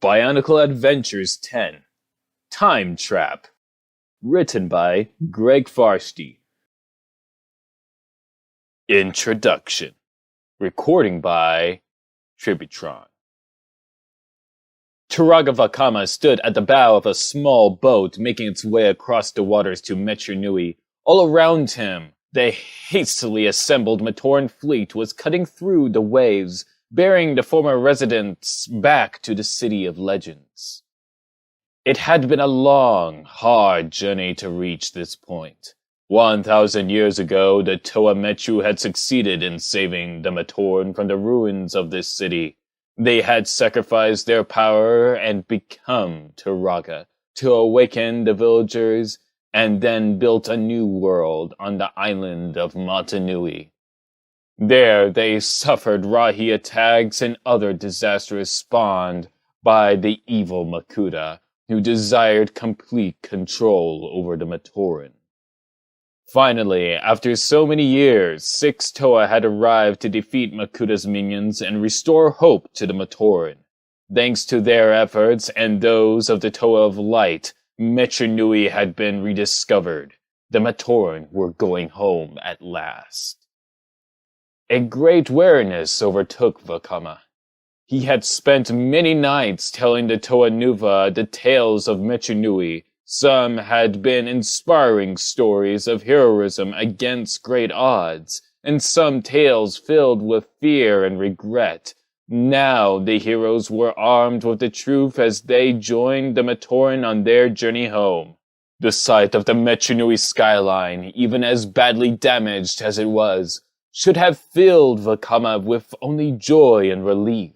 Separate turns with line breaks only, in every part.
BIONICLE Adventures 10 Time Trap. Written by Greg Farsty. Introduction. Recording by Tributron. Toa Vakama stood at the bow of a small boat making its way across the waters to Metru Nui. All around him, the hastily assembled Matoran fleet was cutting through the waves, bearing the former residents back to the City of Legends. It had been a long, hard journey to reach this point. 1,000 years ago, the Toa Metru had succeeded in saving the Matoran from the ruins of this city. They had sacrificed their power and become Toa to awaken the villagers, and then built a new world on the island of Metru Nui. There they suffered Rahi attacks and other disasters spawned by the evil Makuta, who desired complete control over the Matoran. Finally, after so many years, 6 Toa had arrived to defeat Makuta's minions and restore hope to the Matoran. Thanks to their efforts and those of the Toa of Light, Metru Nui had been rediscovered. The Matoran were going home at last. A great weariness overtook Vakama. He had spent many nights telling the Toa Nuva the tales of Metru Nui. Some had been inspiring stories of heroism against great odds, and some tales filled with fear and regret. Now the heroes were armed with the truth as they joined the Matoran on their journey home. The sight of the Metru Nui skyline, even as badly damaged as it was, should have filled Vakama with only joy and relief.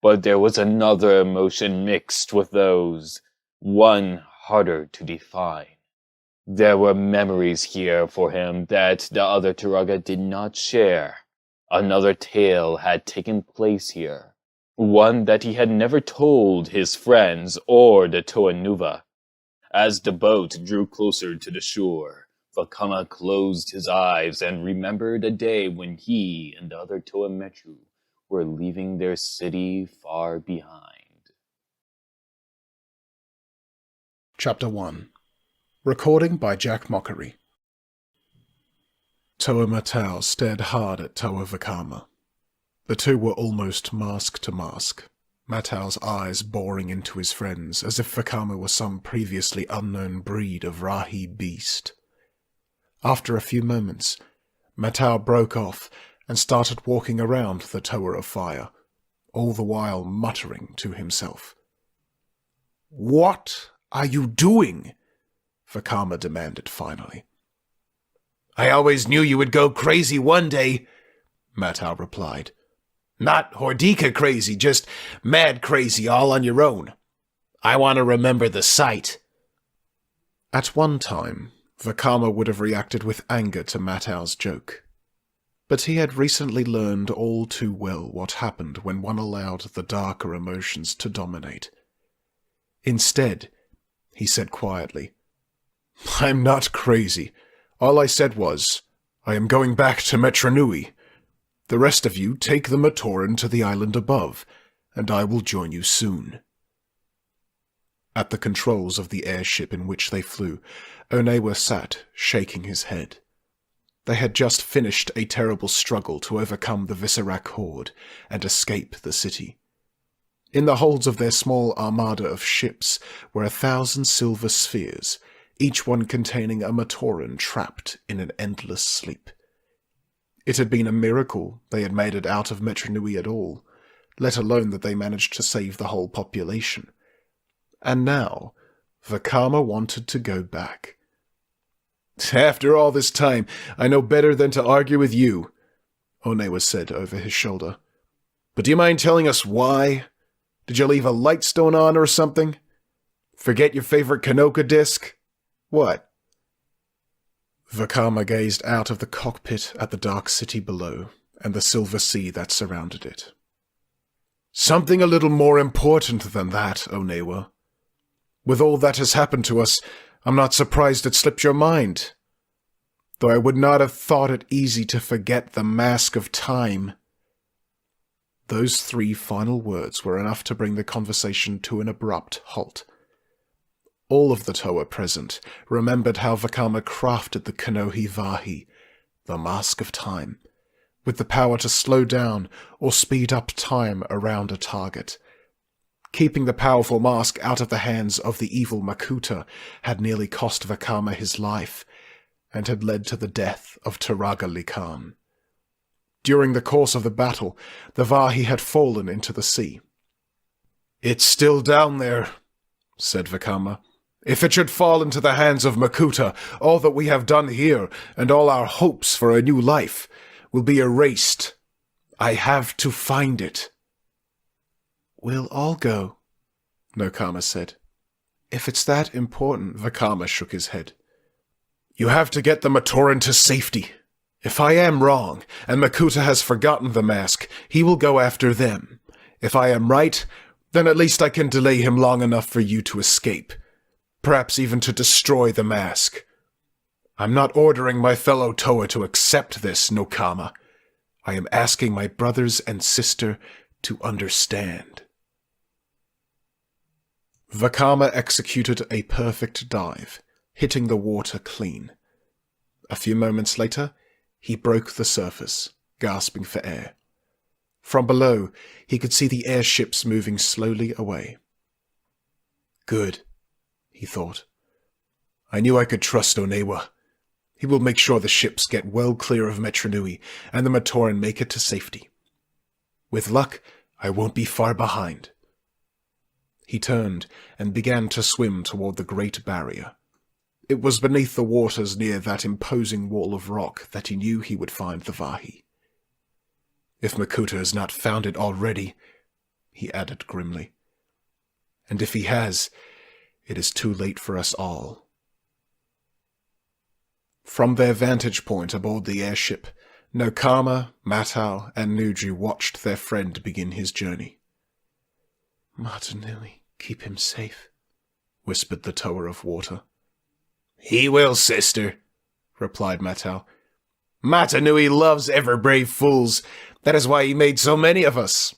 But there was another emotion mixed with those, one harder to define. There were memories here for him that the other Turaga did not share. Another tale had taken place here, one that he had never told his friends or the Toa Nuva. As the boat drew closer to the shore, Vakama closed his eyes and remembered a day when he and the other Toa Metru were leaving their city far behind.
Chapter 1. Recording by Jak Mockery. Toa Metru stared hard at Toa Vakama. The two were almost mask to mask, Metru's eyes boring into his friends as if Vakama were some previously unknown breed of Rahi beast. After a few moments, Metru broke off and started walking around the Toa of Fire, all the while muttering to himself. "What are you doing?" Vakama demanded finally. "I always knew you would go crazy one day," Metru replied. "Not Hordika crazy, just mad crazy all on your own. I want to remember the sight." At one time, Vakama would have reacted with anger to Metru's joke. But he had recently learned all too well what happened when one allowed the darker emotions to dominate. Instead, he said quietly, "I'm not crazy. All I said was, I am going back to Metru Nui. The rest of you take the Matoran to the island above, and I will join you soon." At the controls of the airship in which they flew, Onewa sat, shaking his head. They had just finished a terrible struggle to overcome the Viserak horde and escape the city. In the holds of their small armada of ships were 1,000 silver spheres, each one containing a Matoran trapped in an endless sleep. It had been a miracle they had made it out of Metru Nui at all, let alone that they managed to save the whole population. And now, Vakama wanted to go back. "After all this time, I know better than to argue with you," Onewa said over his shoulder. "But do you mind telling us why? Did you leave a lightstone on or something? Forget your favorite Kanoka disc? What?" Vakama gazed out of the cockpit at the dark city below and the silver sea that surrounded it. "Something a little more important than that, Onewa. With all that has happened to us, I'm not surprised it slipped your mind. Though I would not have thought it easy to forget the mask of time." Those 3 final words were enough to bring the conversation to an abrupt halt. All of the Toa present remembered how Vakama crafted the Kanohi Vahi, the Mask of Time, with the power to slow down or speed up time around a target. Keeping the powerful mask out of the hands of the evil Makuta had nearly cost Vakama his life, and had led to the death of Turagali Khan. During the course of the battle, the Vahi had fallen into the sea. "It's still down there," said Vakama. "If it should fall into the hands of Makuta, all that we have done here, and all our hopes for a new life, will be erased. I have to find it." "We'll all go," Nokama said. "If it's that important," Vakama shook his head. "You have to get the Matoran to safety. If I am wrong, and Makuta has forgotten the mask, he will go after them. If I am right, then at least I can delay him long enough for you to escape. Perhaps even to destroy the mask. I'm not ordering my fellow Toa to accept this, Nokama. I am asking my brothers and sister to understand." Vakama executed a perfect dive, hitting the water clean. A few moments later, he broke the surface, gasping for air. From below, he could see the airships moving slowly away. "Good," he thought. "I knew I could trust Onewa. He will make sure the ships get well clear of Metru Nui, and the Matoran make it to safety. With luck, I won't be far behind." He turned and began to swim toward the Great Barrier. It was beneath the waters near that imposing wall of rock that he knew he would find the Vahi. "If Makuta has not found it already," he added grimly. "And if he has, it is too late for us all." From their vantage point aboard the airship, Nokama, Matau, and Nuju watched their friend begin his journey. "Mata Nui, keep him safe," whispered the Toa of Water. "He will, sister," replied Matau. "Mata Nui loves ever-brave fools. That is why he made so many of us."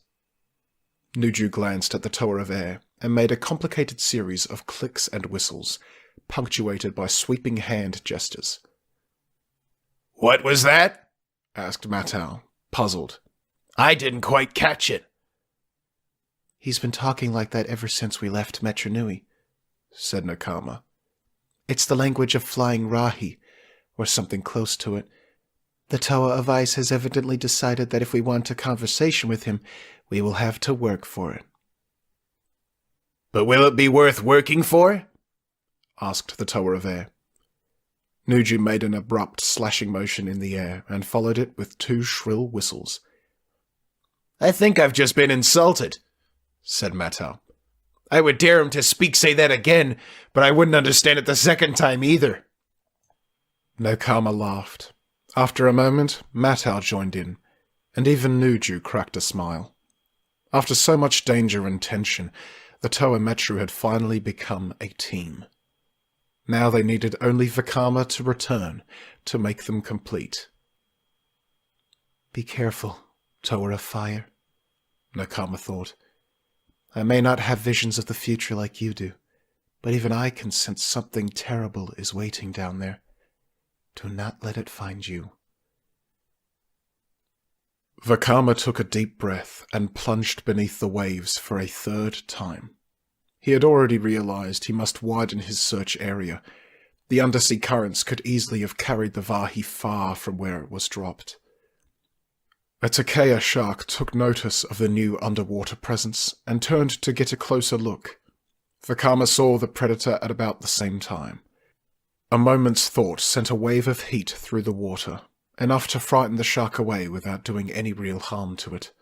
Nuju glanced at the Toa of Air and made a complicated series of clicks and whistles, punctuated by sweeping hand gestures. "What was that?" asked Matau, puzzled. "I didn't quite catch it." "He's been talking like that ever since we left Metru Nui," said Nokama. "It's the language of flying Rahi, or something close to it. The Toa of Ice has evidently decided that if we want a conversation with him, we will have to work for it." "But will it be worth working for?" asked the Toa of Air. Nuju made an abrupt slashing motion in the air and followed it with 2 shrill whistles. "I think I've just been insulted," said Matau. "I would dare him to say that again, but I wouldn't understand it the second time either." Nokama laughed. After a moment, Matau joined in, and even Nuju cracked a smile. After so much danger and tension, the Toa Metru had finally become a team. Now they needed only Vakama to return to make them complete. "Be careful, Toa of Fire," Nakama thought. "I may not have visions of the future like you do, but even I can sense something terrible is waiting down there. Do not let it find you." Vakama took a deep breath and plunged beneath the waves for a 3rd time. He had already realized he must widen his search area. The undersea currents could easily have carried the Vahi far from where it was dropped. A Takea shark took notice of the new underwater presence and turned to get a closer look. Vakama saw the predator at about the same time. A moment's thought sent a wave of heat through the water, enough to frighten the shark away without doing any real harm to it.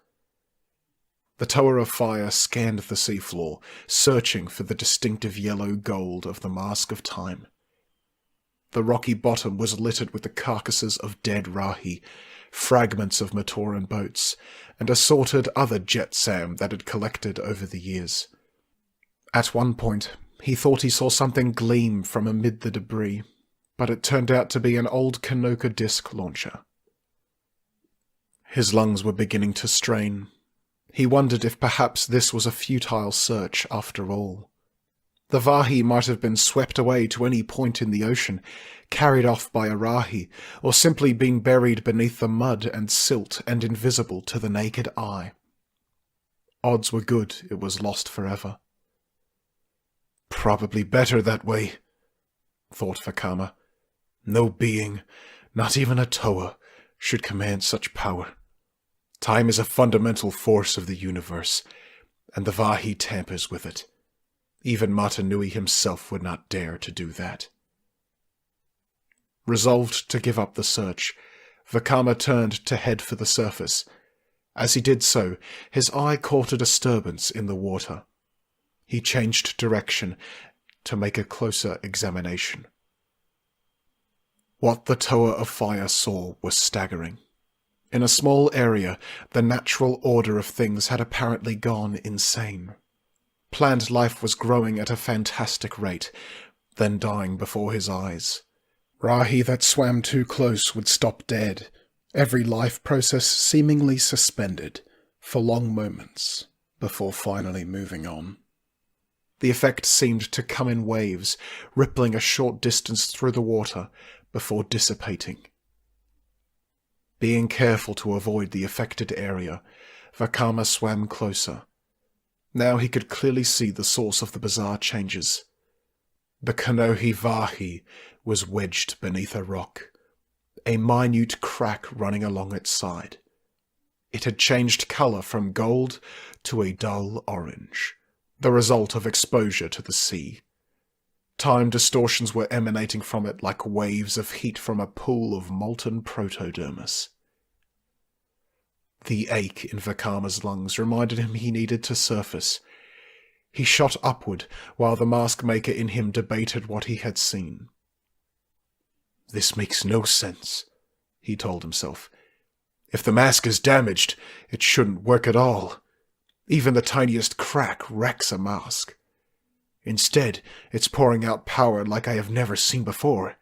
The Toa of Fire scanned the seafloor, searching for the distinctive yellow gold of the Mask of Time. The rocky bottom was littered with the carcasses of dead Rahi, fragments of Matoran boats, and assorted other jetsam that had collected over the years. At one point, he thought he saw something gleam from amid the debris, but it turned out to be an old Kanoka disc launcher. His lungs were beginning to strain. He wondered if perhaps this was a futile search after all. The Vahi might have been swept away to any point in the ocean, carried off by a Rahi, or simply been buried beneath the mud and silt and invisible to the naked eye. Odds were good it was lost forever. Probably better that way, thought Vakama. No being, not even a Toa, should command such power. Time is a fundamental force of the universe, and the Vahi tampers with it. Even Metru Nui himself would not dare to do that. Resolved to give up the search, Vakama turned to head for the surface. As he did so, his eye caught a disturbance in the water. He changed direction to make a closer examination. What the Toa of Fire saw was staggering. In a small area, the natural order of things had apparently gone insane. Plant life was growing at a fantastic rate, then dying before his eyes. Rahi that swam too close would stop dead, every life process seemingly suspended for long moments before finally moving on. The effect seemed to come in waves, rippling a short distance through the water before dissipating. Being careful to avoid the affected area, Vakama swam closer. Now he could clearly see the source of the bizarre changes. The Kanohi Vahi was wedged beneath a rock, a minute crack running along its side. It had changed colour from gold to a dull orange, the result of exposure to the sea. Time distortions were emanating from it like waves of heat from a pool of molten protodermis. The ache in Vakama's lungs reminded him he needed to surface. He shot upward while the mask maker in him debated what he had seen. This makes no sense, he told himself. If the mask is damaged, it shouldn't work at all. Even the tiniest crack wrecks a mask. Instead, it's pouring out power like I have never seen before.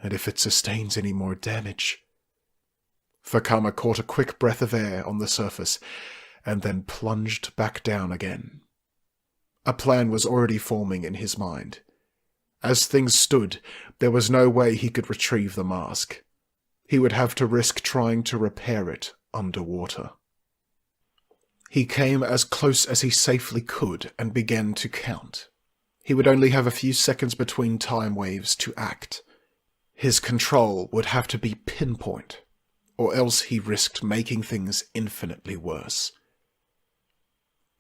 And if it sustains any more damage... Vakama caught a quick breath of air on the surface, and then plunged back down again. A plan was already forming in his mind. As things stood, there was no way he could retrieve the mask. He would have to risk trying to repair it underwater. He came as close as he safely could and began to count. He would only have a few seconds between time waves to act. His control would have to be pinpoint, or else he risked making things infinitely worse.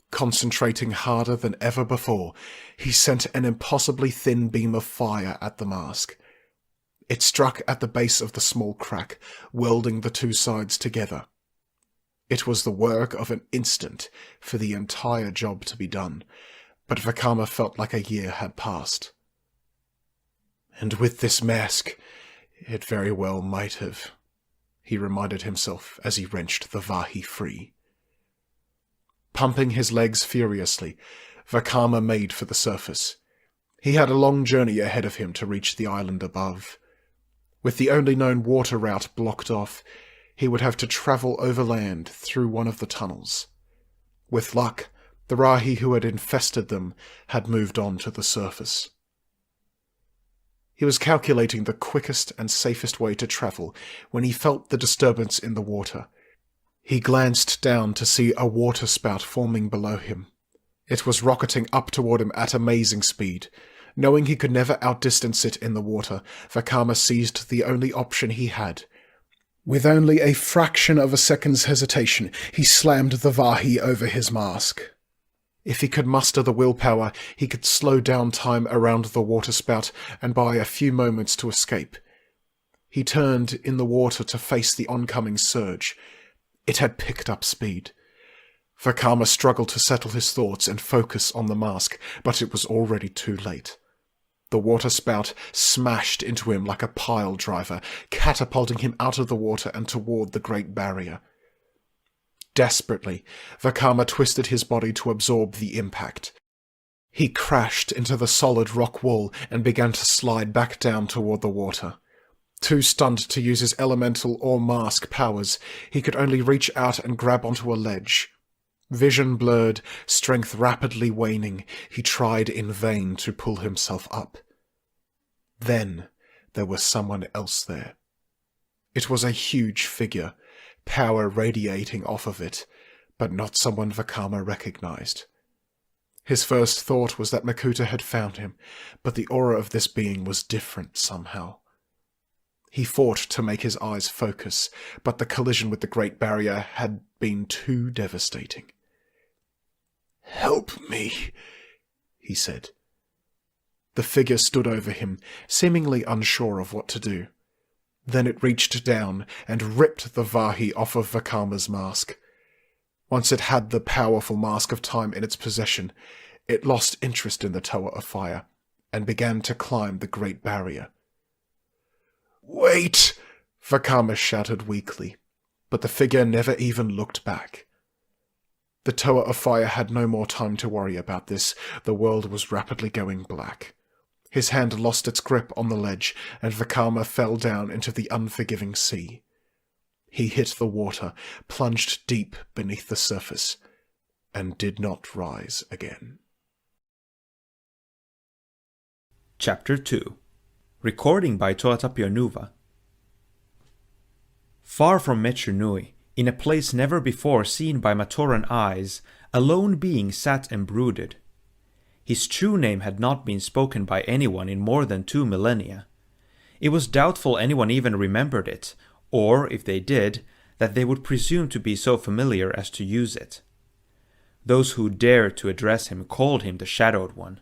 Concentrating harder than ever before, he sent an impossibly thin beam of fire at the mask. It struck at the base of the small crack, welding the two sides together. It was the work of an instant for the entire job to be done, but Vakama felt like a year had passed. And with this mask, it very well might have, he reminded himself as he wrenched the Vahi free. Pumping his legs furiously, Vakama made for the surface. He had a long journey ahead of him to reach the island above. With the only known water route blocked off, he would have to travel overland through one of the tunnels. With luck, the Rahi who had infested them had moved on to the surface. He was calculating the quickest and safest way to travel when he felt the disturbance in the water. He glanced down to see a water spout forming below him. It was rocketing up toward him at amazing speed. Knowing he could never outdistance it in the water, Vakama seized the only option he had. With only a fraction of a second's hesitation, he slammed the Vahi over his mask. If he could muster the willpower, he could slow down time around the waterspout and buy a few moments to escape. He turned in the water to face the oncoming surge. It had picked up speed. Vakama struggled to settle his thoughts and focus on the mask, but it was already too late. The waterspout smashed into him like a pile driver, catapulting him out of the water and toward the Great Barrier. Desperately, Vakama twisted his body to absorb the impact. He crashed into the solid rock wall and began to slide back down toward the water. Too stunned to use his elemental or mask powers, he could only reach out and grab onto a ledge. Vision blurred, strength rapidly waning, he tried in vain to pull himself up. Then there was someone else there. It was a huge figure, power radiating off of it, but not someone Vakama recognized. His first thought was that Makuta had found him, but the aura of this being was different somehow. He fought to make his eyes focus, but the collision with the Great Barrier had been too devastating. "Help me," he said. The figure stood over him, seemingly unsure of what to do. Then it reached down and ripped the Vahi off of Vakama's mask. Once it had the powerful Mask of Time in its possession, it lost interest in the Toa of Fire and began to climb the Great Barrier. "Wait!" Vakama shouted weakly, but the figure never even looked back. The Toa of Fire had no more time to worry about this. The world was rapidly going black. His hand lost its grip on the ledge, and Vakama fell down into the unforgiving sea. He hit the water, plunged deep beneath the surface, and did not rise again.
Chapter 2. Recording by Toatapio Nuva. Far from Metru Nui, in a place never before seen by Matoran eyes, a lone being sat and brooded. His true name had not been spoken by anyone in more than 2 millennia. It was doubtful anyone even remembered it, or, if they did, that they would presume to be so familiar as to use it. Those who dared to address him called him the Shadowed One.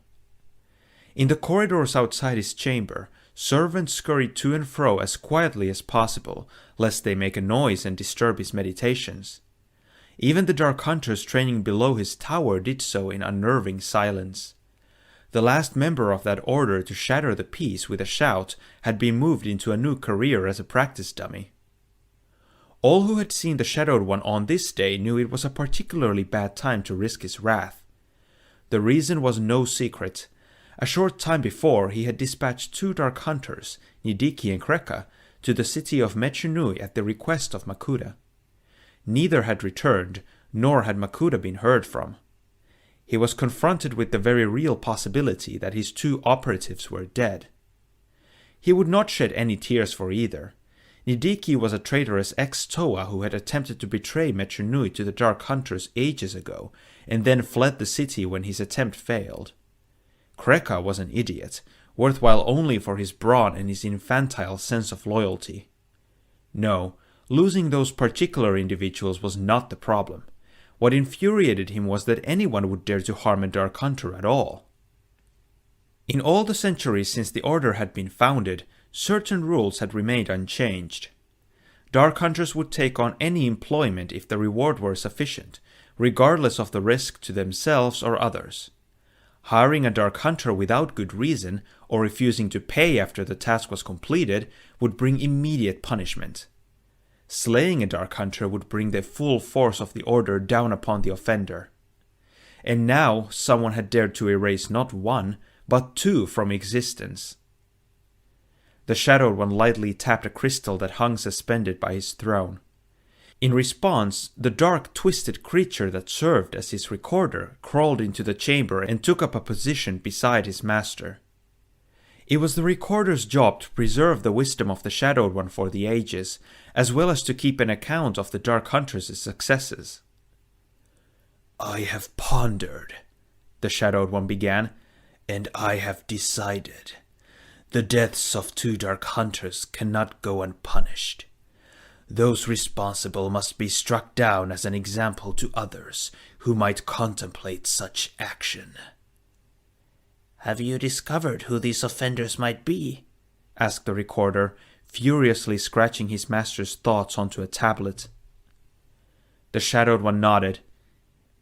In the corridors outside his chamber, servants scurried to and fro as quietly as possible, lest they make a noise and disturb his meditations. Even the dark hunters training below his tower did so in unnerving silence. The last member of that order to shatter the peace with a shout had been moved into a new career as a practice dummy. All who had seen the Shadowed One on this day knew it was a particularly bad time to risk his wrath. The reason was no secret. A short time before, he had dispatched 2 dark hunters, Nidiki and Kreka, to the city of Metru Nui at the request of Makuta. Neither had returned, nor had Makuta been heard from. He was confronted with the very real possibility that his 2 operatives were dead. He would not shed any tears for either. Nidiki was a traitorous ex-Toa who had attempted to betray Metru Nui to the Dark Hunters ages ago, and then fled the city when his attempt failed. Kreka was an idiot, worthwhile only for his brawn and his infantile sense of loyalty. No, losing those particular individuals was not the problem. What infuriated him was that anyone would dare to harm a Dark Hunter at all. In all the centuries since the Order had been founded, certain rules had remained unchanged. Dark Hunters would take on any employment if the reward were sufficient, regardless of the risk to themselves or others. Hiring a Dark Hunter without good reason, or refusing to pay after the task was completed, would bring immediate punishment. Slaying a Dark Hunter would bring the full force of the Order down upon the offender. And now someone had dared to erase not 1, but 2 from existence. The Shadowed One lightly tapped a crystal that hung suspended by his throne. In response, the dark, twisted creature that served as his recorder crawled into the chamber and took up a position beside his master. It was the recorder's job to preserve the wisdom of the Shadowed One for the ages, as well as to keep an account of the Dark Hunters' successes. "I have pondered," the Shadowed One began, "and I have decided. The deaths of 2 Dark Hunters cannot go unpunished. Those responsible must be struck down as an example to others who might contemplate such action." "Have you discovered who these offenders might be?" asked the recorder, furiously scratching his master's thoughts onto a tablet. The Shadowed One nodded.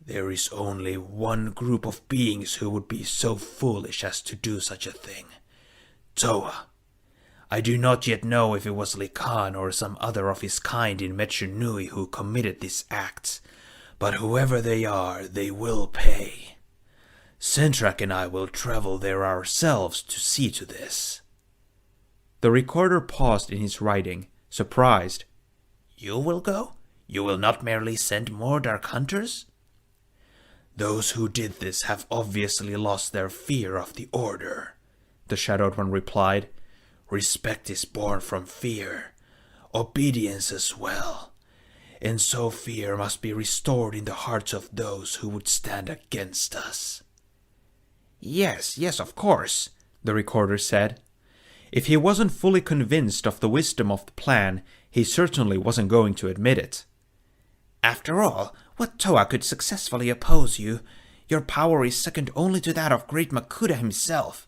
"There is only one group of beings who would be so foolish as to do such a thing. Toa. I do not yet know if it was Likan or some other of his kind in Metru Nui who committed this act, but whoever they are, they will pay. Sentrak and I will travel there ourselves to see to this." The recorder paused in his writing, surprised. "You will go? You will not merely send more Dark Hunters?" Those who did this have obviously lost their fear of the Order, the Shadowed One replied. Respect is born from fear, obedience as well, and so fear must be restored in the hearts of those who would stand against us. Yes, of course, the Recorder said. If he wasn't fully convinced of the wisdom of the plan, he certainly wasn't going to admit it. After all, what Toa could successfully oppose you? Your power is second only to that of great Makuta himself.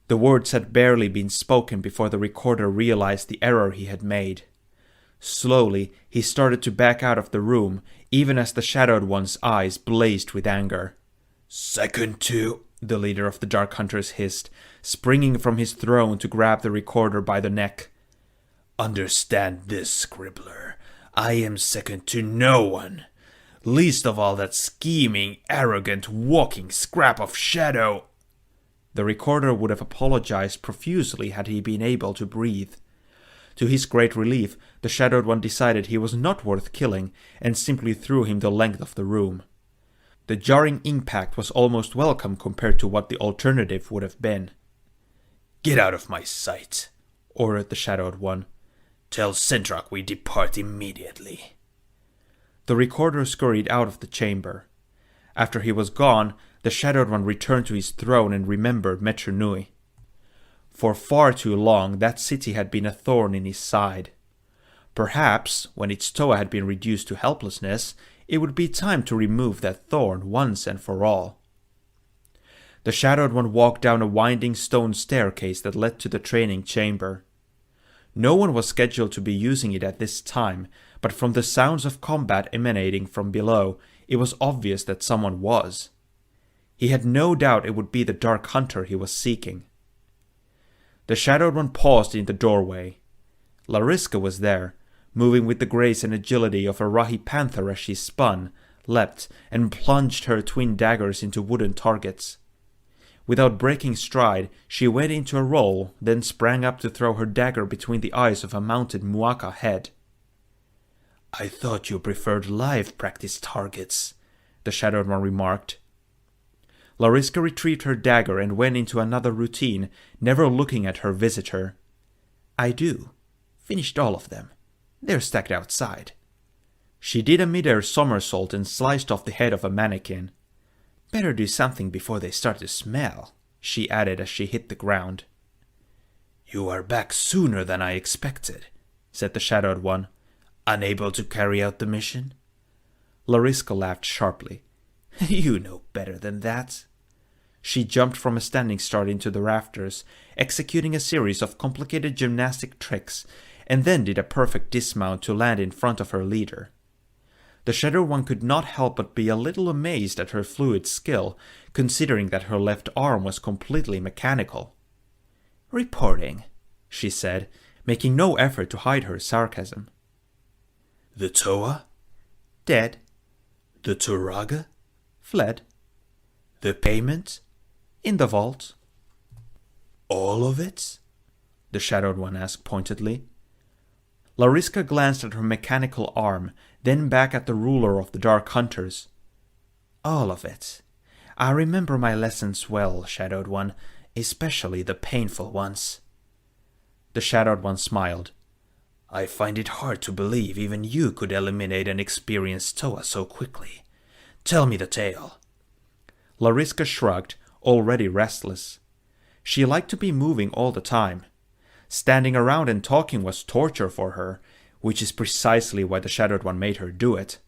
The words had barely been spoken before the Recorder realized the error he had made. Slowly, he started to back out of the room, even as the Shadowed One's eyes blazed with anger. Second to, the leader of the Dark Hunters hissed, springing from his throne to grab the Recorder by the neck. Understand this, Scribbler. I am second to no one. Least of all that scheming, arrogant, walking scrap of shadow. The Recorder would have apologized profusely had he been able to breathe. To his great relief, the Shadowed One decided he was not worth killing and simply threw him the length of the room. The jarring impact was almost welcome compared to what the alternative would have been. Get out of my sight, ordered the Shadowed One. Tell Sentrak we depart immediately. The Recorder scurried out of the chamber. After he was gone, the Shadowed One returned to his throne and remembered Metru Nui. For far too long, that city had been a thorn in his side. Perhaps, when its Toa had been reduced to helplessness, it would be time to remove that thorn once and for all. The Shadowed One walked down a winding stone staircase that led to the training chamber. No one was scheduled to be using it at this time, but from the sounds of combat emanating from below, it was obvious that someone was. He had no doubt it would be the Dark Hunter he was seeking. The Shadowed One paused in the doorway. Lariska was there, moving with the grace and agility of a Rahi panther as she spun, leapt, and plunged her twin daggers into wooden targets. Without breaking stride, she went into a roll, then sprang up to throw her dagger between the eyes of a mounted Muaka head. I thought you preferred live practice targets, the Shadowed One remarked. Lariska retrieved her dagger and went into another routine, never looking at her visitor. I do. Finished all of them. They're stacked outside. She did a mid-air somersault and sliced off the head of a mannequin. Better do something before they start to smell, she added as she hit the ground. You are back sooner than I expected, said the Shadowed One. Unable to carry out the mission? Lariska laughed sharply. You know better than that. She jumped from a standing start into the rafters, executing a series of complicated gymnastic tricks, and then did a perfect dismount to land in front of her leader. The Shadowed One could not help but be a little amazed at her fluid skill, considering that her left arm was completely mechanical. Reporting, she said, making no effort to hide her sarcasm. The Toa? Dead. The Turaga? Fled. The payment? In the vault. All of it? The Shadowed One asked pointedly. Lariska glanced at her mechanical arm, then back at the ruler of the Dark Hunters. All of it. I remember my lessons well, Shadowed One, especially the painful ones. The Shadowed One smiled. I find it hard to believe even you could eliminate an experienced Toa so quickly. Tell me the tale. Lariska shrugged, already restless. She liked to be moving all the time. Standing around and talking was torture for her, which is precisely why the Shadowed One made her do it.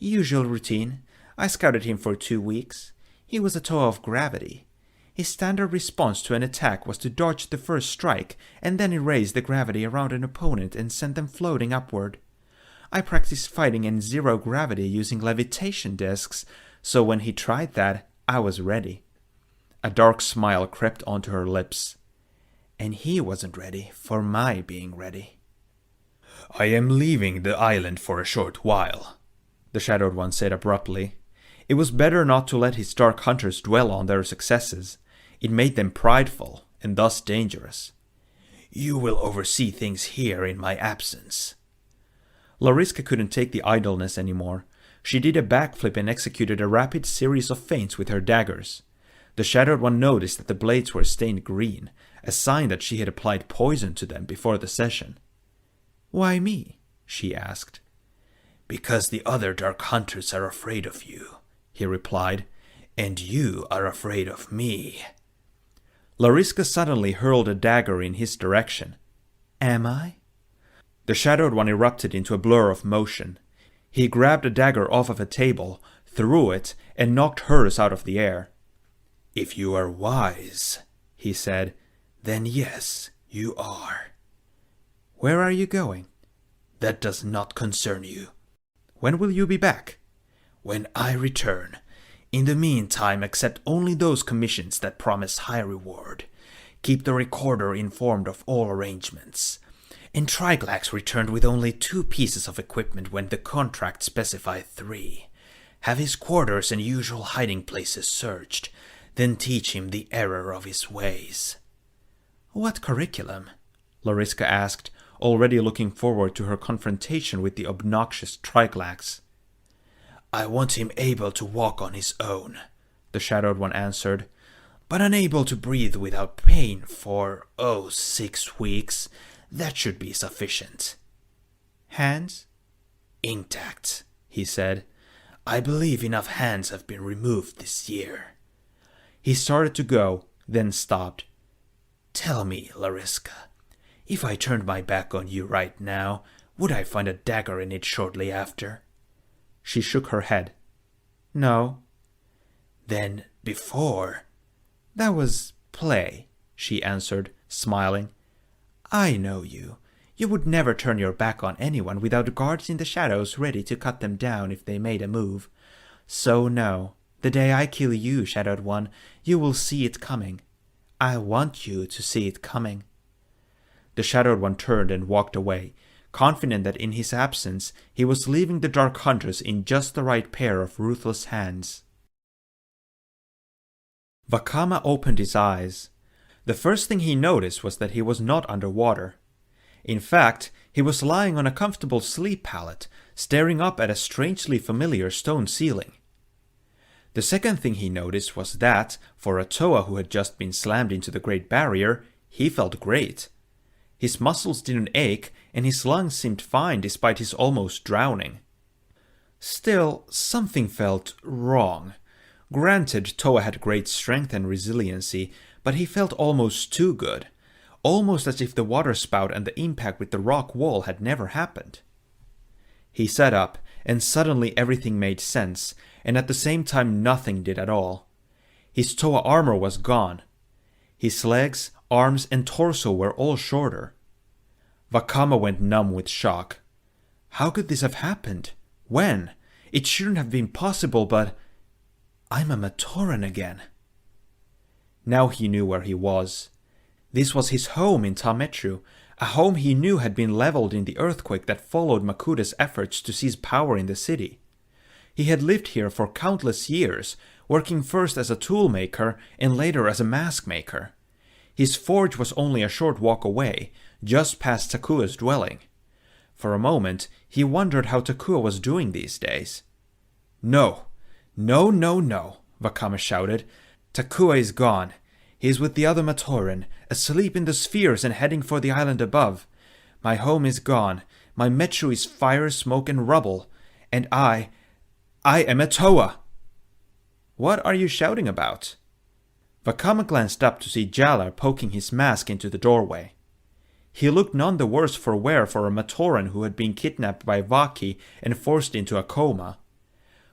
Usual routine. I scouted him for 2 weeks. He was a Toa of gravity. His standard response to an attack was to dodge the first strike and then erase the gravity around an opponent and send them floating upward. I practiced fighting in zero gravity using levitation discs, so when he tried that, I was ready. A dark smile crept onto her lips. And he wasn't ready for my being ready. I am leaving the island for a short while, the Shadowed One said abruptly. It was better not to let his Dark Hunters dwell on their successes. It made them prideful, and thus dangerous. You will oversee things here in my absence. Lariska couldn't take the idleness anymore. She did a backflip and executed a rapid series of feints with her daggers. The Shadowed One noticed that the blades were stained green, a sign that she had applied poison to them before the session. "Why me?" she asked. "Because the other Dark Hunters are afraid of you," he replied, "and you are afraid of me." Lariska suddenly hurled a dagger in his direction. "Am I?" The Shadowed One erupted into a blur of motion. He grabbed a dagger off of a table, threw it, and knocked hers out of the air. "If you are wise," he said, "then yes, you are." "Where are you going?" "That does not concern you." "When will you be back?" "When I return. In the meantime, accept only those commissions that promise high reward. Keep the recorder informed of all arrangements. And Triglax returned with only 2 pieces of equipment when the contract specified 3. Have his quarters and usual hiding places searched, then teach him the error of his ways." "What curriculum?" Lariska asked, already looking forward to her confrontation with the obnoxious Triglax. "I want him able to walk on his own," the Shadowed One answered, "but unable to breathe without pain for, 6 weeks. That should be sufficient." "Hands?" "Intact," he said. "I believe enough hands have been removed this year." He started to go, then stopped. "Tell me, Lariska, if I turned my back on you right now, would I find a dagger in it shortly after?" She shook her head. "No." "Then before?" "That was play," she answered, smiling. "I know you. You would never turn your back on anyone without guards in the shadows ready to cut them down if they made a move. So no, the day I kill you, Shadowed One, you will see it coming. I want you to see it coming." The Shadowed One turned and walked away, confident that in his absence he was leaving the Dark Hunters in just the right pair of ruthless hands. Vakama opened his eyes. The first thing he noticed was that he was not underwater. In fact, he was lying on a comfortable sleep pallet, staring up at a strangely familiar stone ceiling. The second thing he noticed was that, for a Toa who had just been slammed into the Great Barrier, he felt great. His muscles didn't ache, and his lungs seemed fine despite his almost drowning. Still, something felt wrong. Granted, Toa had great strength and resiliency, but he felt almost too good. Almost as if the waterspout and the impact with the rock wall had never happened. He sat up, and suddenly everything made sense, and at the same time nothing did at all. His Toa armor was gone. His legs, arms, and torso were all shorter. Vakama went numb with shock. How could this have happened? When? It shouldn't have been possible, but... I'm a Matoran again. Now he knew where he was. This was his home in Toa Metru, a home he knew had been leveled in the earthquake that followed Makuda's efforts to seize power in the city. He had lived here for countless years, working first as a tool maker and later as a mask maker. His forge was only a short walk away, just past Takua's dwelling. For a moment, he wondered how Takua was doing these days. No, Vakama shouted. Takua is gone. He is with the other Matoran, asleep in the spheres and heading for the island above. My home is gone. My Metru is fire, smoke, and rubble. And I am a Toa. What are you shouting about? Vakama glanced up to see Jala poking his mask into the doorway. He looked none the worse for wear for a Matoran who had been kidnapped by Vaki and forced into a coma.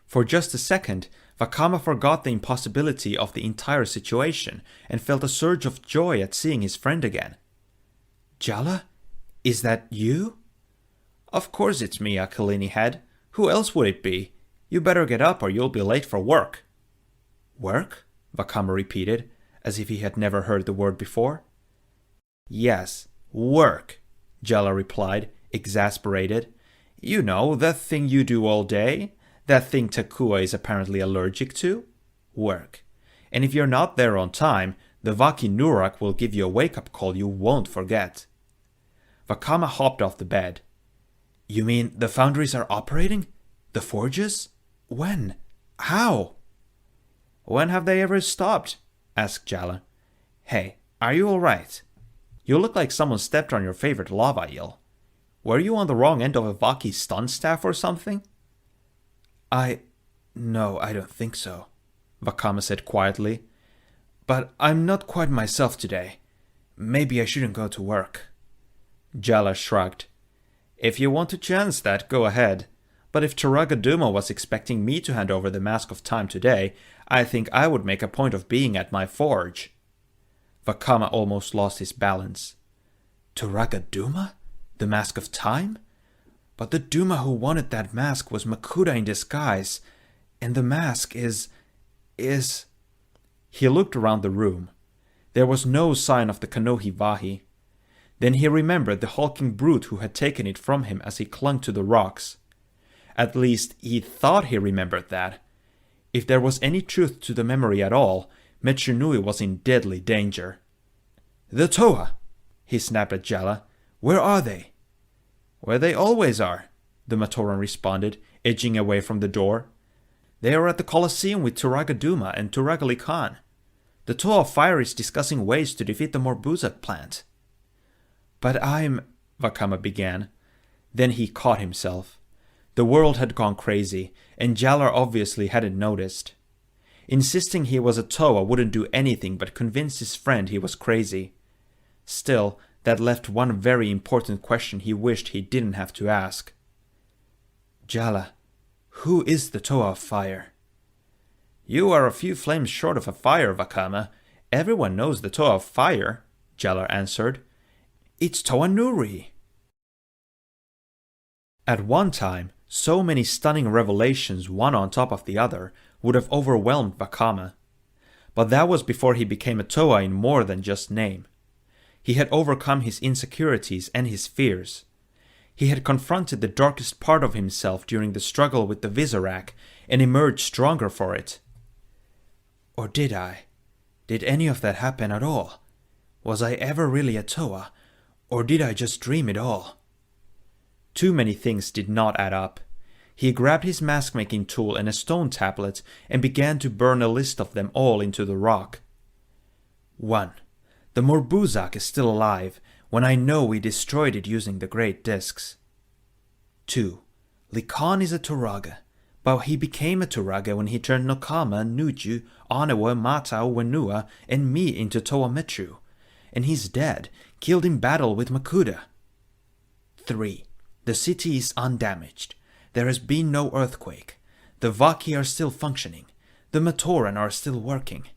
For just a second, Vakama forgot the impossibility of the entire situation and felt a surge of joy at seeing his friend again. Jala? Is that you? Of course it's me, Akalini Head. Who else would it be? You better get up or you'll be late for work. Work? Vakama repeated, as if he had never heard the word before. Yes, work, Jala replied, exasperated. You know, that thing you do all day. That thing Takua is apparently allergic to? Work. And if you're not there on time, the Vaki Nurak will give you a wake-up call you won't forget. Vakama hopped off the bed. You mean the foundries are operating? The forges? When? How? When have they ever stopped? Asked Jala. Hey, are you alright? You look like someone stepped on your favorite lava eel. Were you on the wrong end of a Vaki stun staff or something? No, I don't think so, Vakama said quietly. But I'm not quite myself today. Maybe I shouldn't go to work. Jala shrugged. If you want to chance that, go ahead. But if Turagaduma was expecting me to hand over the Mask of Time today, I think I would make a point of being at my forge. Vakama almost lost his balance. Turagaduma? The Mask of Time? But the Duma who wanted that mask was Makuta in disguise, and the mask is... He looked around the room. There was no sign of the Kanohi Vahi. Then he remembered the hulking brute who had taken it from him as he clung to the rocks. At least, he thought he remembered that. If there was any truth to the memory at all, Metru Nui was in deadly danger. The Toa! He snapped at Jala. Where are they? Where they always are, the Matoran responded, edging away from the door. They are at the Colosseum with Turagaduma and Turagali Khan. The Toa of Fire is discussing ways to defeat the Morbuzak plant. But Vakama began. Then he caught himself. The world had gone crazy, and Jalar obviously hadn't noticed. Insisting he was a Toa wouldn't do anything but convince his friend he was crazy. Still, that left one very important question he wished he didn't have to ask. Jala, who is the Toa of Fire? You are a few flames short of a fire, Vakama. Everyone knows the Toa of Fire, Jalar answered. It's Toa Nuri. At one time, so many stunning revelations, one on top of the other, would have overwhelmed Vakama. But that was before he became a Toa in more than just name. He had overcome his insecurities and his fears. He had confronted the darkest part of himself during the struggle with the Visorak and emerged stronger for it. Or did I? Did any of that happen at all? Was I ever really a Toa, or did I just dream it all? Too many things did not add up. He grabbed his mask-making tool and a stone tablet and began to burn a list of them all into the rock. 1. The Morbuzak is still alive when I know we destroyed it using the Great Discs. 2. Likan is a Turaga, but he became a Turaga when he turned Nokama, Nuju, Onawa, Matau, Wenua, and me into Toa Metru, and he's dead, killed in battle with Makuta. 3. The city is undamaged. There has been no earthquake. The Vaki are still functioning. The Matoran are still working.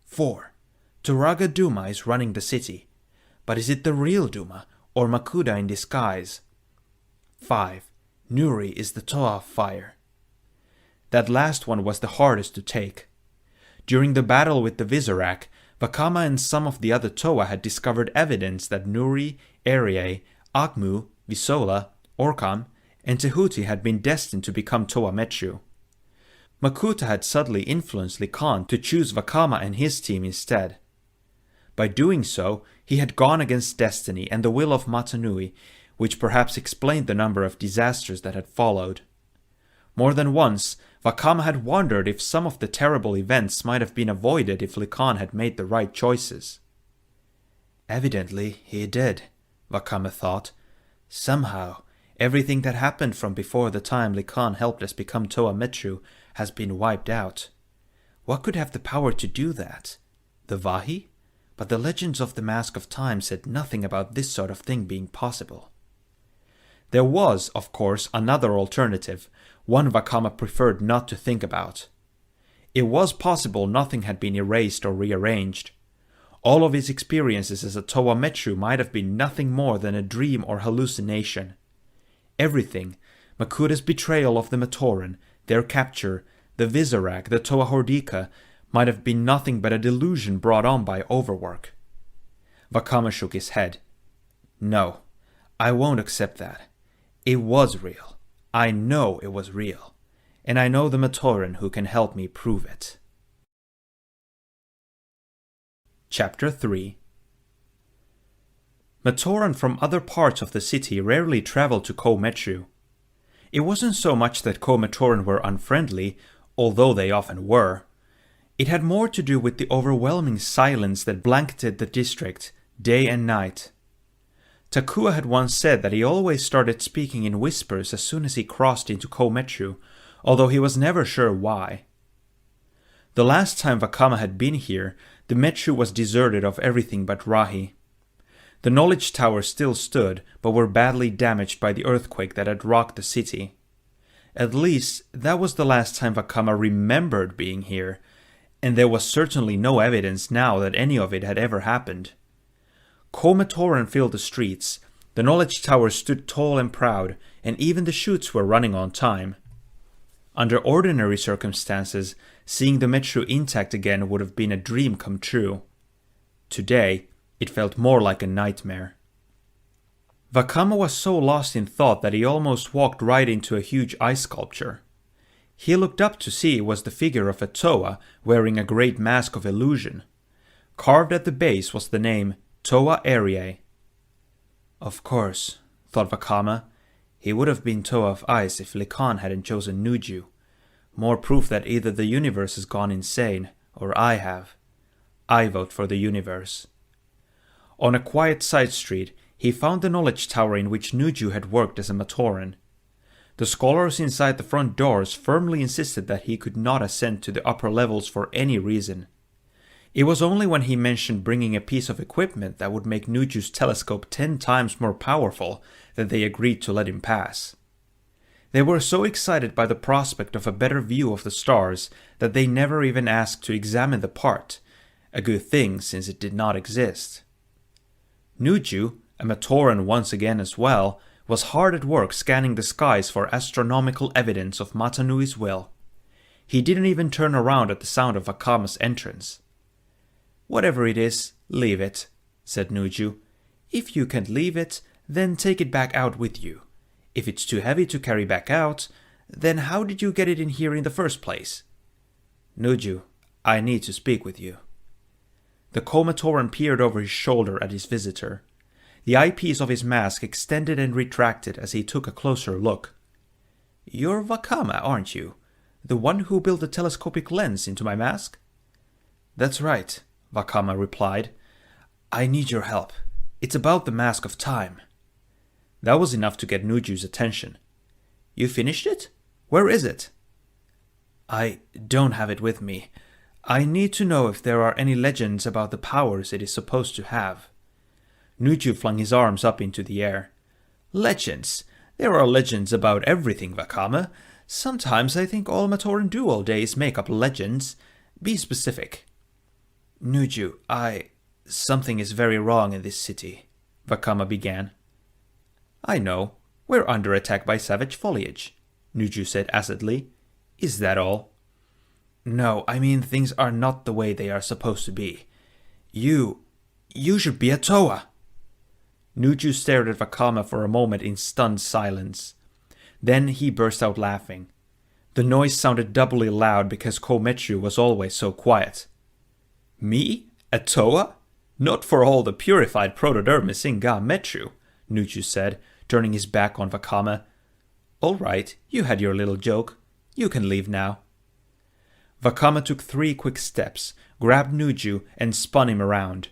4. Turaga Duma is running the city. But is it the real Duma, or Makuta in disguise? 5. Nuri is the Toa of Fire. That last one was the hardest to take. During the battle with the Visorak, Vakama and some of the other Toa had discovered evidence that Nuri, Erie, Agmu, Visola, Orkam, and Tehuti had been destined to become Toa Metru. Makuta had subtly influenced Likan to choose Vakama and his team instead. By doing so, he had gone against destiny and the will of Matanui, which perhaps explained the number of disasters that had followed. More than once, Vakama had wondered if some of the terrible events might have been avoided if Likan had made the right choices. Evidently, he did, Vakama thought. Somehow, everything that happened from before the time Likan helped us become Toa Metru has been wiped out. What could have the power to do that? The Vahi? But the legends of the Mask of Time said nothing about this sort of thing being possible. There was, of course, another alternative, one Vakama preferred not to think about. It was possible nothing had been erased or rearranged. All of his experiences as a Toa Metru might have been nothing more than a dream or hallucination. Everything, Makuta's betrayal of the Matoran, their capture, the Visorak, the Toa Hordika, might have been nothing but a delusion brought on by overwork. Vakama shook his head. No, I won't accept that. It was real. I know it was real. And I know the Matoran who can help me prove it. Chapter 3. Matoran from other parts of the city rarely traveled to Ko Metru. It wasn't so much that Metru were unfriendly, although they often were. It had more to do with the overwhelming silence that blanketed the district, day and night. Takua had once said that he always started speaking in whispers as soon as he crossed into Metru, although he was never sure why. The last time Vakama had been here, the Metru was deserted of everything but Rahi. The knowledge towers still stood, but were badly damaged by the earthquake that had rocked the city. At least, that was the last time Vakama remembered being here, and there was certainly no evidence now that any of it had ever happened. Metru filled the streets, the knowledge towers stood tall and proud, and even the chutes were running on time. Under ordinary circumstances, seeing the Metru intact again would have been a dream come true. Today, it felt more like a nightmare. Vakama was so lost in thought that he almost walked right into a huge ice sculpture. He looked up to see it was the figure of a Toa wearing a great mask of illusion. Carved at the base was the name Toa Ariae. Of course, thought Vakama, he would have been Toa of Ice if Likan hadn't chosen Nuju. More proof that either the universe has gone insane, or I have. I vote for the universe. On a quiet side street, he found the knowledge tower in which Nuju had worked as a Matoran. The scholars inside the front doors firmly insisted that he could not ascend to the upper levels for any reason. It was only when he mentioned bringing a piece of equipment that would make Nuju's telescope 10 times more powerful that they agreed to let him pass. They were so excited by the prospect of a better view of the stars that they never even asked to examine the part, a good thing since it did not exist. Nuju, a Matoran once again as well, was hard at work scanning the skies for astronomical evidence of Metru Nui's will. He didn't even turn around at the sound of Vakama's entrance. "Whatever it is, leave it," said Nuju. "If you can't leave it, then take it back out with you. If it's too heavy to carry back out, then how did you get it in here in the first place?" "Nuju, I need to speak with you." The Matoran peered over his shoulder at his visitor. The eyepiece of his mask extended and retracted as he took a closer look. "You're Vakama, aren't you? The one who built the telescopic lens into my mask?" "That's right," Vakama replied. "I need your help. It's about the Mask of Time." That was enough to get Nuju's attention. "You finished it? Where is it?" "I don't have it with me. I need to know if there are any legends about the powers it is supposed to have." Nuju flung his arms up into the air. "Legends? There are legends about everything, Vakama. Sometimes I think all Matoran dual days make up legends. Be specific." "Nuju, something is very wrong in this city," Vakama began. "I know. We're under attack by savage foliage," Nuju said acidly. "Is that all?" "No, I mean things are not the way they are supposed to be. You should be a Toa." Nuju stared at Vakama for a moment in stunned silence. Then he burst out laughing. The noise sounded doubly loud because Metru was always so quiet. "Me? A Toa? Not for all the purified protodermis in Metru," Nuju said, turning his back on Vakama. "All right, you had your little joke. You can leave now." Vakama took 3 quick steps, grabbed Nuju, and spun him around.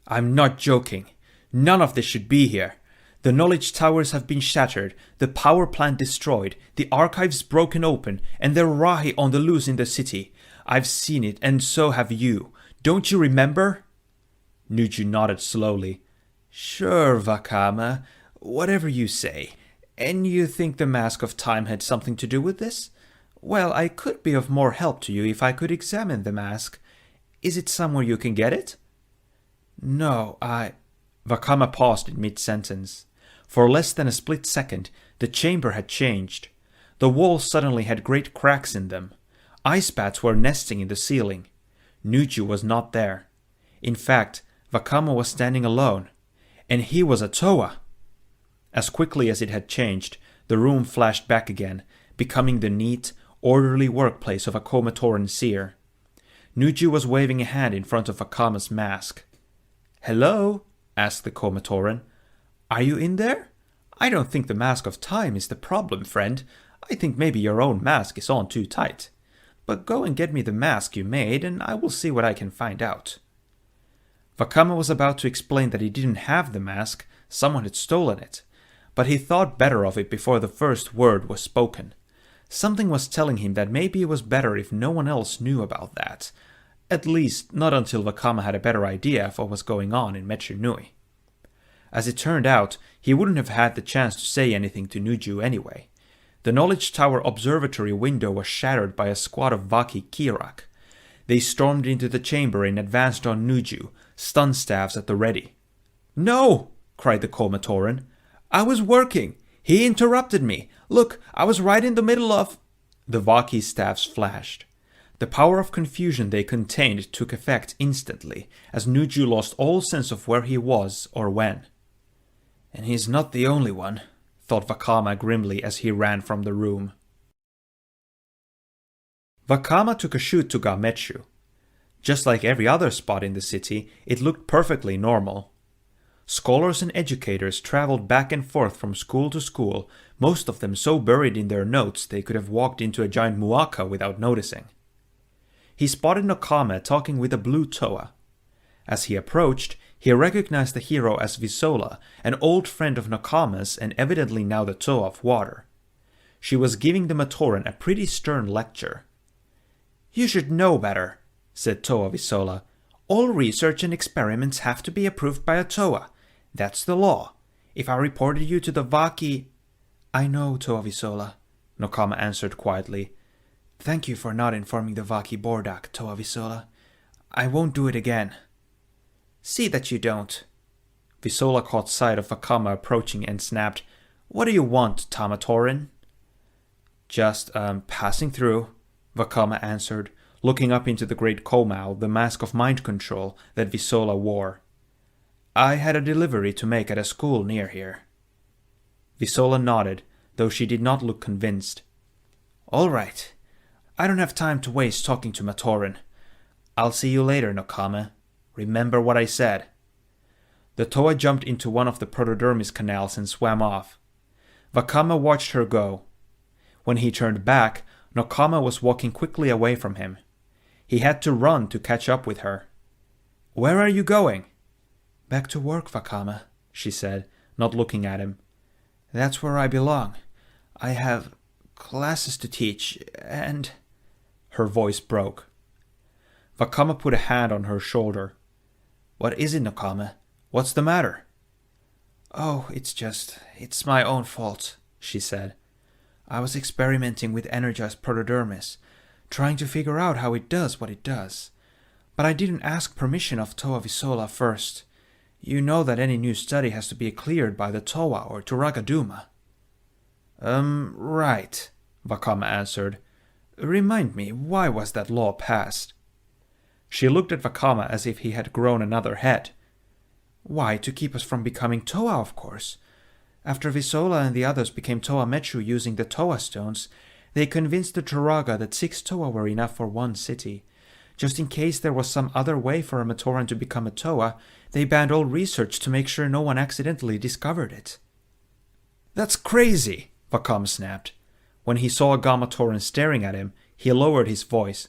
"I'm not joking. None of this should be here. The knowledge towers have been shattered, the power plant destroyed, the archives broken open, and there are Rahi on the loose in the city. I've seen it, and so have you. Don't you remember?" Nuju nodded slowly. "Sure, Vakama. Whatever you say. And you think the Mask of Time had something to do with this? Well, I could be of more help to you if I could examine the mask. Is it somewhere you can get it?" "No, Vakama paused in mid-sentence. For less than a split second, the chamber had changed. The walls suddenly had great cracks in them. Ice bats were nesting in the ceiling. Nuju was not there. In fact, Vakama was standing alone. And he was a Toa! As quickly as it had changed, the room flashed back again, becoming the neat, orderly workplace of a Matoran seer. Nuju was waving a hand in front of Vakama's mask. "Hello?" asked the Matoran. "Are you in there? I don't think the mask of time is the problem, friend. I think maybe your own mask is on too tight. But go and get me the mask you made, and I will see what I can find out. Vakama was about to explain that he didn't have the mask, someone had stolen it, but he thought better of it before the first word was spoken. Something was telling him that maybe it was better if no one else knew about that, at least not until Vakama had a better idea of what was going on in Metru Nui. As it turned out, he wouldn't have had the chance to say anything to Nuju anyway. The Knowledge Tower observatory window was shattered by a squad of Vaki Kirak. They stormed into the chamber and advanced on Nuju, stun staffs at the ready. "No!" cried the Komatoran. "I was working! He interrupted me! Look, I was right in the middle of—" The Vaki staffs flashed. The power of confusion they contained took effect instantly, as Nuju lost all sense of where he was or when. "And he's not the only one," thought Vakama grimly as he ran from the room. Vakama took a shoot to Toa Metru. Just like every other spot in the city, it looked perfectly normal. Scholars and educators traveled back and forth from school to school, most of them so buried in their notes they could have walked into a giant muaka without noticing. He spotted Nokame talking with a blue Toa. As he approached, he recognized the hero as Visola, an old friend of Nokame's and evidently now the Toa of Water. She was giving the Matoran a pretty stern lecture. "You should know better," said Toa Visola. "All research and experiments have to be approved by a Toa. That's the law. If I reported you to the Vaki—" "I know, Toa Visola," Nokame answered quietly. "Thank you for not informing the Vaki Bordak, Toa Visola. I won't do it again." "See that you don't." Visola caught sight of Vakama approaching and snapped, "What do you want, Tamatoran?" "Just, passing through," Vakama answered, looking up into the great Komau, the mask of mind control that Visola wore. "I had a delivery to make at a school near here." Visola nodded, though she did not look convinced. "All right. I don't have time to waste talking to Matoran. I'll see you later, Nokame. Remember what I said." The Toa jumped into one of the protodermis canals and swam off. Vakama watched her go. When he turned back, Nokame was walking quickly away from him. He had to run to catch up with her. "Where are you going?" "Back to work, Vakama," she said, not looking at him. "That's where I belong. I have classes to teach, and—" Her voice broke. Vakama put a hand on her shoulder. "What is it, Nokame? What's the matter?" "Oh, it's my own fault," she said. "I was experimenting with energized protodermis, trying to figure out how it does what it does. But I didn't ask permission of Toa Visola first. You know that any new study has to be cleared by the Toa or Turagaduma." Right," Vakama answered. "Remind me, why was that law passed?" She looked at Vakama as if he had grown another head. "Why, to keep us from becoming Toa, of course. After Visola and the others became Toa Metru using the Toa stones, they convinced the Turaga that 6 Toa were enough for one city. Just in case there was some other way for a Matoran to become a Toa, they banned all research to make sure no one accidentally discovered it." "That's crazy," Vakama snapped. When he saw a Gamatoran staring at him, he lowered his voice.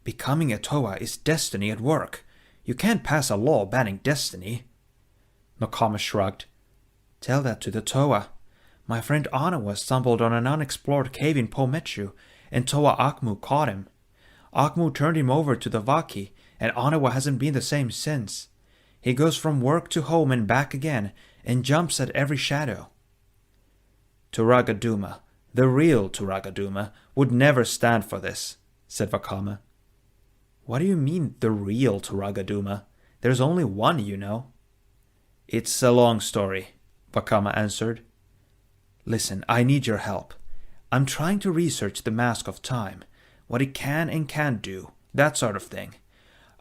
"Becoming a Toa is destiny at work. You can't pass a law banning destiny." Nokame shrugged. "Tell that to the Toa. My friend Anawa stumbled on an unexplored cave in Po Metru, and Toa Akmu caught him. Akmu turned him over to the Vaki, and Anawa hasn't been the same since. He goes from work to home and back again, and jumps at every shadow." "Turagaduma, the real Turagaduma, would never stand for this," said Vakama. "What do you mean, the real Turagaduma? There's only one, you know." "It's a long story," Vakama answered. "Listen, I need your help. I'm trying to research the Mask of Time, what it can and can't do, that sort of thing.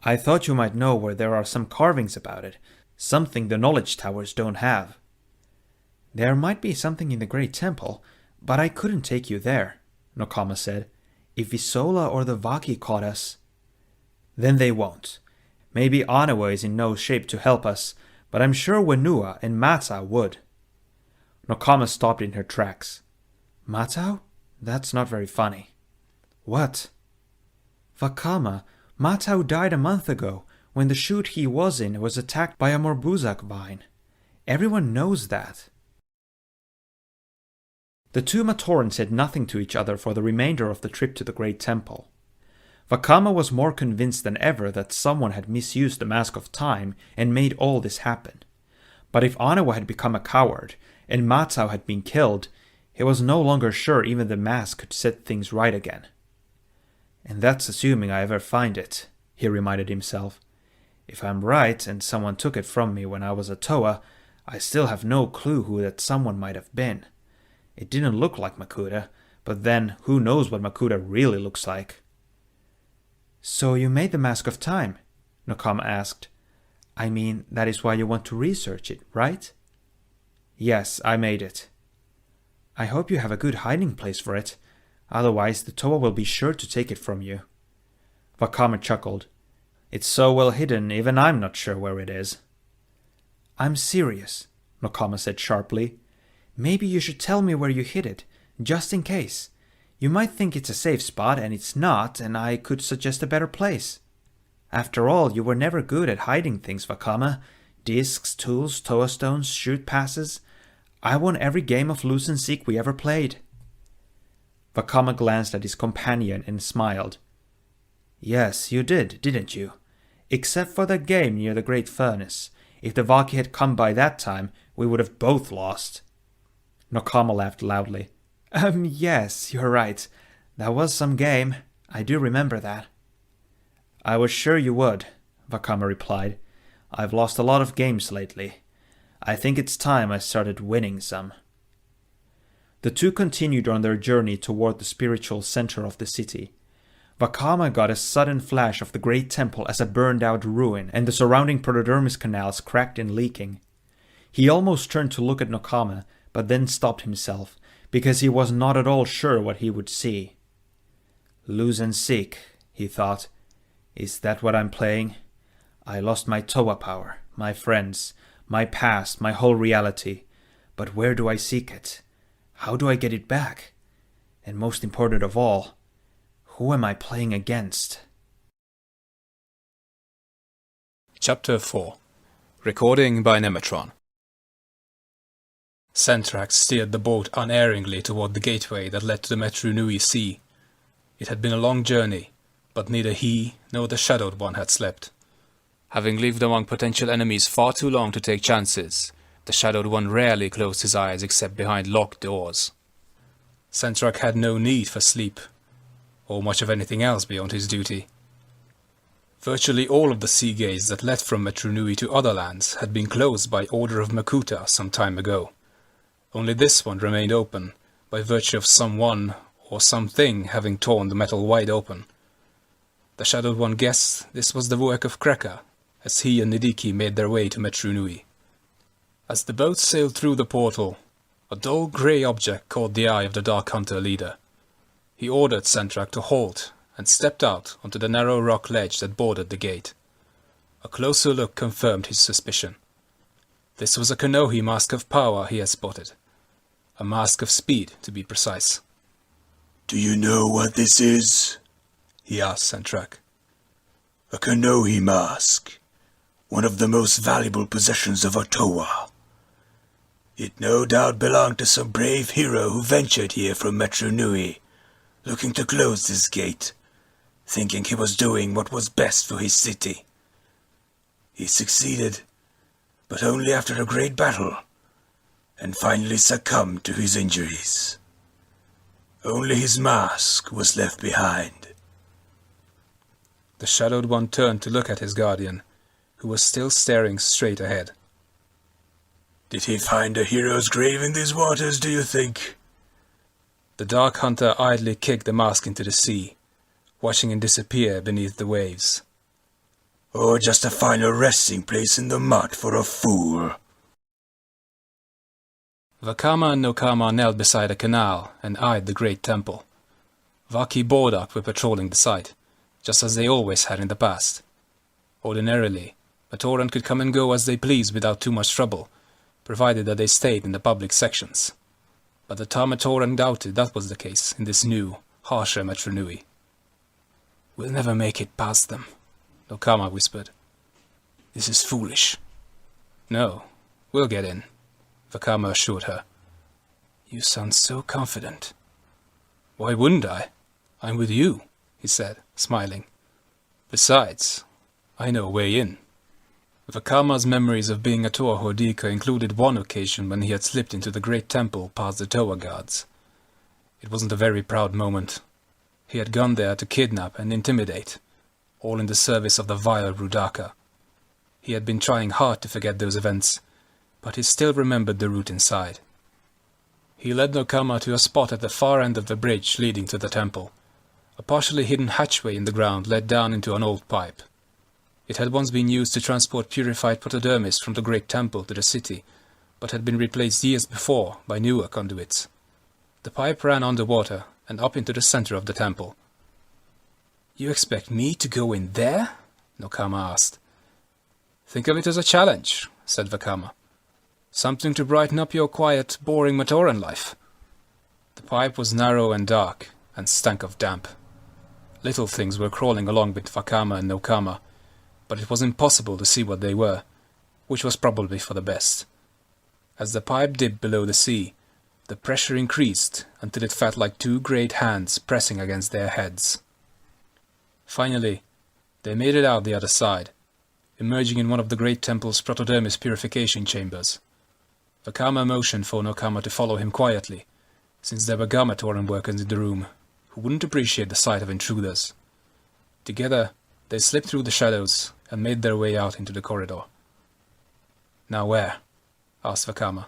I thought you might know where there are some carvings about it, something the knowledge towers don't have." "There might be something in the Great Temple, but I couldn't take you there," Nokama said. "If Visola or the Vaki caught us—" "Then they won't. Maybe Anawa is in no shape to help us, but I'm sure Wenua and Mata would." Nokama stopped in her tracks. Matau? That's not very funny. What? Vakama, Matau died a month ago when the chute he was in was attacked by a morbuzak vine. Everyone knows that. The two Matoran said nothing to each other for the remainder of the trip to the Great Temple. Vakama was more convinced than ever that someone had misused the Mask of Time and made all this happen. But if Anawa had become a coward, and Matau had been killed, he was no longer sure even the mask could set things right again. And that's assuming I ever find it, he reminded himself. If I'm right and someone took it from me when I was a Toa, I still have no clue who that someone might have been. It didn't look like Makuta, but then who knows what Makuta really looks like. So you made the Mask of Time? Nokama asked. I mean, that is why you want to research it, right? Yes, I made it. I hope you have a good hiding place for it. Otherwise, the Toa will be sure to take it from you. Vakama chuckled. It's so well hidden, even I'm not sure where it is. I'm serious, Nokama said sharply. Maybe you should tell me where you hid it, just in case. You might think it's a safe spot, and it's not, and I could suggest a better place. After all, you were never good at hiding things, Vakama. Discs, tools, Toa stones, shoot passes. I won every game of lose and seek we ever played. Vakama glanced at his companion and smiled. Yes, you did, didn't you? Except for that game near the Great Furnace. If the Vaki had come by that time, we would have both lost. Nokama laughed loudly. Yes, you're right. That was some game. I do remember that. I was sure you would, Vakama replied. I've lost a lot of games lately. I think it's time I started winning some. The two continued on their journey toward the spiritual center of the city. Vakama got a sudden flash of the great temple as a burned-out ruin, and the surrounding protodermis canals cracked and leaking. He almost turned to look at Nokama, but then stopped himself, because he was not at all sure what he would see. Lose and seek, he thought. Is that what I'm playing? I lost my Toa power, my friends, my past, my whole reality. But where do I seek it? How do I get it back? And most important of all, who am I playing against?
Chapter 4. Recording by Nemetron. Centrax steered the boat unerringly toward the gateway that led to the Metru Nui sea. It had been a long journey, but neither he nor the Shadowed One had slept. Having lived among potential enemies far too long to take chances, the Shadowed One rarely closed his eyes except behind locked doors. Centrax had no need for sleep, or much of anything else beyond his duty. Virtually all of the sea gates that led from Metru Nui to other lands had been closed by order of Makuta some time ago. Only this one remained open, by virtue of someone or something having torn the metal wide open. The Shadowed One guessed this was the work of Kreka, as he and Nidiki made their way to Metru Nui. As the boat sailed through the portal, a dull grey object caught the eye of the Dark Hunter leader. He ordered Centrax to halt and stepped out onto the narrow rock ledge that bordered the gate. A closer look confirmed his suspicion. This was a Konohi mask of power he had spotted. A mask of speed, to be precise.
Do you know what this is?
He asked Centrax.
A Konohi mask. One of the most valuable possessions of a Toa. It no doubt belonged to some brave hero who ventured here from Metru Nui, looking to close this gate, thinking he was doing what was best for his city. He succeeded, but only after a great battle, and finally succumbed to his injuries. Only his mask was left behind.
The Shadowed One turned to look at his guardian, who was still staring straight ahead.
Did he find a hero's grave in these waters, do you think?
The Dark Hunter idly kicked the mask into the sea, watching it disappear beneath the waves.
Or just a final resting place in the mud for a fool?
Vakama and Nokama knelt beside a canal and eyed the great temple. Vaki Bordak were patrolling the site, just as they always had in the past. Ordinarily, Matoran could come and go as they pleased without too much trouble, provided that they stayed in the public sections. But the Metru doubted that was the case in this new, harsher Metru Nui. "We'll never make it past them," Vakama whispered. "This is foolish." "No, we'll get in," Vakama assured her. "You sound so confident." "Why wouldn't I? I'm with you," he said, smiling. "Besides, I know a way in." Vakama's memories of being a Toa Hordika included one occasion when he had slipped into the great temple past the Toa guards. It wasn't a very proud moment. He had gone there to kidnap and intimidate, all in the service of the vile Rudaka. He had been trying hard to forget those events, but he still remembered the route inside. He led Vakama to a spot at the far end of the bridge leading to the temple. A partially hidden hatchway in the ground led down into an old pipe. It had once been used to transport purified protodermis from the great temple to the city, but had been replaced years before by newer conduits. The pipe ran underwater and up into the center of the temple. "You expect me to go in there?" Vakama asked. "Think of it as a challenge," said Vakama. "Something to brighten up your quiet, boring Matoran life." The pipe was narrow and dark, and stank of damp. Little things were crawling along with Vakama and Vakama, but it was impossible to see what they were, which was probably for the best. As the pipe dipped below the sea, the pressure increased until it felt like two great hands pressing against their heads. Finally, they made it out the other side, emerging in one of the great temple's protodermis purification chambers. Vakama motioned for Vakama to follow him quietly, since there were Gamatoran workers in the room who wouldn't appreciate the sight of intruders. Together, they slipped through the shadows and made their way out into the corridor. "Now where?" asked Vakama.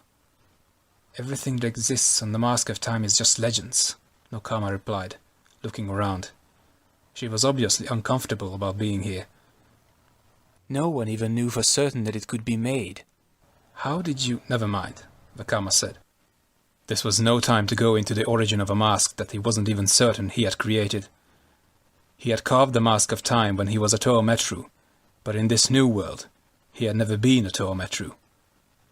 "Everything that exists on the Mask of Time is just legends," Vakama replied, looking around. She was obviously uncomfortable about being here. "No one even knew for certain that it could be made. How did you—" "Never mind," Vakama said. This was no time to go into the origin of a mask that he wasn't even certain he had created. He had carved the Mask of Time when he was a Toa Metru, but in this new world, he had never been a Toa Metru.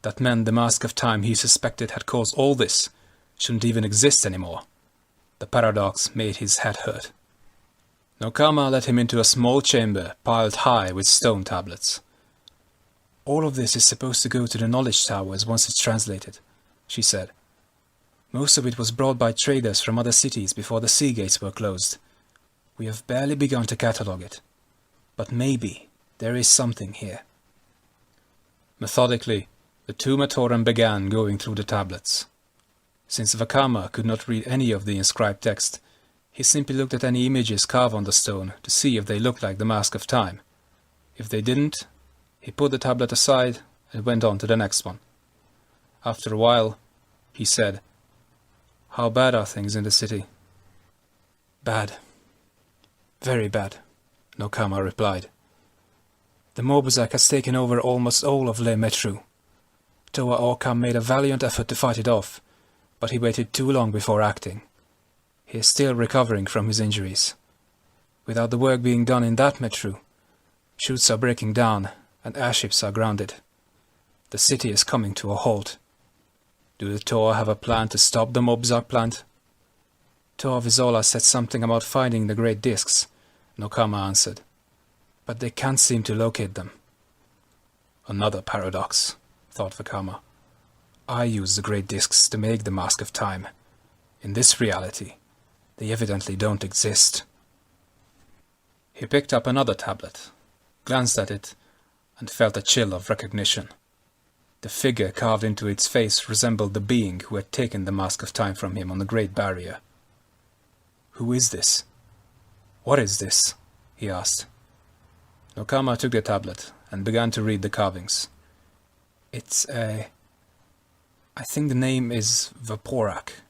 That meant the Mask of Time he suspected had caused all this shouldn't even exist anymore. The paradox made his head hurt. Vakama led him into a small chamber piled high with stone tablets. "All of this is supposed to go to the knowledge towers once it's translated," she said. "Most of it was brought by traders from other cities before the sea gates were closed. We have barely begun to catalogue it. But maybe there is something here." Methodically, the two Matoran began going through the tablets. Since Vakama could not read any of the inscribed text, he simply looked at any images carved on the stone to see if they looked like the Mask of Time. If they didn't, he put the tablet aside and went on to the next one. After a while, he said, "How bad are things in the city?" "Bad. Very bad," Vakama replied. "The Mobuzak has taken over almost all of Metru. Toa Vakama made a valiant effort to fight it off, but he waited too long before acting. He is still recovering from his injuries. Without the work being done in that Metru, chutes are breaking down and airships are grounded. The city is coming to a halt. Do the Toa have a plan to stop the Mobuzak plant?" "Toa Vizola said something about finding the great discs," Vakama answered. "But they can't seem to locate them." "Another paradox," thought Vakama. "I use the great discs to make the Mask of Time. In this reality, they evidently don't exist." He picked up another tablet, glanced at it, and felt a chill of recognition. The figure carved into its face resembled the being who had taken the Mask of Time from him on the Great Barrier. "Who is this? What is this?" he asked. Vakama took the tablet and began to read the carvings. I think the name is Vaporak.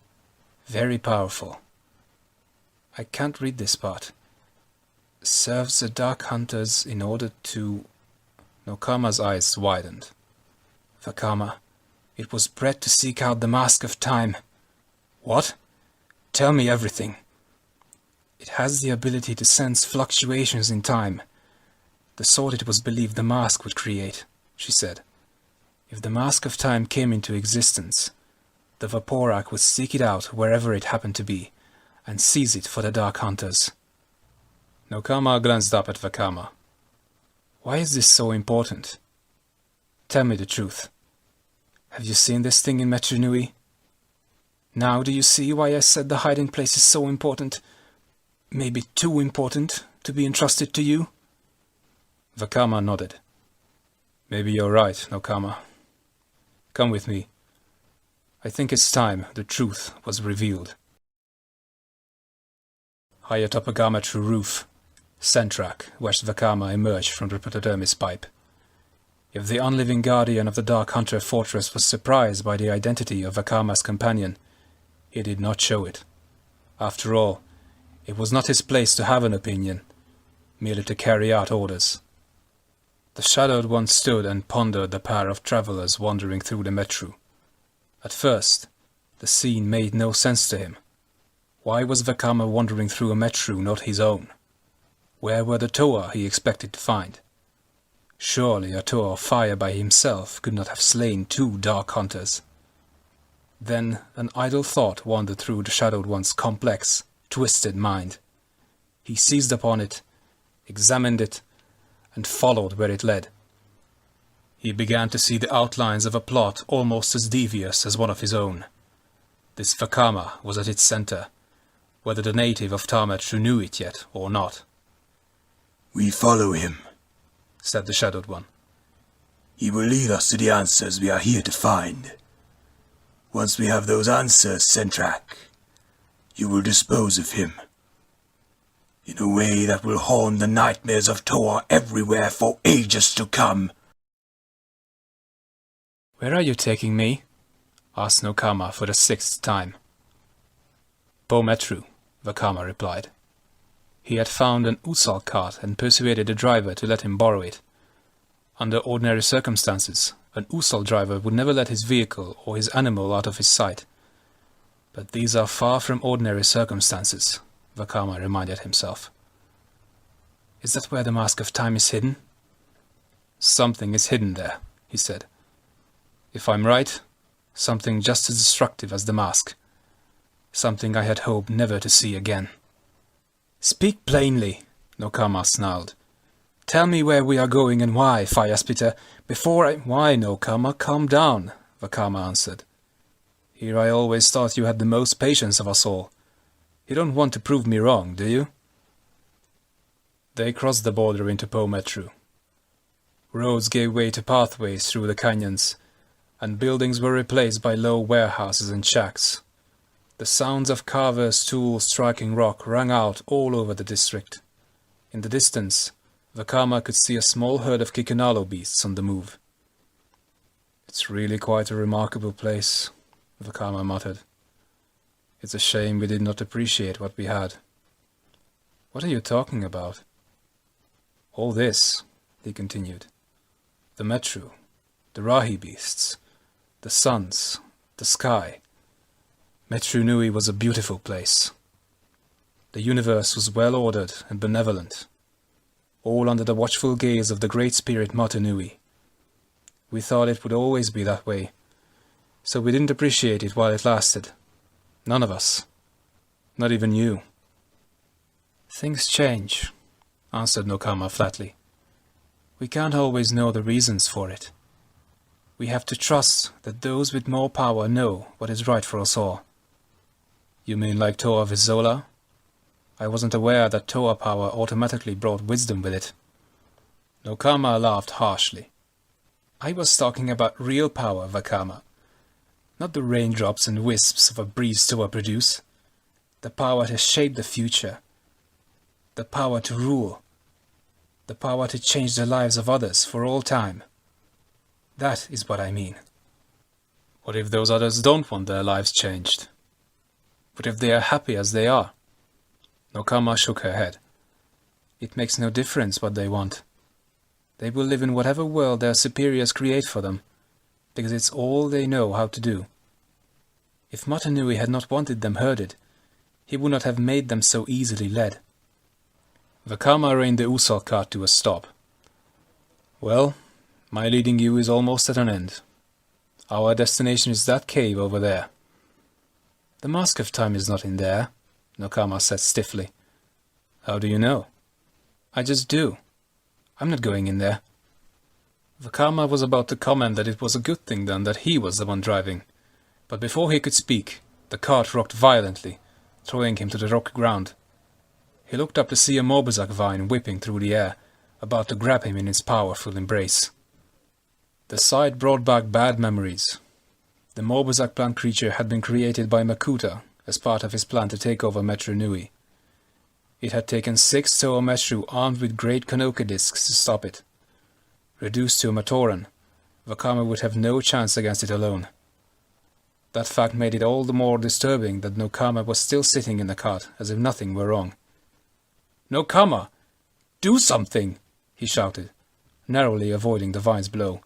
Very powerful. I can't read this part. Serves the Dark Hunters in order to..." Vakama's eyes widened. "Vakama, it was bred to seek out the Mask of Time." "What? Tell me everything." "It has the ability to sense fluctuations in time. The sort it was believed the mask would create," she said. If the Mask of Time came into existence, the Vaporak would seek it out wherever it happened to be, and seize it for the Dark Hunters. Nokama glanced up at Vakama. Why is this so important? Tell me the truth. Have you seen this thing in Metru Nui? Now do you see why I said the hiding place is so important? Maybe too important to be entrusted to you? Vakama nodded. Maybe you're right, Nokama. Come with me. I think it's time the truth was revealed. High atop a Metru roof, Sentrak watched Vakama emerge from the Protodermis pipe. If the unliving guardian of the Dark Hunter fortress was surprised by the identity of Vakama's companion, he did not show it. After all, it was not his place to have an opinion, merely to carry out orders. The Shadowed One stood and pondered the pair of travelers wandering through the Metru. At first, the scene made no sense to him. Why was Vakama wandering through a Metru not his own? Where were the Toa he expected to find? Surely a Toa of Fire by himself could not have slain 2 Dark Hunters. Then an idle thought wandered through the Shadowed One's complex, twisted mind. He seized upon it, examined it, and followed where it led. He began to see the outlines of a plot almost as devious as one of his own. This Vakama was at its center, whether the native of Toa Metru knew it yet or not.
We follow him,
said the Shadowed One.
He will lead us to the answers we are here to find. Once we have those answers, Sentrak, you will dispose of him. In a way that will haunt the nightmares of Toa everywhere for ages to come.
Where are you taking me? Asked Nokama for the 6th time. Toa Metru, Vakama replied. He had found an Usal cart and persuaded the driver to let him borrow it. Under ordinary circumstances, an Usal driver would never let his vehicle or his animal out of his sight. But these are far from ordinary circumstances, Vakama reminded himself. Is that where the Mask of Time is hidden? Something is hidden there, he said. If I'm right, something just as destructive as the mask. Something I had hoped never to see again. Speak plainly, Nokama snarled. Tell me where we are going and why, Fire Splitter, before I— Why, Nokama, calm down, Vakama answered. Here I always thought you had the most patience of us all. You don't want to prove me wrong, do you? They crossed the border into Toa Metru. Roads gave way to pathways through the canyons, and buildings were replaced by low warehouses and shacks. The sounds of carvers' tools striking rock rang out all over the district. In the distance, Vakama could see a small herd of Kikunalo beasts on the move. It's really quite a remarkable place, Vakama muttered. It's a shame we did not appreciate what we had. What are you talking about? All this, he continued. The Metru, the Rahi beasts, the suns, the sky. Metru Nui was a beautiful place. The universe was well ordered and benevolent, all under the watchful gaze of the great spirit Metru Nui. We thought it would always be that way, so we didn't appreciate it while it lasted. None of us. Not even you. Things change, answered Nokama flatly. We can't always know the reasons for it. We have to trust that those with more power know what is right for us all. You mean like Toa of Isola? I wasn't aware that Toa power automatically brought wisdom with it. Nokama laughed harshly. I was talking about real power, Vakama. Not the raindrops and wisps of a breeze Toa produce. The power to shape the future. The power to rule. The power to change the lives of others for all time. That is what I mean. What if those others don't want their lives changed? What if they are happy as they are? Nokama shook her head. It makes no difference what they want. They will live in whatever world their superiors create for them, because it's all they know how to do. If Metru Nui had not wanted them herded, he would not have made them so easily led. Vakama reined the Usal cart to a stop. Well, my leading you is almost at an end, Our destination is that cave over there. The Mask of Time is not in there, Nokama said stiffly. How do you know? I just do. I'm not going in there. Vakama was about to comment that it was a good thing then that he was the one driving, but before he could speak, the cart rocked violently, throwing him to the rocky ground. He looked up to see a Mobuzak vine whipping through the air, about to grab him in its powerful embrace. The sight brought back bad memories. The Mobuzak plant creature had been created by Makuta as part of his plan to take over Metru Nui. It had taken 6 Toa Metru armed with great Konoka discs to stop it. Reduced to a Matoran, Vakama would have no chance against it alone. That fact made it all the more disturbing that Nokama was still sitting in the cart as if nothing were wrong. "Nokama! Do something!" he shouted, narrowly avoiding the vine's blow.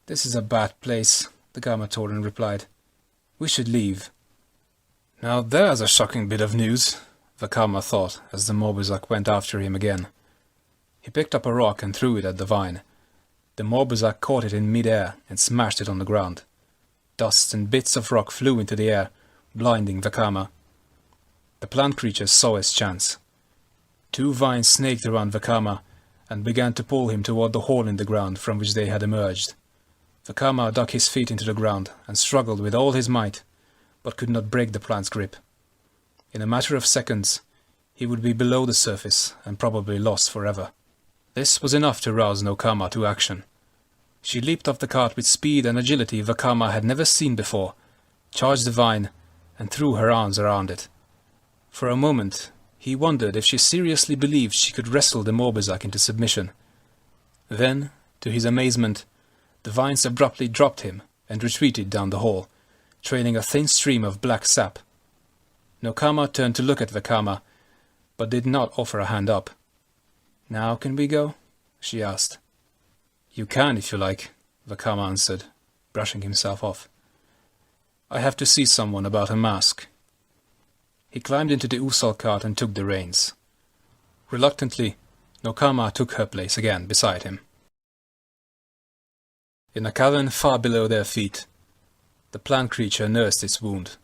"This is a bad place," the Gamatoran replied. "We should leave." "Now there's a shocking bit of news," Vakama thought as the Mobuzak went after him again. He picked up a rock and threw it at the vine. The Mobuzak caught it in mid-air and smashed it on the ground. Dust and bits of rock flew into the air, blinding Vakama. The plant creature saw his chance. 2 vines snaked around Vakama and began to pull him toward the hole in the ground from which they had emerged. Vakama dug his feet into the ground and struggled with all his might, but could not break the plant's grip. In a matter of seconds, he would be below the surface and probably lost forever. This was enough to rouse Nokama to action. She leaped off the cart with speed and agility Vakama had never seen before, charged the vine, and threw her arms around it. For a moment, he wondered if she seriously believed she could wrestle the Mobuzak into submission. Then, to his amazement, the vines abruptly dropped him and retreated down the hall, trailing a thin stream of black sap. Nokama turned to look at Vakama, but did not offer a hand up. "Now can we go?" she asked. "You can if you like," Vakama answered, brushing himself off. "I have to see someone about a mask." He climbed into the Usal cart and took the reins. Reluctantly, Nokama took her place again beside him. In a cavern far below their feet, the plant creature nursed its wound.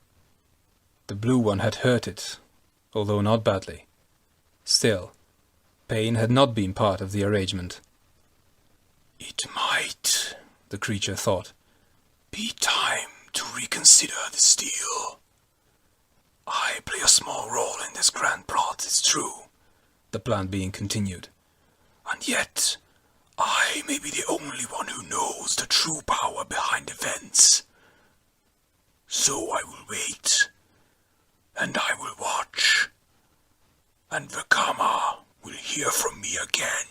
The blue one had hurt it, although not badly. Still, pain had not been part of the arrangement.
"It might," the creature thought, "be time to reconsider this deal. I play a small role in this grand plot, it's true," the plant being continued. "And yet, I may be the only one who knows the true power behind events. So I will wait, and I will watch, and Vakama will hear from me again."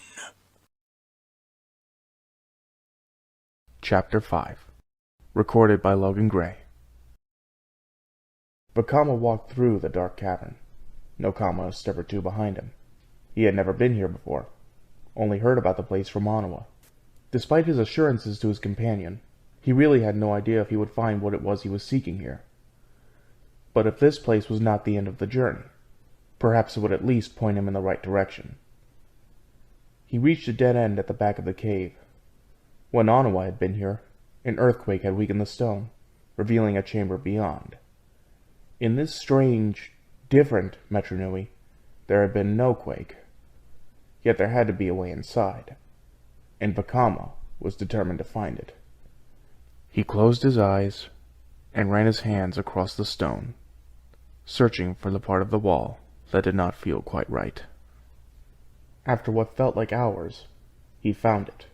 Chapter 5. Recorded by Logan Gray. Vakama walked through the dark cavern. Nokama a step or 2 behind him. He had never been here before, only heard about the place from Onawa. Despite his assurances to his companion, he really had no idea if he would find what it was he was seeking here. But if this place was not the end of the journey, perhaps it would at least point him in the right direction. He reached a dead end at the back of the cave. When Onawa had been here, an earthquake had weakened the stone, revealing a chamber beyond. In this strange, different Metru Nui, there had been no quake. Yet there had to be a way inside, and Vakama was determined to find it. He closed his eyes and ran his hands across the stone, searching for the part of the wall that did not feel quite right. After what felt like hours, he found it.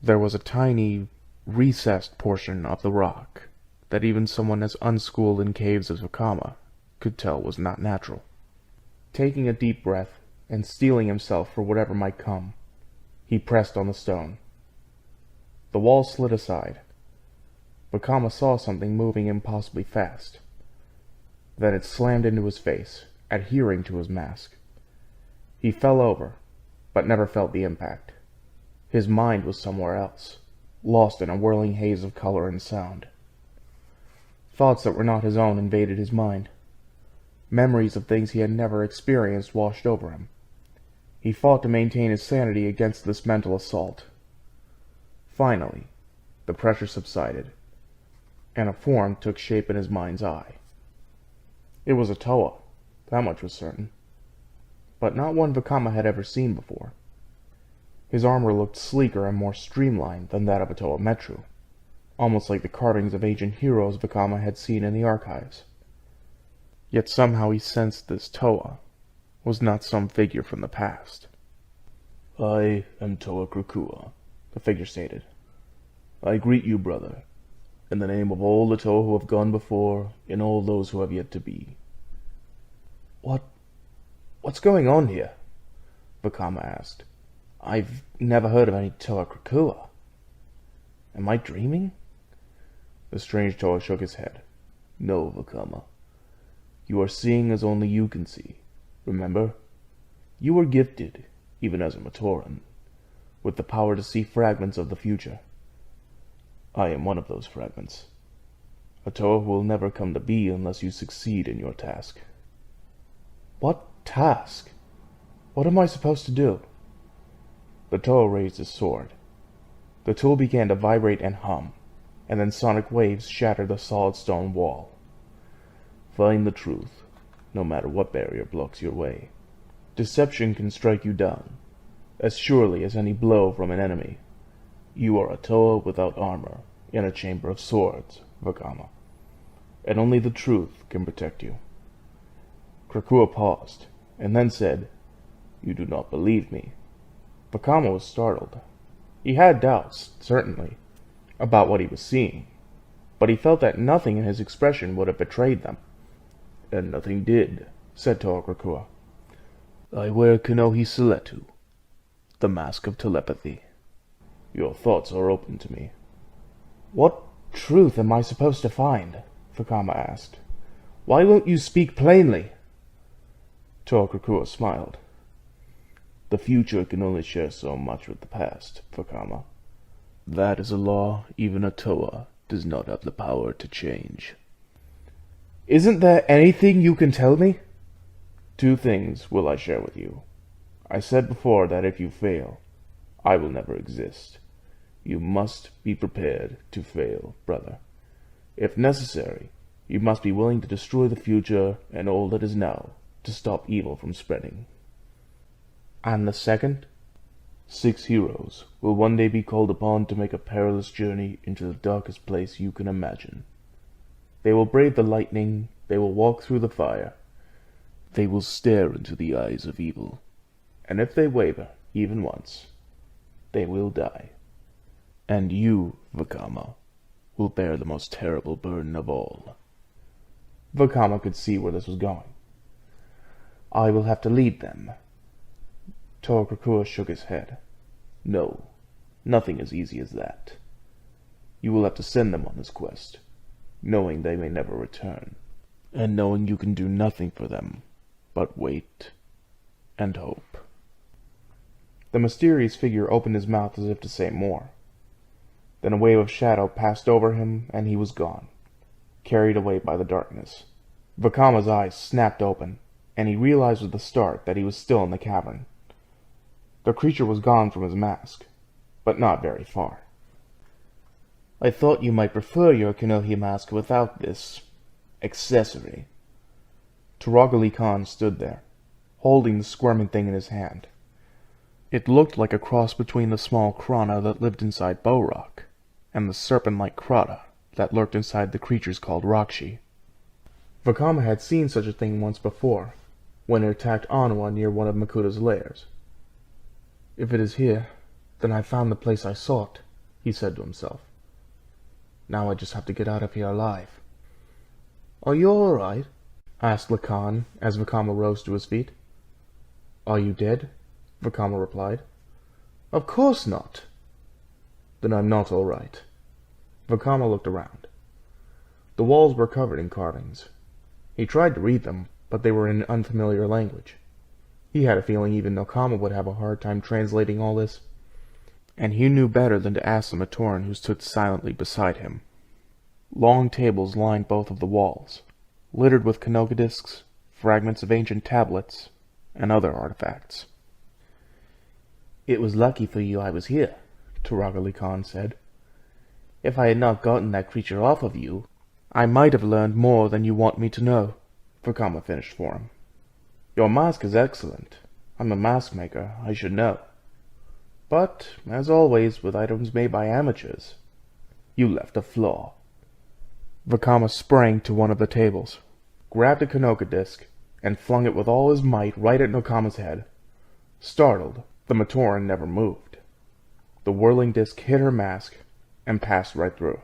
There was a tiny, recessed portion of the rock that even someone as unschooled in caves as Vakama could tell was not natural. Taking a deep breath and steeling himself for whatever might come, he pressed on the stone. The wall slid aside. Vakama saw something moving impossibly fast. Then it slammed into his face, adhering to his mask. He fell over, but never felt the impact. His mind was somewhere else, lost in a whirling haze of color and sound. Thoughts that were not his own invaded his mind. Memories of things he had never experienced washed over him. He fought to maintain his sanity against this mental assault. Finally, the pressure subsided, and a form took shape in his mind's eye. It was a Toa, that much was certain, but not one Vakama had ever seen before. His armor looked sleeker and more streamlined than that of a Toa Metru, almost like the carvings of ancient heroes Vakama had seen in the archives. Yet somehow he sensed this Toa was not some figure from the past.
"I am Toa Krakua," the figure stated. "I greet you, brother, in the name of all the Toa who have gone before, and all those who have yet to be."
What's going on here?" Vakama asked. "I've never heard of any Toa Krakua. Am I dreaming?"
The strange Toa shook his head. "No, Vakama. You are seeing as only you can see. Remember? You were gifted, even as a Matoran, with the power to see fragments of the future. I am one of those fragments. A Toa who will never come to be unless you succeed in your task."
"What task? What am I supposed to do?"
The Toa raised his sword. The tool began to vibrate and hum, and then sonic waves shattered the solid stone wall. "Find the truth, no matter what barrier blocks your way. Deception can strike you down, as surely as any blow from an enemy. You are a Toa without armor, in a chamber of swords, Vakama, and only the truth can protect you." Krakua paused, and then said, "You do not believe me."
Vakama was startled. He had doubts, certainly, about what he was seeing, but he felt that nothing in his expression would have betrayed them.
"And nothing did,"
said Toa Krakua.
"I wear Kanohi Seletu, the mask of telepathy. Your thoughts are open to me."
"What truth am I supposed to find?" Vakama asked. "Why won't you speak plainly?"
Toa Krakua smiled. "The future can only share so much with the past, Vakama. That is a law even a Toa does not have the power to change."
"Isn't there anything you can tell me?"
"Two things will I share with you. I said before that if you fail, I will never exist. You must be prepared to fail, brother. If necessary, you must be willing to destroy the future and all that is now to stop evil from spreading."
"And the second?"
6 heroes will one day be called upon to make a perilous journey into the darkest place you can imagine. They will brave the lightning, they will walk through the fire, they will stare into the eyes of evil, and if they waver, even once, they will die. And you, Vakama, will bear the most terrible burden of all."
Vakama could see where this was going. "I will have to lead them."
Toa Krakua shook his head. "No, nothing as easy as that. You will have to send them on this quest, knowing they may never return, and knowing you can do nothing for them but wait and hope."
The mysterious figure opened his mouth as if to say more. Then a wave of shadow passed over him, and he was gone, carried away by the darkness. Vakama's eyes snapped open, and he realized with a start that he was still in the cavern. The creature was gone from his mask, but not very far.
"I thought you might prefer your Kanohi mask without this accessory."
Turagali Khan stood there, holding the squirming thing in his hand. It looked like a cross between the small Krana that lived inside Bow Rock and the serpent-like Krata that lurked inside the creatures called Rakshi. Vakama had seen such a thing once before, when it attacked Anua near one of Makuta's lairs. "If it is here, then I found the place I sought," he said to himself. "Now I just have to get out of here alive." "Are you all right?" asked Lacan as Vakama rose to his feet. "Are you dead?" Vakama replied. "Of course not." "Then I'm not all right." Vakama looked around. The walls were covered in carvings. He tried to read them, but they were in an unfamiliar language. He had a feeling even Nokama would have a hard time translating all this, and he knew better than to ask the Matoran who stood silently beside him. Long tables lined both of the walls, littered with Kanoga discs, fragments of ancient tablets, and other artifacts. "It was lucky for you I was here," Turagali Khan said. If I had not gotten that creature off of you, I might have learned more than you want me to know, Vakama finished for him. Your mask is excellent. I'm a mask maker, I should know. But, as always with items made by amateurs, you left a flaw. Vakama sprang to one of the tables, grabbed a Kanoka disc, and flung it with all his might right at Nokama's head. Startled, the Matoran never moved. The whirling disc hit her mask and passed right through.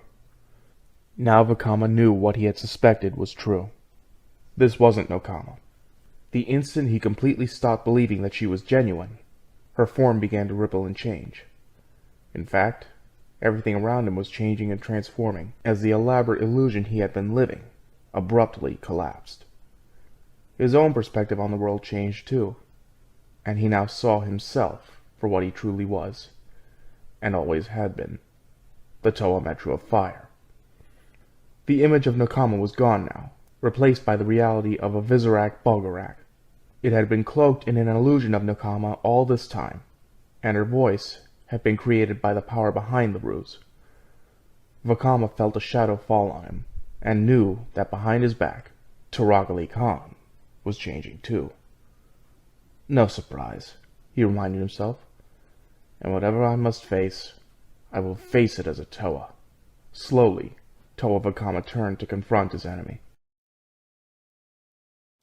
Now Vakama knew what he had suspected was true. This wasn't Nokama. The instant he completely stopped believing that she was genuine, her form began to ripple and change. In fact, everything around him was changing and transforming as the elaborate illusion he had been living abruptly collapsed. His own perspective on the world changed too, and he now saw himself for what he truly was, and always had been, the Toa Metru of Fire. The image of Nokama was gone now, replaced by the reality of a Visorak Bulgarak. It had been cloaked in an illusion of Nokama all this time, and her voice had been created by the power behind the ruse. Vakama felt a shadow fall on him, and knew that behind his back, Taragali Khan was changing too. No surprise, he reminded himself, and whatever I must face, I will face it as a Toa. Slowly, Toa Vakama turned to confront his enemy.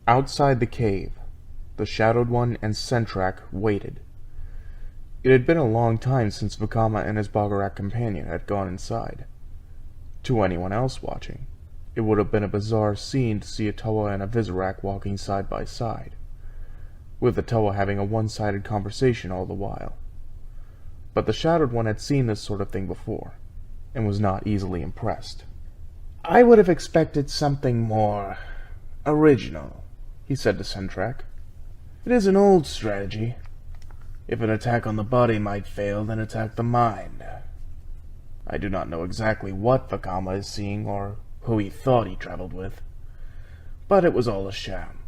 Outside the cave, the Shadowed One and Sentrak waited. It had been a long time since Vakama and his Bulgarak companion had gone inside. To anyone else watching, it would have been a bizarre scene to see a Toa and a Visorak walking side by side, with the Toa having a one-sided conversation all the while. But the Shadowed One had seen this sort of thing before, and was not easily impressed. "I would have expected something more original," he said to Sentrak. "It is an old strategy. If an attack on the body might fail, then attack the mind. I do not know exactly what Vakama is seeing or who he thought he traveled with, but it was all a sham,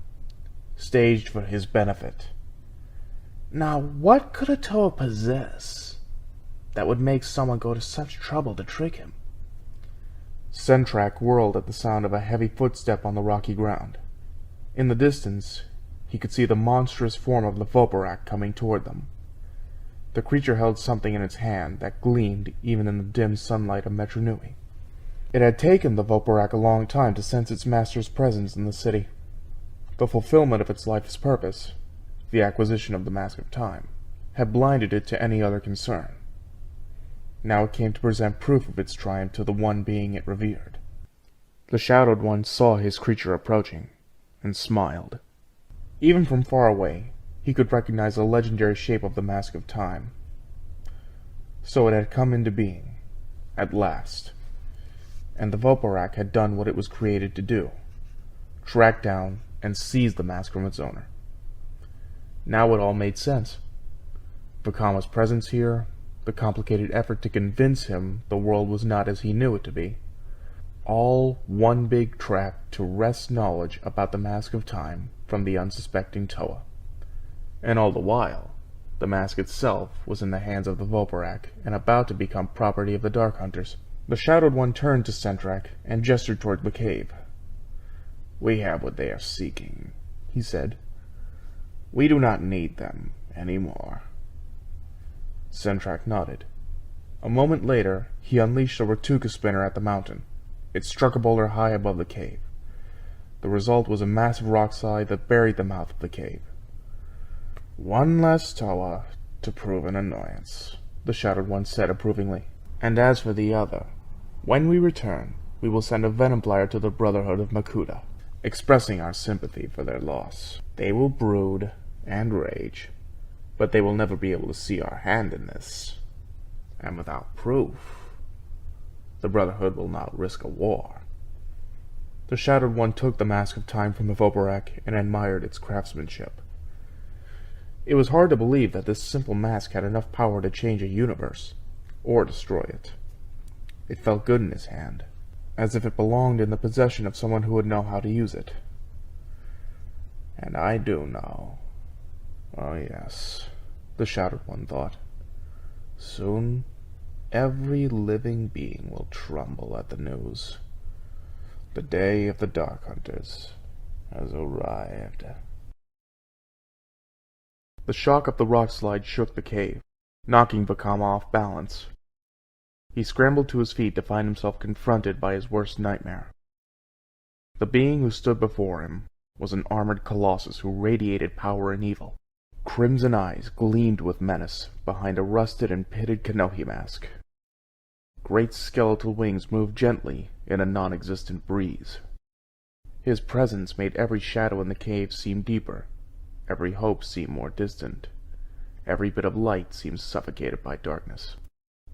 staged for his benefit. Now, what could a Toa possess that would make someone go to such trouble to trick him?" Sentrak whirled at the sound of a heavy footstep on the rocky ground. In the distance, he could see the monstrous form of the Voparak coming toward them. The creature held something in its hand that gleamed even in the dim sunlight of Metru Nui. It had taken the Voparak a long time to sense its master's presence in the city. The fulfillment of its life's purpose, the acquisition of the Mask of Time, had blinded it to any other concern. Now it came to present proof of its triumph to the one being it revered. The Shadowed One saw his creature approaching, and smiled. Even from far away, he could recognize the legendary shape of the Mask of Time. So it had come into being, at last, and the Voparak had done what it was created to do, track down and seize the mask from its owner. Now it all made sense. Vakama's presence here, the complicated effort to convince him the world was not as he knew it to be, all one big trap to wrest knowledge about the Mask of Time from the unsuspecting Toa. And all the while, the mask itself was in the hands of the Voparak and about to become property of the Dark Hunters. The Shadowed One turned to Sentrak and gestured toward the cave. "We have what they are seeking," he said. "We do not need them any more." Sentrak nodded. A moment later, he unleashed a Ratuka spinner at the mountain. It struck a boulder high above the cave. The result was a massive rock slide that buried the mouth of the cave. "One less Toa to prove an annoyance," the Shadowed One said approvingly. "And as for the other, when we return, we will send a venom flyer to the Brotherhood of Makuta, expressing our sympathy for their loss. They will brood and rage, but they will never be able to see our hand in this. And without proof, the Brotherhood will not risk a war." The Shadowed One took the Mask of Time from the Voparak and admired its craftsmanship. It was hard to believe that this simple mask had enough power to change a universe, or destroy it. It felt good in his hand, as if it belonged in the possession of someone who would know how to use it. "And I do know. Oh yes," the Shadowed One thought. "Soon Every living being will tremble at the news. The day of the Dark Hunters has arrived. The shock of the rock slide shook the cave, knocking Vakama off balance. He scrambled to his feet to find himself confronted by his worst nightmare. The being who stood before him was an armored colossus who radiated power and evil. Crimson eyes gleamed with menace behind a rusted and pitted Kanohi mask. Great skeletal wings moved gently in a non-existent breeze. His presence made every shadow in the cave seem deeper, every hope seem more distant, every bit of light seemed suffocated by darkness.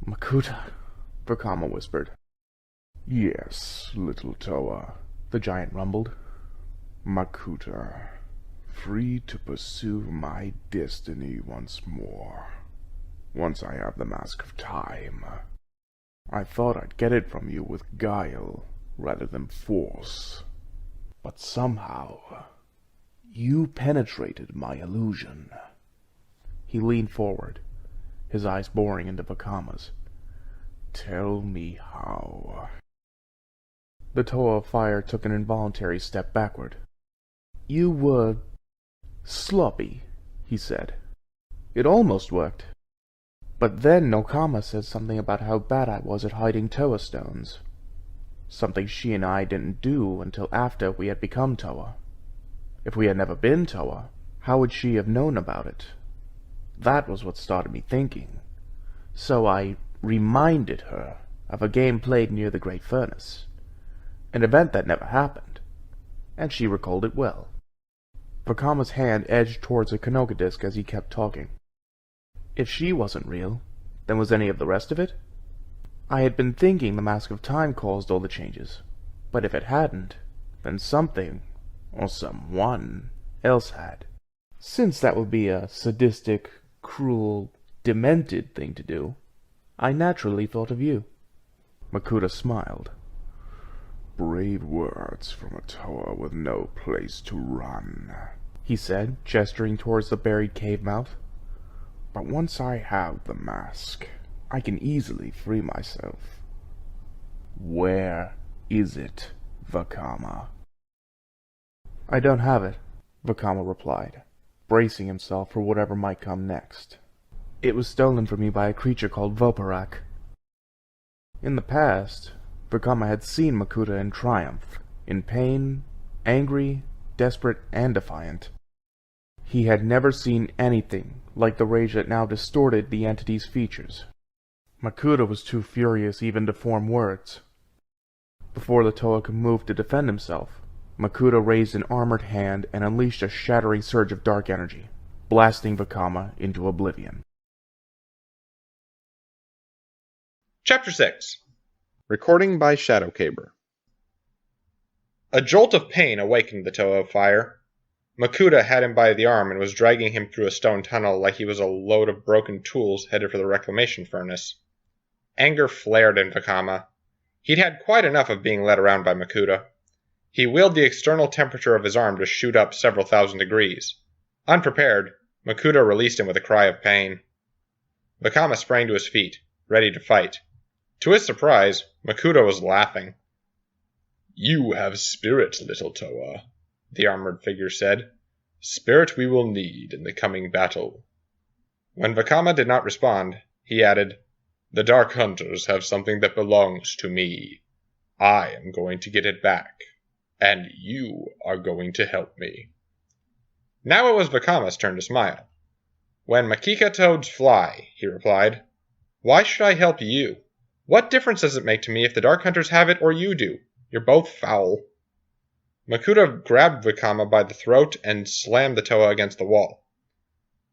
"Makuta," Vakama whispered.
"Yes, little Toa,"
the giant rumbled.
"Makuta, free to pursue my destiny once more. Once I have the Mask of Time. I thought I'd get it from you with guile rather than force. But somehow, you penetrated my illusion."
He leaned forward, his eyes boring into Vakama's.
"Tell me how."
The Toa of Fire took an involuntary step backward. "You were sloppy," he said. "It almost worked. But then Nokama said something about how bad I was at hiding Toa stones. Something she and I didn't do until after we had become Toa. If we had never been Toa, how would she have known about it? That was what started me thinking. So I reminded her of a game played near the Great Furnace, an event that never happened, and she recalled it well." Vakama's hand edged towards a Kanoga disc as he kept talking. "If she wasn't real, then was any of the rest of it? I had been thinking the Mask of Time caused all the changes, but if it hadn't, then something, or someone, else had. Since that would be a sadistic, cruel, demented thing to do, I naturally thought of you."
Makuta smiled. "Brave words from a Toa with no place to run,"
he said, gesturing towards the buried cave mouth.
"But once I have the mask, I can easily free myself. Where is it, Vakama?"
"I don't have it," Vakama replied, bracing himself for whatever might come next. "It was stolen from me by a creature called Voparak." In the past, Vakama had seen Makuta in triumph, in pain, angry, desperate, and defiant. He had never seen anything like the rage that now distorted the entity's features. Makuta was too furious even to form words. Before the Toa could move to defend himself, Makuta raised an armored hand and unleashed a shattering surge of dark energy, blasting Vakama into oblivion.
Chapter 6. Recording by Shadowcaber. A jolt of pain awakened the Toa of Fire. Makuta had him by the arm and was dragging him through a stone tunnel like he was a load of broken tools headed for the reclamation furnace. Anger flared in Vakama. He'd had quite enough of being led around by Makuta. He willed the external temperature of his arm to shoot up several thousand degrees. Unprepared, Makuta released him with a cry of pain. Vakama sprang to his feet, ready to fight. To his surprise, Makuta was laughing. "You have spirit, little Toa," the armored figure said. "Spirit we will need in the coming battle." When Vakama did not respond, he added, "The Dark Hunters have something that belongs to me. I am going to get it back, and you are going to help me." Now it was Vakama's turn to smile. "When Makika toads fly," he replied. "Why should I help you? What difference does it make to me if the Dark Hunters have it or you do? You're both foul." Makuta grabbed Vakama by the throat and slammed the Toa against the wall.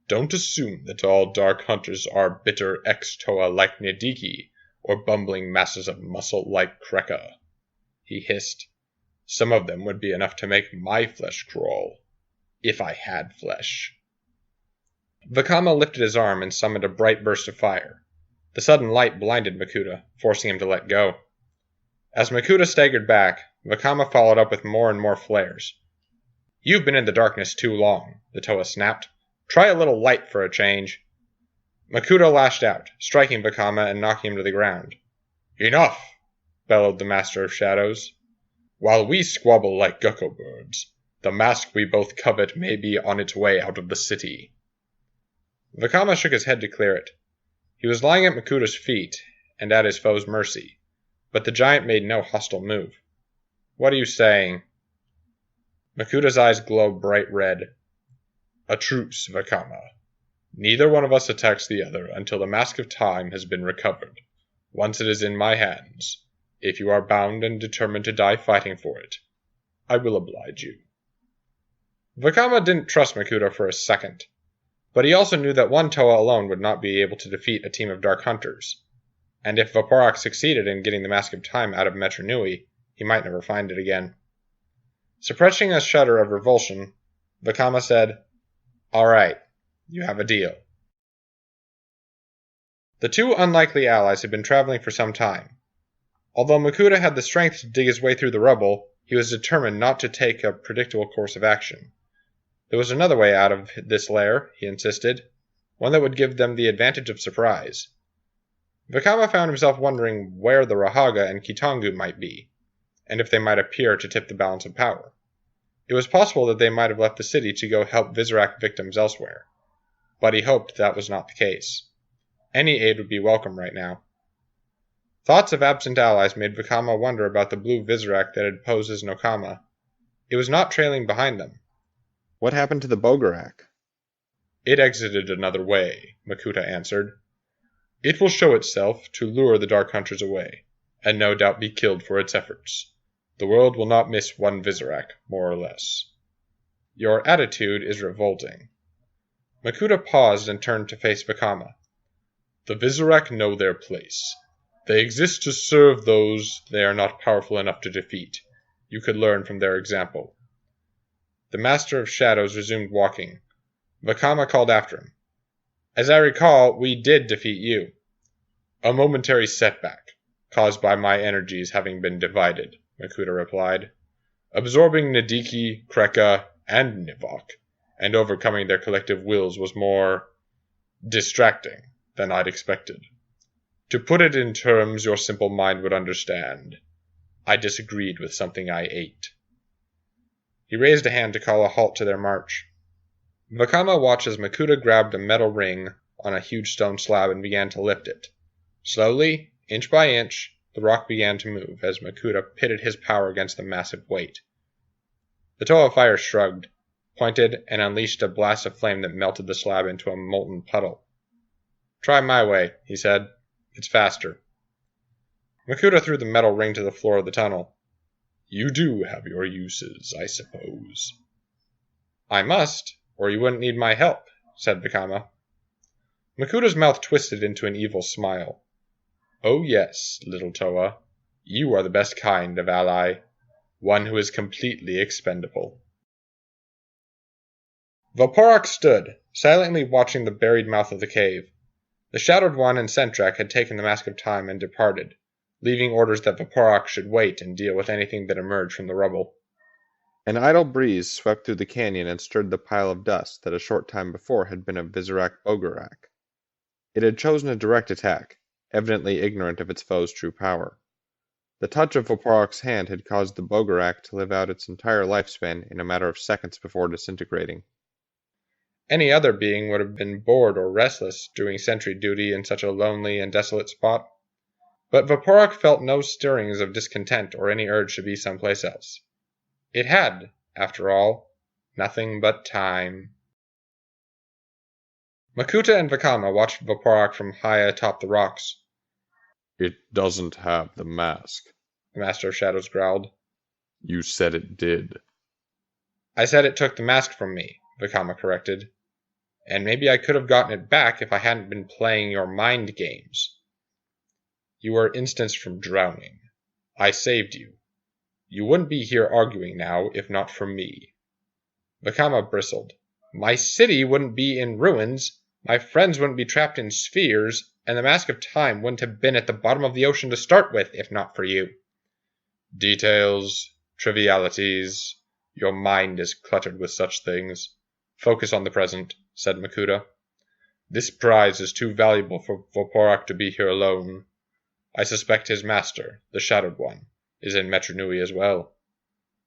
"Don't assume that all Dark Hunters are bitter ex-Toa like Nidiki, or bumbling masses of muscle like Kreka," he hissed. "Some of them would be enough to make my flesh crawl. If I had flesh." Vakama lifted his arm and summoned a bright burst of fire. The sudden light blinded Makuta, forcing him to let go. As Makuta staggered back, Vakama followed up with more and more flares. "You've been in the darkness too long," the Toa snapped. "Try a little light for a change." Makuta lashed out, striking Vakama and knocking him to the ground. Enough! Bellowed the Master of Shadows. While we squabble like gecko birds, the mask we both covet may be on its way out of the city. Vakama shook his head to clear it. He was lying at Makuta's feet, and at his foe's mercy, but the giant made no hostile move. What are you saying? Makuta's eyes glowed bright red. A truce, Vakama. Neither one of us attacks the other until the Mask of Time has been recovered. Once it is in my hands, if you are bound and determined to die fighting for it, I will oblige you. Vakama didn't trust Makuta for a second, but he also knew that one Toa alone would not be able to defeat a team of Dark Hunters, and if Vaporak succeeded in getting the Mask of Time out of Metru Nui, he might never find it again. Suppressing a shudder of revulsion, Vakama said, All right, you have a deal. The two unlikely allies had been traveling for some time. Although Makuta had the strength to dig his way through the rubble, he was determined not to take a predictable course of action. There was another way out of this lair, he insisted, one that would give them the advantage of surprise. Vakama found himself wondering where the Rahaga and Kitangu might be, and if they might appear to tip the balance of power. It was possible that they might have left the city to go help Visorak victims elsewhere, but he hoped that was not the case. Any aid would be welcome right now. Thoughts of absent allies made Vakama wonder about the blue Visorak that had posed as Nokama. It was not trailing behind them.
What happened to the Bogarak?
It exited another way, Makuta answered. It will show itself to lure the Dark Hunters away, and no doubt be killed for its efforts. The world will not miss one Visorak, more or less. Your attitude is revolting. Makuta paused and turned to face Vakama. The Visorak know their place. They exist to serve those they are not powerful enough to defeat. You could learn from their example. The Master of Shadows resumed walking. Vakama called after him. As I recall, we did defeat you. A momentary setback, caused by my energies having been divided, Makuta replied. Absorbing Nadiki, Kreka, and Nivok, and overcoming their collective wills was more distracting than I'd expected. To put it in terms your simple mind would understand, I disagreed with something I ate. He raised a hand to call a halt to their march. Vakama watched as Makuta grabbed a metal ring on a huge stone slab and began to lift it. Slowly, inch by inch, the rock began to move as Makuta pitted his power against the massive weight. The Toa of Fire shrugged, pointed, and unleashed a blast of flame that melted the slab into a molten puddle. Try my way, he said. It's faster. Makuta threw the metal ring to the floor of the tunnel. You do have your uses, I suppose. I must, or you wouldn't need my help, said Vakama. Makuta's mouth twisted into an evil smile. Oh yes, little Toa, you are the best kind of ally, one who is completely expendable. Vaporak stood, silently watching the buried mouth of the cave. The Shadowed One and Sentrak had taken the Mask of Time and departed, leaving orders that Vaporak should wait and deal with anything that emerged from the rubble.
An idle breeze swept through the canyon and stirred the pile of dust that a short time before had been a Visorak Bogarak. It had chosen a direct attack, evidently ignorant of its foe's true power. The touch of Vaporak's hand had caused the Bogarak to live out its entire lifespan in a matter of seconds before disintegrating.
Any other being would have been bored or restless doing sentry duty in such a lonely and desolate spot. But Vaporak felt no stirrings of discontent or any urge to be someplace else. It had, after all, nothing but time. Makuta and Vakama watched Vaporak from high atop the rocks.
It doesn't have the mask,
the Master of Shadows growled.
You said it did.
I said it took the mask from me, Vakama corrected. And maybe I could have gotten it back if I hadn't been playing your mind games. You were instanced from drowning. I saved you. You wouldn't be here arguing now if not for me. Vakama bristled. My city wouldn't be in ruins, my friends wouldn't be trapped in spheres, and the Mask of Time wouldn't have been at the bottom of the ocean to start with if not for you. Details, trivialities, your mind is cluttered with such things. Focus on the present, said Makuta. This prize is too valuable for Voporak to be here alone. I suspect his master, the Shadowed One, is in Metru Nui as well.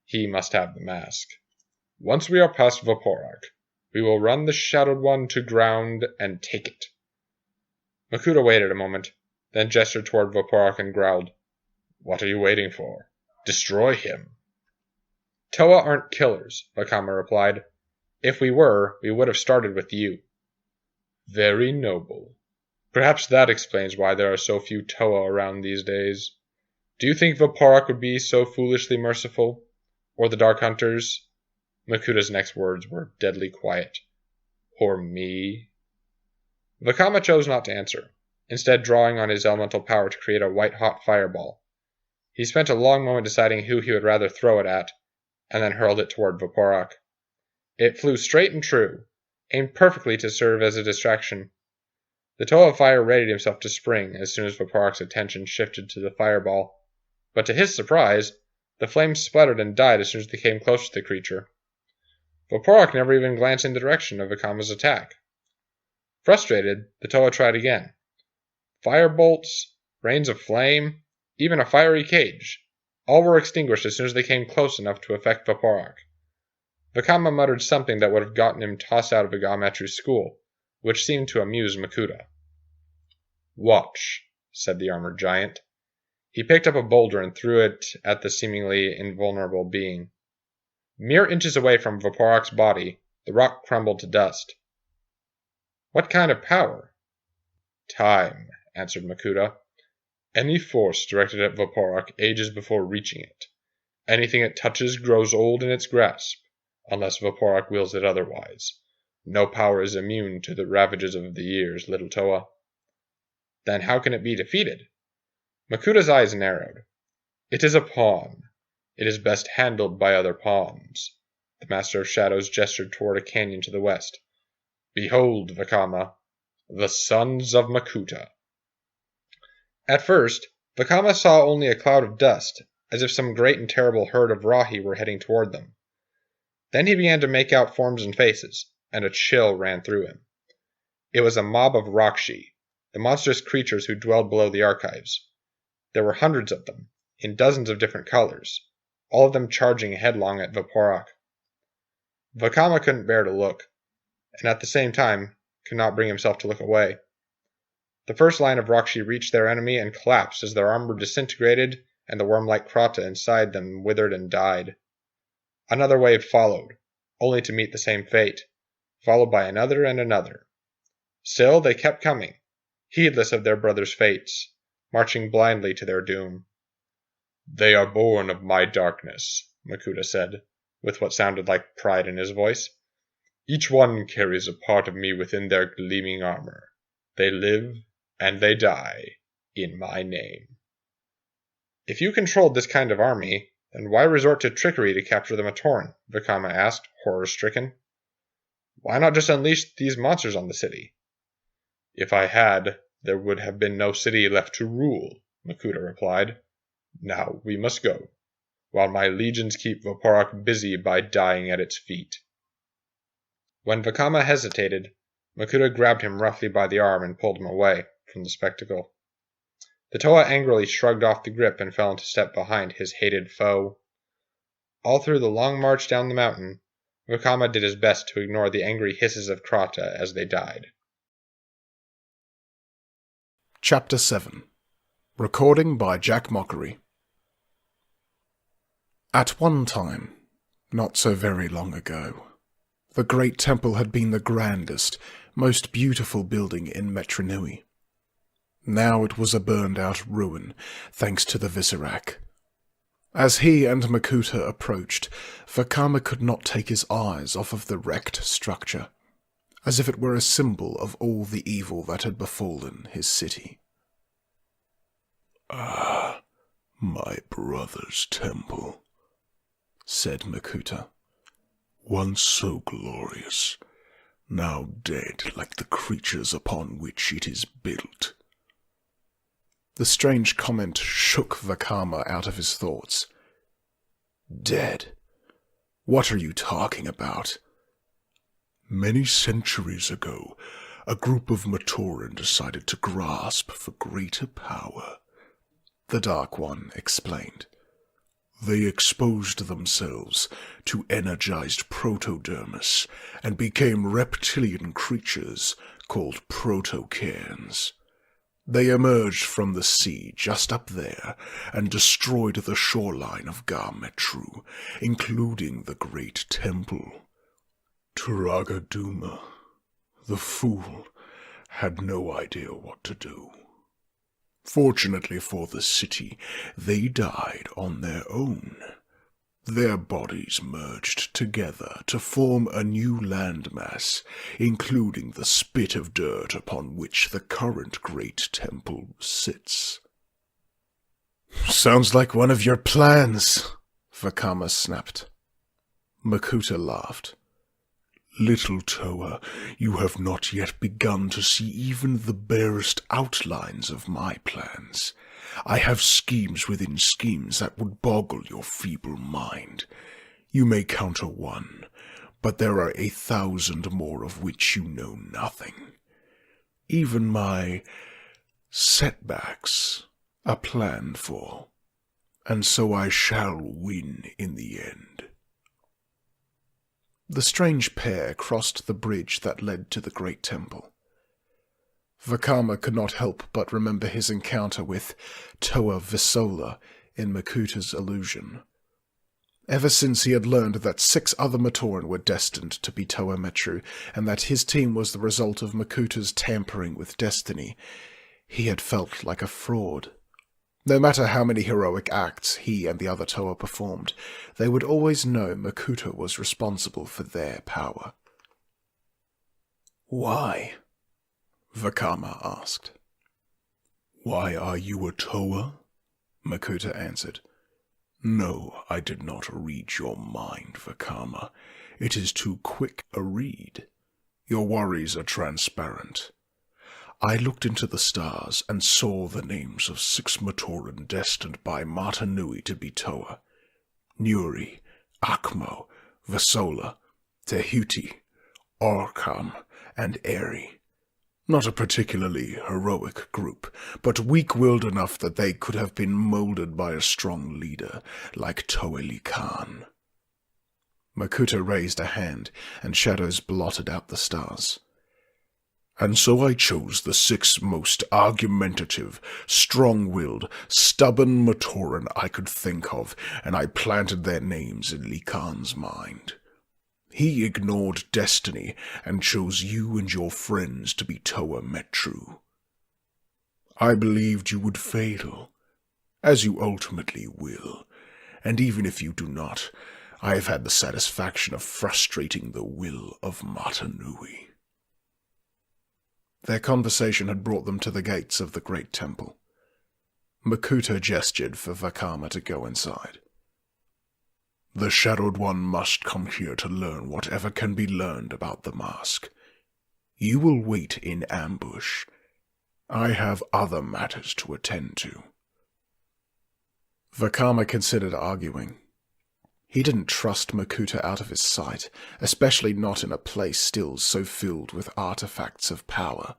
He must have the mask. Once we are past Voporak, we will run the Shadowed One to ground and take it. Makuta waited a moment, then gestured toward Voporak and growled, What are you waiting for? Destroy him. Toa aren't killers, Vakama replied. If we were, we would have started with you. Very noble. Perhaps that explains why there are so few Toa around these days. Do you think Voporak would be so foolishly merciful? Or the Dark Hunters? Makuta's next words were deadly quiet. Or me? Vakama chose not to answer, instead drawing on his elemental power to create a white-hot fireball. He spent a long moment deciding who he would rather throw it at, and then hurled it toward Voporak. It flew straight and true, aimed perfectly to serve as a distraction. The Toa of Fire readied himself to spring as soon as Voporak's attention shifted to the fireball, but to his surprise, the flames spluttered and died as soon as they came close to the creature. Voporak never even glanced in the direction of Vakama's attack. Frustrated, the Toa tried again. Firebolts, rains of flame, even a fiery cage, all were extinguished as soon as they came close enough to affect Voporak. Vakama muttered something that would have gotten him tossed out of Metru's school, which seemed to amuse Makuta. Watch, said the armored giant. He picked up a boulder and threw it at the seemingly invulnerable being. Mere inches away from Voporak's body, the rock crumbled to dust. What kind of power? Time, answered Makuta. Any force directed at Voporak ages before reaching it. Anything it touches grows old in its grasp, unless Voporak wills it otherwise. No power is immune to the ravages of the years, little Toa. Then how can it be defeated? Makuta's eyes narrowed. It is a pawn. It is best handled by other pawns. The Master of Shadows gestured toward a canyon to the west. Behold, Vakama, the sons of Makuta. At first, Vakama saw only a cloud of dust, as if some great and terrible herd of Rahi were heading toward them. Then he began to make out forms and faces, and a chill ran through him. It was a mob of Rakshi, the monstrous creatures who dwelled below the archives. There were hundreds of them, in dozens of different colors, all of them charging headlong at Voporak. Vakama couldn't bear to look, and at the same time could not bring himself to look away. The first line of Rakshi reached their enemy and collapsed as their armor disintegrated and the worm-like Krata inside them withered and died. Another wave followed, only to meet the same fate, followed by another and another. Still they kept coming, heedless of their brothers' fates, marching blindly to their doom. They are born of my darkness, Makuta said, with what sounded like pride in his voice. Each one carries a part of me within their gleaming armor. They live and they die in my name. If you controlled this kind of army, then why resort to trickery to capture the Matoran? Vakama asked, horror-stricken. Why not just unleash these monsters on the city? If I had, there would have been no city left to rule, Makuta replied. Now we must go, while my legions keep Voporak busy by dying at its feet. When Vakama hesitated, Makuta grabbed him roughly by the arm and pulled him away from the spectacle. The Toa angrily shrugged off the grip and fell into step behind his hated foe. All through the long march down the mountain, Vakama did his best to ignore the angry hisses of Krata as they died.
Chapter 7. Recording by Jak Mockery. At one time, not so very long ago, the great temple had been the grandest, most beautiful building in Metru Nui. Now it was a burned-out ruin, thanks to the Visorak. As he and Makuta approached, Vakama could not take his eyes off of the wrecked structure, as if it were a symbol of all the evil that had befallen his city. "Ah, my brother's temple," said Makuta. "Once so glorious, now dead like the creatures upon which it is built." The strange comment shook Vakama out of his thoughts. "Dead? What are you talking about?" "Many centuries ago, a group of Matoran decided to grasp for greater power. The Dark One explained. They exposed themselves to energized protodermis and became reptilian creatures called protocairns. They emerged from the sea just up there and destroyed the shoreline of Jak Metru, including the great temple. Turagaduma, the fool, had no idea what to do. Fortunately for the city, they died on their own. Their bodies merged together to form a new landmass, including the spit of dirt upon which the current great temple sits. "Sounds like one of your plans," Vakama snapped. Makuta laughed. "Little Toa, you have not yet begun to see even the barest outlines of my plans. I have schemes within schemes that would boggle your feeble mind. You may counter one, but there are 1,000 more of which you know nothing. Even my setbacks are planned for, and so I shall win in the end." The strange pair crossed the bridge that led to the great temple. Vakama could not help but remember his encounter with Toa Visola in Makuta's illusion. Ever since he had learned that 6 other Matoran were destined to be Toa Metru, and that his team was the result of Makuta's tampering with destiny, he had felt like a fraud. No matter how many heroic acts he and the other Toa performed, they would always know Makuta was responsible for their power. "Why?" Vakama asked. "Why are you a Toa?" Makuta answered. "No, I did not read your mind, Vakama. It is too quick a read. Your worries are transparent. I looked into the stars and saw the names of 6 Matoran destined by Metru Nui to be Toa: Nuri, Akmo, Visola, Tehuti, Orkam, and Eri. Not a particularly heroic group, but weak-willed enough that they could have been molded by a strong leader like Toeli Khan." Makuta raised a hand, and shadows blotted out the stars. "And so I chose the 6 most argumentative, strong-willed, stubborn Matoran I could think of, and I planted their names in Likan's mind. He ignored destiny and chose you and your friends to be Toa Metru. I believed you would fail, as you ultimately will, and even if you do not, I have had the satisfaction of frustrating the will of Metru Nui." Their conversation had brought them to the gates of the great temple. Makuta gestured for Vakama to go inside. "The Shadowed One must come here to learn whatever can be learned about the mask. You will wait in ambush. I have other matters to attend to." Vakama considered arguing. He didn't trust Makuta out of his sight, especially not in a place still so filled with artifacts of power.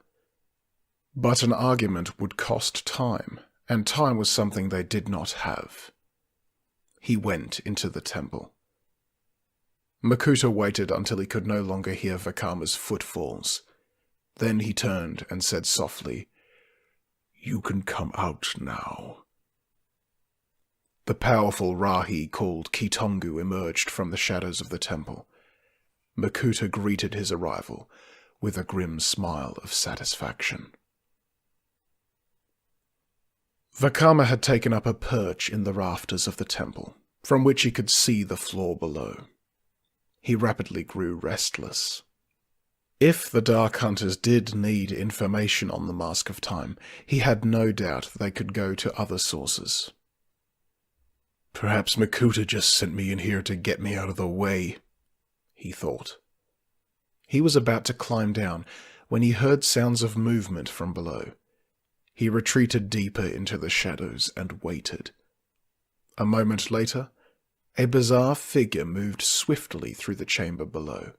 But an argument would cost time, and time was something they did not have. He went into the temple. Makuta waited until he could no longer hear Vakama's footfalls. Then he turned and said softly, "You can come out now." The powerful Rahi called Kitongu emerged from the shadows of the temple. Makuta greeted his arrival with a grim smile of satisfaction. Vakama had taken up a perch in the rafters of the temple, from which he could see the floor below. He rapidly grew restless. If the Dark Hunters did need information on the Mask of Time, he had no doubt they could go to other sources. "Perhaps Makuta just sent me in here to get me out of the way," he thought. He was about to climb down when he heard sounds of movement from below. He retreated deeper into the shadows and waited. A moment later, a bizarre figure moved swiftly through the chamber below.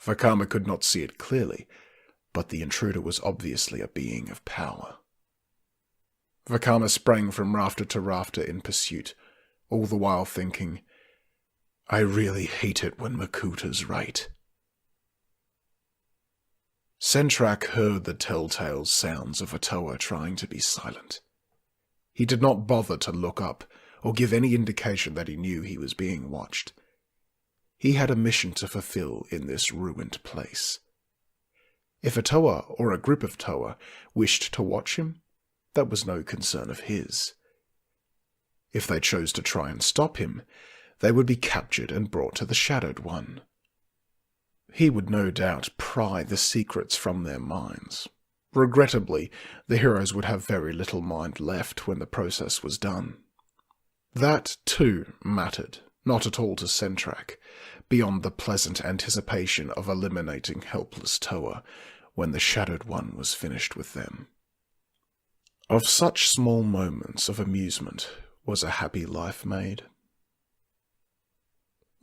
Vakama could not see it clearly, but the intruder was obviously a being of power. Vakama sprang from rafter to rafter in pursuit, all the while thinking, I really hate it when Makuta's right. Sentrak heard the telltale sounds of a Toa trying to be silent. He did not bother to look up or give any indication that he knew he was being watched. He had a mission to fulfill in this ruined place. If a Toa or a group of Toa wished to watch him, that was no concern of his. If they chose to try and stop him, they would be captured and brought to the Shadowed One. He would no doubt pry the secrets from their minds. Regrettably, the heroes would have very little mind left when the process was done. That, too, mattered, not at all to Sentrak, beyond the pleasant anticipation of eliminating helpless Toa when the Shadowed One was finished with them. Of such small moments of amusement was a happy life made.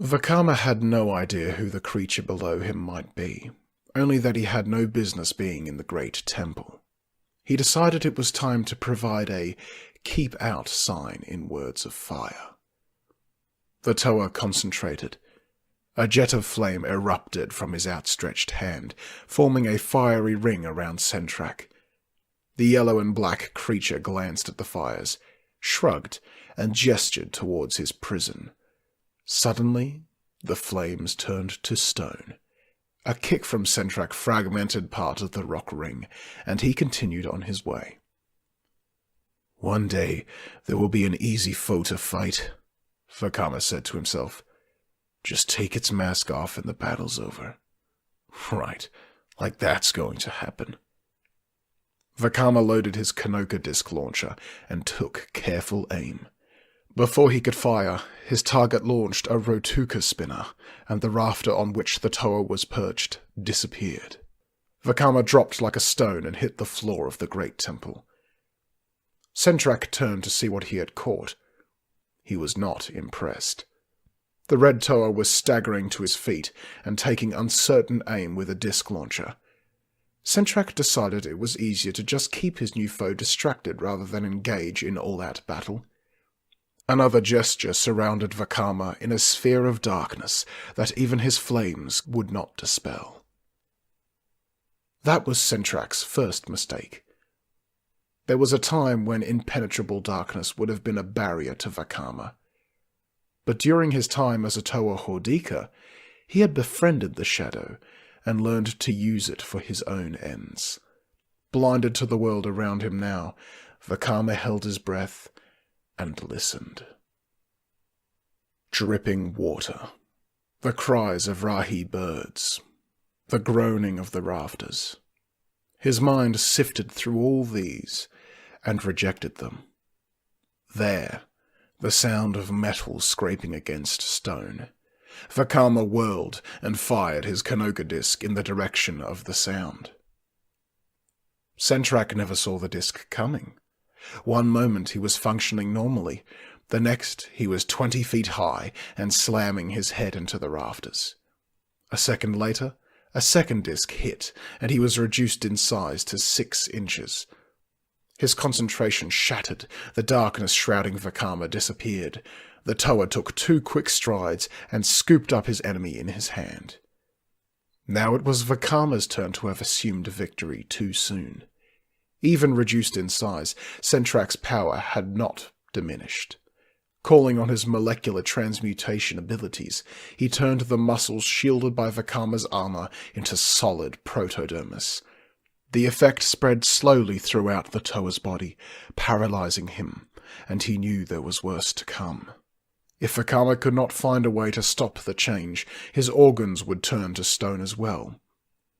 Vakama had no idea who the creature below him might be, only that he had no business being in the great temple. He decided it was time to provide a keep out sign in words of fire. The Toa concentrated. A jet of flame erupted from his outstretched hand, forming a fiery ring around Sentrak. The yellow and black creature glanced at the fires, shrugged, and gestured towards his prison. Suddenly, the flames turned to stone. A kick from Sentrak fragmented part of the rock ring, and he continued on his way. One day there will be an easy foe to fight, Vakama said to himself. Just take its mask off and the battle's over. Right, like that's going to happen. Vakama loaded his Kanoka disc launcher and took careful aim. Before he could fire, his target launched a Rotuka spinner, and the rafter on which the Toa was perched disappeared. Vakama dropped like a stone and hit the floor of the great temple. Sentrak turned to see what he had caught. He was not impressed. The red Toa was staggering to his feet and taking uncertain aim with a disc launcher. Sentrak decided it was easier to just keep his new foe distracted rather than engage in all-out battle. Another gesture surrounded Vakama in a sphere of darkness that even his flames would not dispel. That was Sentrak's first mistake. There was a time when impenetrable darkness would have been a barrier to Vakama. But during his time as a Toa Hordika, he had befriended the shadow and learned to use it for his own ends. Blinded to the world around him now, Vakama held his breath and listened. Dripping water, the cries of Rahi birds, the groaning of the rafters. His mind sifted through all these and rejected them. There, the sound of metal scraping against stone. Vakama whirled and fired his Kanoka disc in the direction of the sound. Sentrak never saw the disc coming. One moment he was functioning normally, the next he was 20 feet high and slamming his head into the rafters. A second later, a second disc hit, and he was reduced in size to 6 inches. His concentration shattered, the darkness shrouding Vakama disappeared. The Toa took 2 quick strides and scooped up his enemy in his hand. Now it was Vakama's turn to have assumed victory too soon. Even reduced in size, Sentrak's power had not diminished. Calling on his molecular transmutation abilities, he turned the muscles shielded by Vakama's armor into solid protodermis. The effect spread slowly throughout the Toa's body, paralyzing him, and he knew there was worse to come. If Vakama could not find a way to stop the change, his organs would turn to stone as well.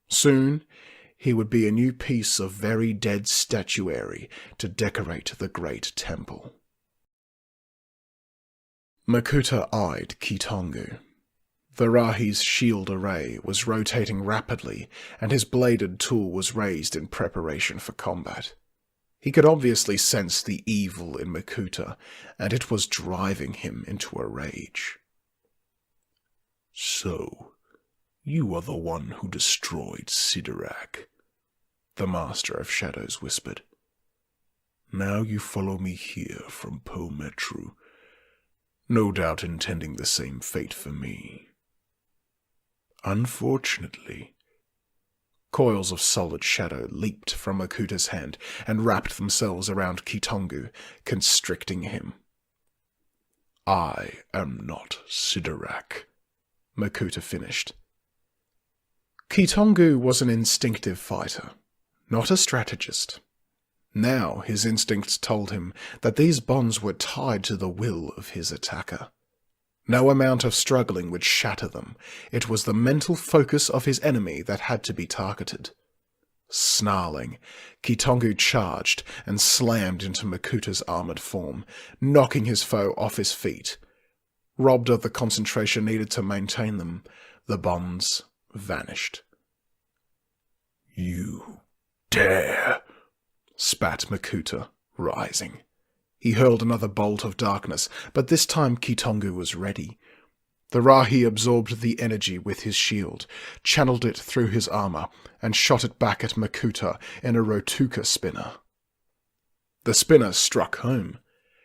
Soon, he would be a new piece of very dead statuary to decorate the great temple. Makuta eyed Kitongu. The Rahi's shield array was rotating rapidly, and his bladed tool was raised in preparation for combat. He could obviously sense the evil in Makuta, and it was driving him into a rage. So, you are the one who destroyed Sidorak, the Master of Shadows whispered. Now you follow me here from Toa Metru, no doubt intending the same fate for me. Unfortunately, coils of solid shadow leaped from Makuta's hand and wrapped themselves around Kitongu, constricting him. I am not Sidorak, Makuta finished. Kitongu was an instinctive fighter, not a strategist. Now his instincts told him that these bonds were tied to the will of his attacker. No amount of struggling would shatter them. It was the mental focus of his enemy that had to be targeted. Snarling, Kitongu charged and slammed into Makuta's armored form, knocking his foe off his feet. Robbed of the concentration needed to maintain them, the bonds vanished. You dare, spat Makuta, rising. He hurled another bolt of darkness, but this time Kitongu was ready. The Rahi absorbed the energy with his shield, channeled it through his armor, and shot it back at Makuta in a Rotuka spinner. The spinner struck home.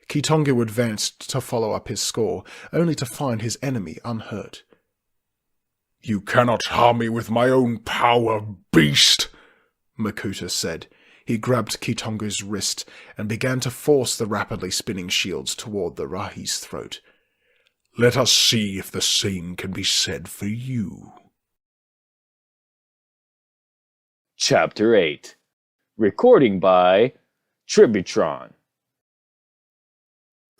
Kitongu advanced to follow up his score, only to find his enemy unhurt. You cannot harm me with my own power, beast, Makuta said. He grabbed Kitongu's wrist and began to force the rapidly spinning shields toward the Rahi's throat. Let us see if the same can be said for you.
Chapter 8. Recording by Tributron.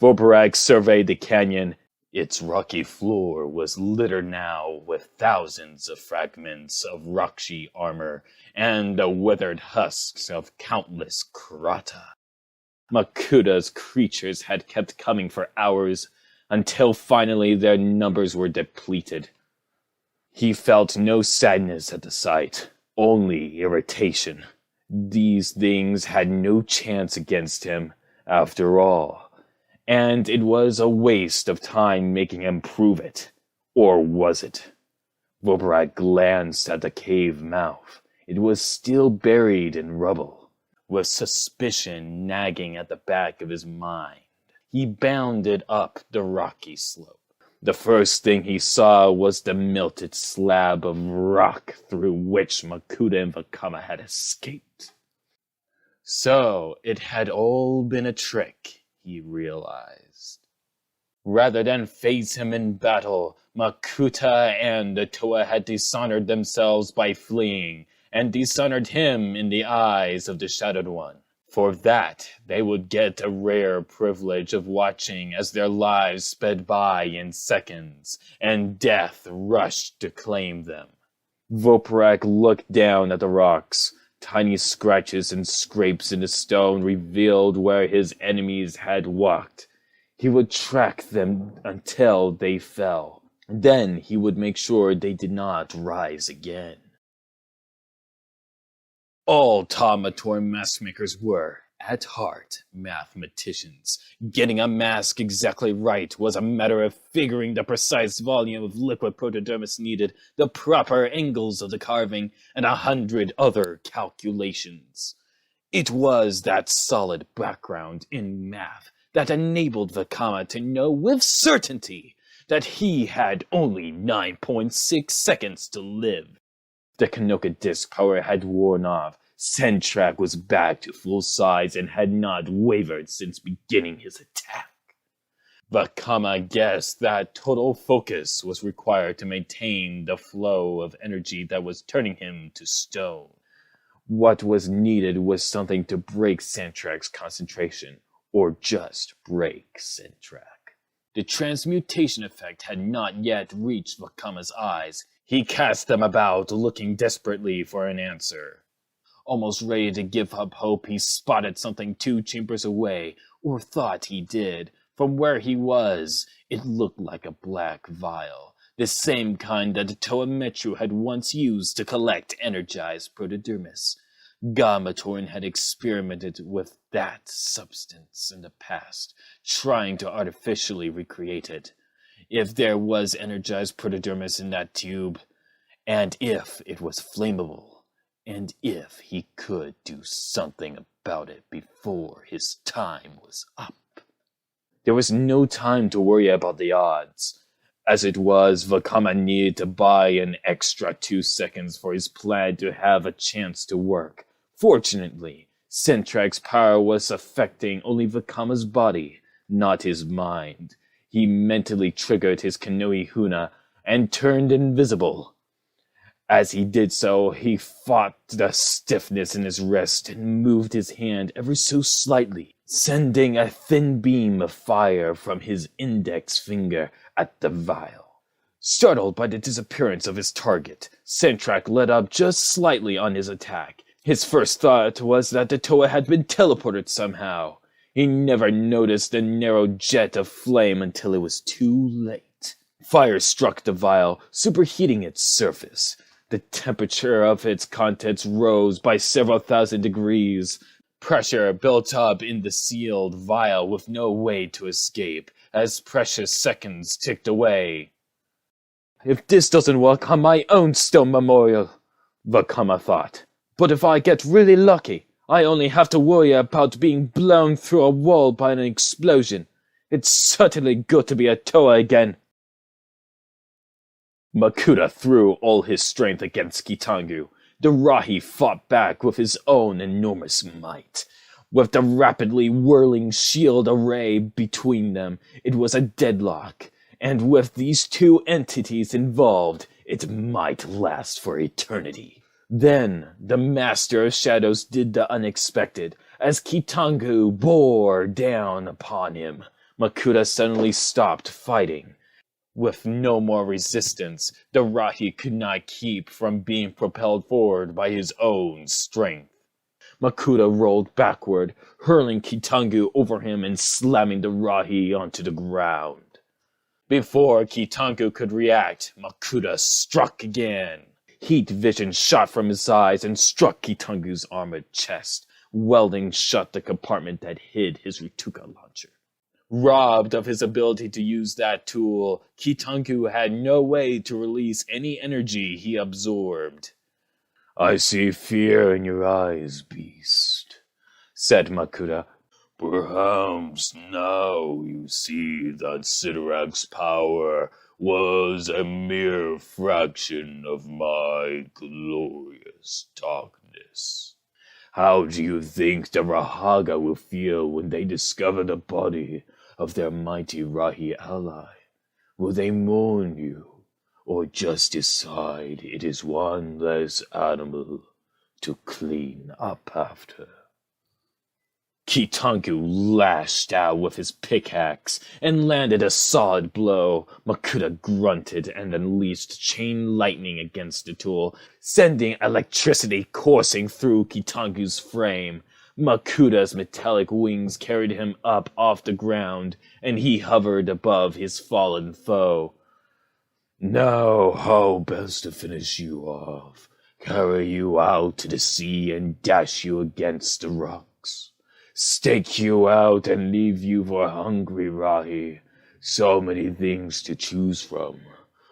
Voporak surveyed the canyon. Its rocky floor was littered now with thousands of fragments of Rakshi armor and the withered husks of countless Karata. Makuta's creatures had kept coming for hours, until finally their numbers were depleted. He felt no sadness at the sight, only irritation. These things had no chance against him, after all, and it was a waste of time making him prove it. Or was it? Voporak glanced at the cave mouth. It was still buried in rubble, with suspicion nagging at the back of his mind. He bounded up the rocky slope. The first thing he saw was the melted slab of rock through which Makuta and Vakama had escaped. So it had all been a trick, he realized. Rather than face him in battle, Makuta and the Toa had dishonored themselves by fleeing, and dishonored him in the eyes of the Shadowed One. For that, they would get a rare privilege of watching as their lives sped by in seconds, and death rushed to claim them. Voporak looked down at the rocks. Tiny scratches and scrapes in the stone revealed where his enemies had walked. He would track them until they fell. Then he would make sure they did not rise again. All Taumaturn mask makers were, at heart, mathematicians. Getting a mask exactly right was a matter of figuring the precise volume of liquid protodermis needed, the proper angles of the carving, and 100 other calculations. It was that solid background in math that enabled Vakama to know with certainty that he had only 9.6 seconds to live. The Kanoka disc power had worn off. Sentrak was back to full size and had not wavered since beginning his attack. Vakama guessed that total focus was required to maintain the flow of energy that was turning him to stone. What was needed was something to break Sentrak's concentration, or just break Sentrak. The transmutation effect had not yet reached Vakama's eyes. He cast them about, looking desperately for an answer. Almost ready to give up hope, he spotted something 2 chambers away, or thought he did. From where he was, it looked like a black vial, the same kind that Toa Metru had once used to collect energized protodermis. Gamatorn had experimented with that substance in the past, trying to artificially recreate it. If there was energized protodermis in that tube, and if it was flammable, and if he could do something about it before his time was up. There was no time to worry about the odds. As it was, Vakama needed to buy an extra 2 seconds for his plan to have a chance to work. Fortunately, Centrac's power was affecting only Vakama's body, not his mind. He mentally triggered his Kanui Huna and turned invisible. As he did so, he fought the stiffness in his wrist and moved his hand ever so slightly, sending a thin beam of fire from his index finger at the vial. Startled by the disappearance of his target, Centrac let up just slightly on his attack. His first thought was that the Toa had been teleported somehow. He never noticed the narrow jet of flame until it was too late. Fire struck the vial, superheating its surface. The temperature of its contents rose by several thousand degrees. Pressure built up in the sealed vial with no way to escape as precious seconds ticked away. If this doesn't work on my own stone memorial, Vakama thought. But if I get really lucky, I only have to worry about being blown through a wall by an explosion. It's certainly good to be a Toa again. Makuta threw all his strength against Kitangu. The Rahi fought back with his own enormous might. With the rapidly whirling shield array between them, it was a deadlock. And with these two entities involved, it might last for eternity. Then, the Master of Shadows did the unexpected. As Kitangu bore down upon him, Makuta suddenly stopped fighting. With no more resistance, the Rahi could not keep from being propelled forward by his own strength. Makuta rolled backward, hurling Kitangu over him and slamming the Rahi onto the ground. Before Kitangu could react, Makuta struck again. Heat vision shot from his eyes and struck Kitangu's armored chest, welding shut the compartment that hid his Rituka launcher. Robbed of his ability to use that tool, Kitangu had no way to release any energy he absorbed. "I see fear in your eyes, beast," said Makuta. "Perhaps now you see that Sidorak's power was a mere fraction of my glorious darkness. How do you think the Rahaga will feel when they discover the body of their mighty Rahi ally? Will they mourn you, or just decide it is one less animal to clean up after?" Kitangu lashed out with his pickaxe and landed a solid blow. Makuta grunted and unleashed chain lightning against the tool, sending electricity coursing through Kitangu's frame. Makuta's metallic wings carried him up off the ground, and he hovered above his fallen foe. "Now how best to finish you off? Carry you out to the sea and dash you against the rocks? Stake you out and leave you for hungry Rahi? So many things to choose from.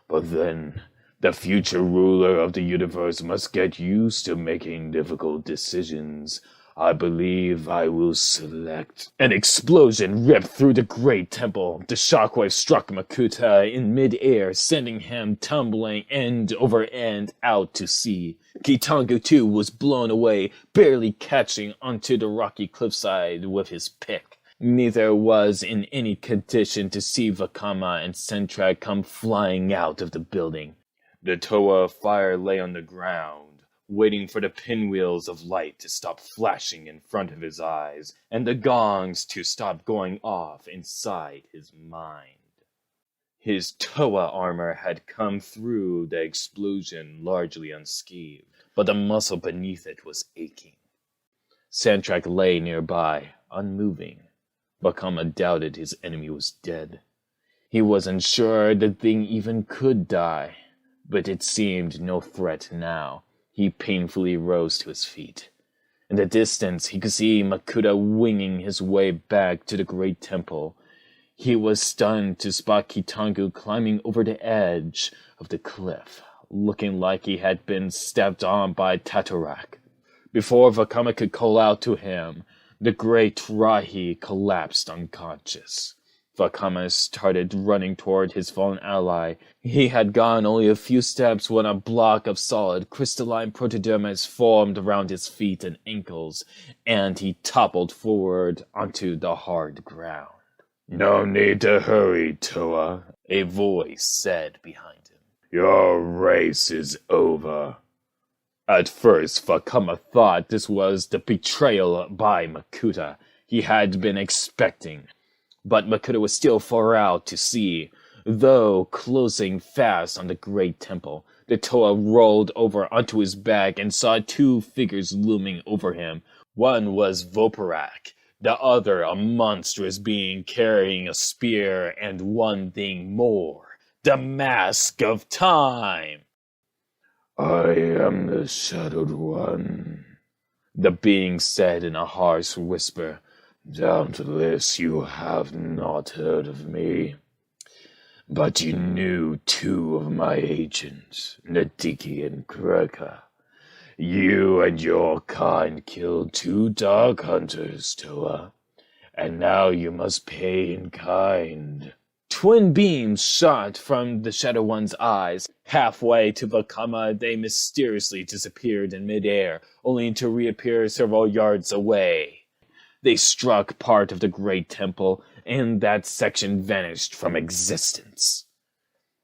But then, the future ruler of the universe must get used to making difficult decisions. I believe I will select." An explosion ripped through the great temple. The shockwave struck Makuta in mid-air, sending him tumbling end over end out to sea. Kitangu too was blown away, barely catching onto the rocky cliffside with his pick. Neither was in any condition to see Vakama and Centrac come flying out of the building. The Toa of Fire lay on the ground, waiting for the pinwheels of light to stop flashing in front of his eyes, and the gongs to stop going off inside his mind. His Toa armor had come through the explosion largely unscathed, but the muscle beneath it was aching. Centrac lay nearby, unmoving. Vakama doubted his enemy was dead. He wasn't sure the thing even could die, but it seemed no threat now. He painfully rose to his feet. In the distance, he could see Makuta winging his way back to the great temple. He was stunned to spot Kitangu climbing over the edge of the cliff, looking like he had been stepped on by Tatarak. Before Vakama could call out to him, the great Rahi collapsed unconscious. Vakama started running toward his fallen ally. He had gone only a few steps when a block of solid, crystalline protodermis formed around his feet and ankles, and he toppled forward onto the hard ground. "No need to hurry, Toa," a voice said behind him. "Your race is over." At first, Vakama thought this was the betrayal by Makuta he had been expecting. But Makuta was still far out to sea. Though closing fast on the great temple, the Toa rolled over onto his back and saw two figures looming over him. One was Voparak, the other a monstrous being carrying a spear, and one thing more, the Mask of Time. "I am the Shadowed One," the being said in a harsh whisper. "Doubtless you have not heard of me, but you knew two of my agents, Nadiki and Kreka. You and your kind killed 2 Dark Hunters, Toa, and now you must pay in kind." Twin beams shot from the Shadow One's eyes. Halfway to Vakama, they mysteriously disappeared in midair, only to reappear several yards away. They struck part of the great temple, and that section vanished from existence.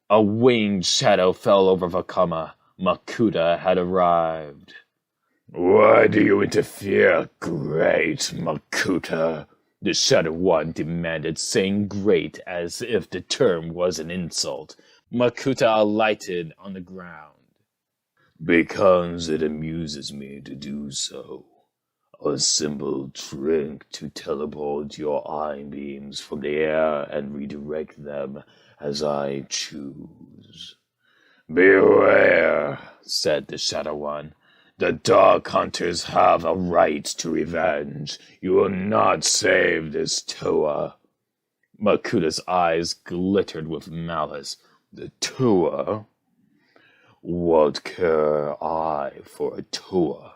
A winged shadow fell over Vakama. Makuta had arrived. "Why do you interfere, great Makuta?" the Shadow One demanded, saying great as if the term was an insult. Makuta alighted on the ground. "Because it amuses me to do so. A simple trick to teleport your eye beams from the air and redirect them as I choose." "Beware," said the Shadow One. "The Dark Hunters have a right to revenge. You will not save this Toa." Makuta's eyes glittered with malice. "The Toa? What care I for a Toa?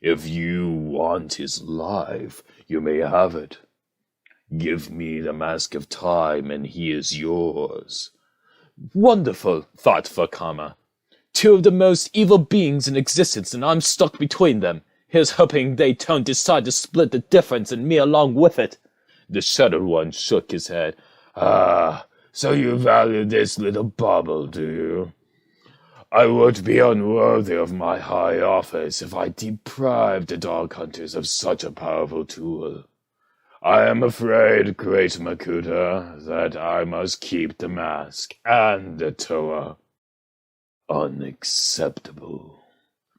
If you want his life, you may have it. Give me the Mask of Time, and he is yours." Wonderful, thought Vakama. Two of the most evil beings in existence, and I'm stuck between them. Here's hoping they don't decide to split the difference and me along with it. The Shadowed One shook his head. "Ah, so you value this little bauble, do you? I would be unworthy of my high office if I deprived the Dark Hunters of such a powerful tool. I am afraid, great Makuta, that I must keep the mask and the Toa." "Unacceptable,"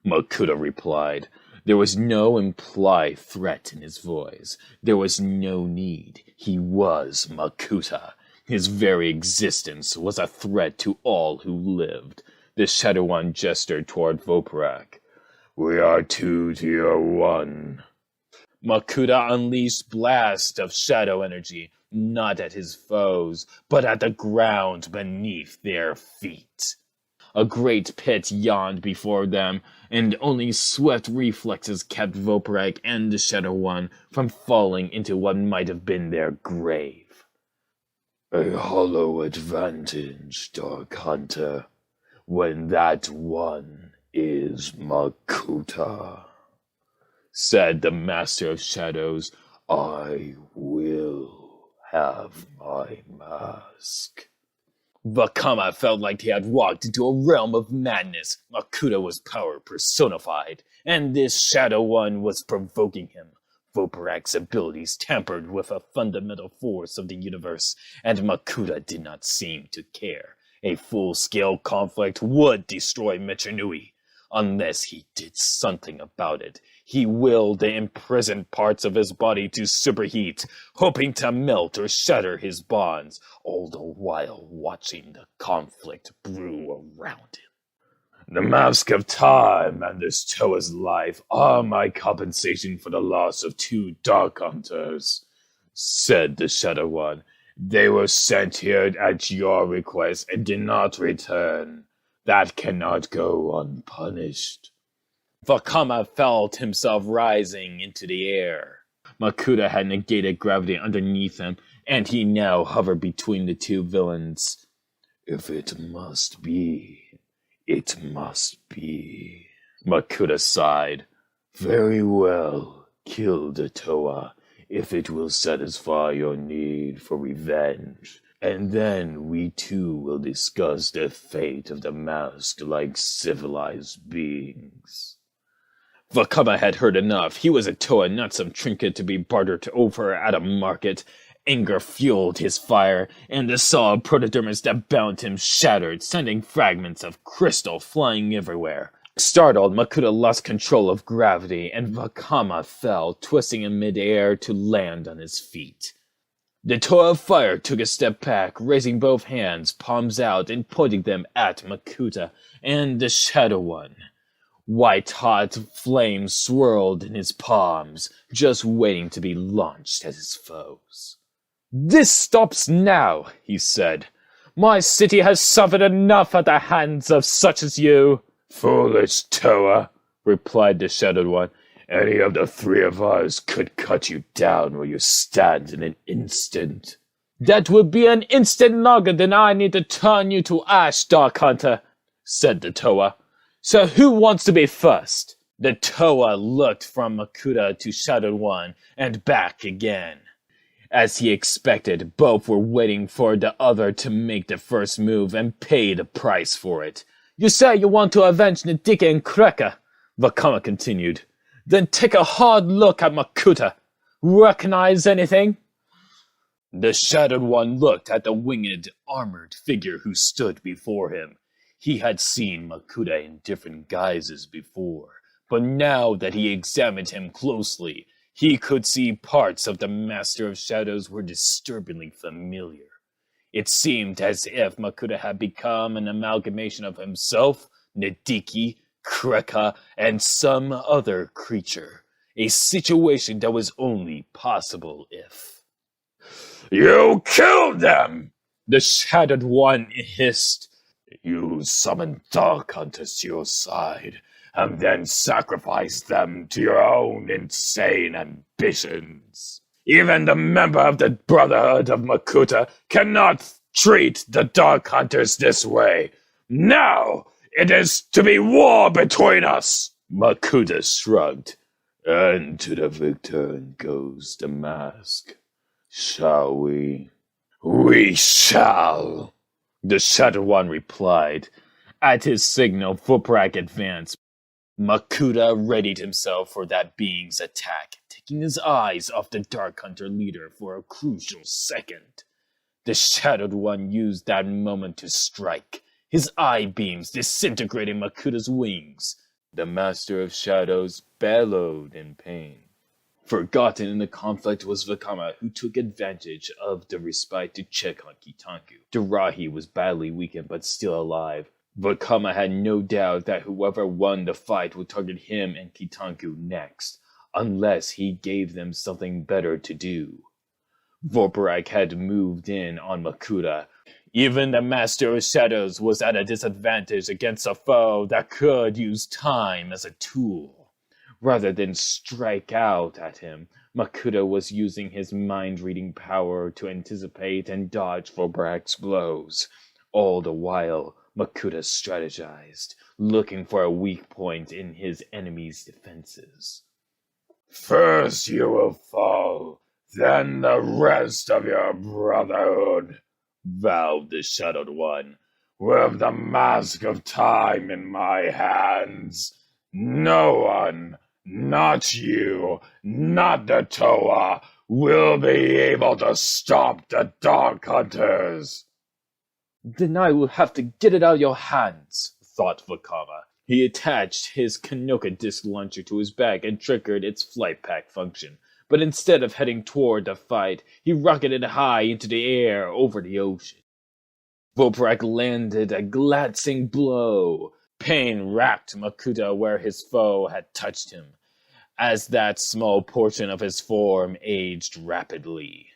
Makuta replied. There was no implied threat in his voice. There was no need. He was Makuta. His very existence was a threat to all who lived. The Shadow One gestured toward Voparak. "We are 2 to your 1. Makuta unleashed blasts of shadow energy, not at his foes, but at the ground beneath their feet. A great pit yawned before them, and only swift reflexes kept Voparak and the Shadow One from falling into what might have been their grave. "A hollow advantage, Dark Hunter, when that one is Makuta," said the Master of Shadows. "I will have my mask." Vakama felt like he had walked into a realm of madness. Makuta was power personified, and this Shadow One was provoking him. Voparak's abilities tampered with a fundamental force of the universe, and Makuta did not seem to care. A full-scale conflict would destroy Metru Nui, unless he did something about it. He willed the imprisoned parts of his body to superheat, hoping to melt or shatter his bonds, all the while watching the conflict brew around him. "The Mask of Time and this Toa's life are my compensation for the loss of 2 Dark Hunters," said the Shadow One. "They were sent here at your request and did not return. That cannot go unpunished. Vakama felt himself rising into the air. Makuta had negated gravity underneath him, and he now hovered between the two villains. If it must be, it must be. Makuta sighed. Very well, kill the Toa, if it will satisfy your need for revenge. And then we too will discuss the fate of the masked like civilized beings. Vakama had heard enough. He was a Toa, not some trinket to be bartered over at a market. Anger fueled his fire, and the solid protodermis that bound him shattered, sending fragments of crystal flying everywhere. Startled, Makuta lost control of gravity, and Vakama fell, twisting in midair to land on his feet. The Toa of Fire took a step back, raising both hands, palms out, and pointing them at Makuta and the Shadow One. White-hot flames swirled in his palms, just waiting to be launched at his foes. This stops now, he said. My city has suffered enough at the hands of such as you. Foolish Toa, replied the Shadowed One. Any of the three of us could cut you down where you stand in an instant. That would be an instant longer than I need to turn you to ash, Dark Hunter, said the Toa. So who wants to be first? The Toa looked from Makuta to Shadowed One and back again. As he expected, both were waiting for the other to make the first move and pay the price for it. You say you want to avenge Ndika and Kreka, Vakama continued. Then take a hard look at Makuta. Recognize anything? The Shadowed One looked at the winged, armored figure who stood before him. He had seen Makuta in different guises before, but now that he examined him closely, he could see parts of the Master of Shadows were disturbingly familiar. It seemed as if Makuta had become an amalgamation of himself, Ndiki, Kreka, and some other creature. A situation that was only possible if... You killed them! The Shadowed One hissed. You summoned Dark Hunters to your side, and then sacrificed them to your own insane ambitions. Even the member of the Brotherhood of Makuta cannot treat the Dark Hunters this way. Now it is to be war between us. Makuta shrugged. And to the victor goes the mask. Shall we? We shall. The Shadowed One replied. At his signal, Voprak advanced. Makuta readied himself for that being's attack, taking his eyes off the Dark Hunter leader for a crucial second. The Shadowed One used that moment to strike, his eye beams disintegrating Makuta's wings. The Master of Shadows bellowed in pain. Forgotten in the conflict was Vakama, who took advantage of the respite to check on Kitanku. Darahi was badly weakened but still alive. Vakama had no doubt that whoever won the fight would target him and Kitanku next, unless he gave them something better to do. Vorparak had moved in on Makuta. Even the Master of Shadows was at a disadvantage against a foe that could use time as a tool. Rather than strike out at him, Makuta was using his mind-reading power to anticipate and dodge Vorparak's blows. All the while, Makuta strategized, looking for a weak point in his enemy's defenses. First you will fall, then the rest of your brotherhood, vowed the Shadowed One, with the mask of time in my hands. No one, not you, not the Toa, will be able to stop the Dark Hunters. Then I will have to get it out of your hands, thought Vakama. He attached his Kanoka disc launcher to his back and triggered its flight pack function. But instead of heading toward the fight, he rocketed high into the air over the ocean. Voprak landed a glancing blow. Pain racked Makuta where his foe had touched him, as that small portion of his form aged rapidly.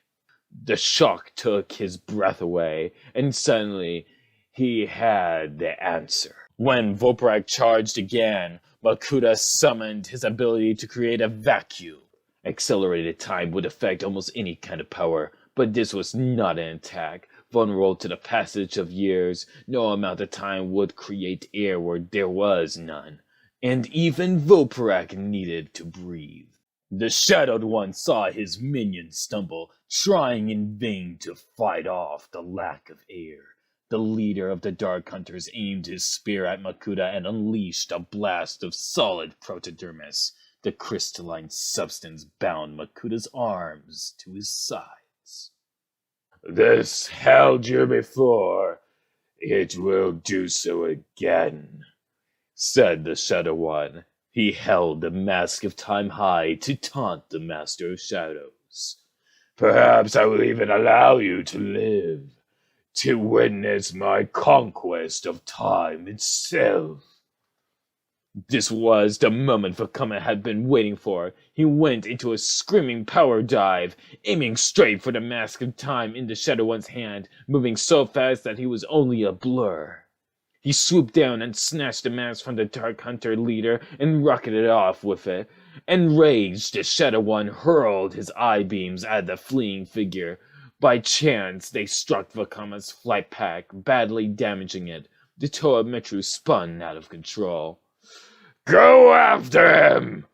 The shock took his breath away, and suddenly He had the answer. When Voparak charged again, Makuta summoned his ability to create a vacuum. Accelerated time would affect almost any kind of power, but this was not an attack. Vulnerable to the passage of years, no amount of time would create air where there was none. And even Voparak needed to breathe. The Shadowed One saw his minion stumble, trying in vain to fight off the lack of air. The leader of the Dark Hunters aimed his spear at Makuta and unleashed a blast of solid protodermis. The crystalline substance bound Makuta's arms to his sides. "This held you before. It will do so again," said the Shadow One. He held the mask of time high to taunt the Master of Shadows. "Perhaps I will even allow you to live, to witness my conquest of time itself." This was the moment Vakama had been waiting for. He went into a screaming power dive, aiming straight for the mask of time in the Shadow One's hand, moving so fast that he was only a blur. He swooped down and snatched the mask from the Dark Hunter leader and rocketed off with it. Enraged, the Shadow One hurled his eye beams at the fleeing figure. By chance, they struck Vakama's flight pack, badly damaging it. The Toa Metru spun out of control. "Go after him!"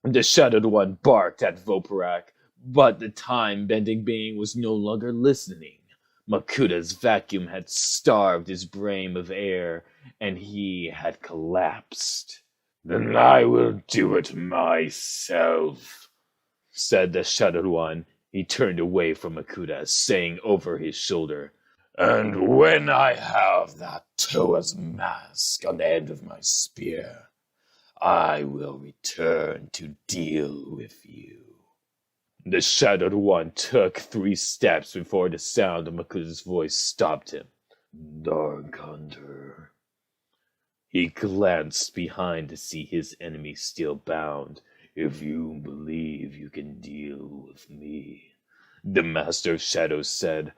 The Shadowed One barked at Voparak, but the time-bending being was no longer listening. Makuta's vacuum had starved his brain of air, and he had collapsed. "Then I will do it myself," said the Shadowed One. He turned away from Makuta, saying over his shoulder, "And when I have that Toa's mask on the end of my spear, I will return to deal with you." The Shadowed One took 3 steps before the sound of Makuta's voice stopped him. "Dark Hunter." He glanced behind to see his enemy still bound. "If you believe you can deal with me," the Master of Shadows said,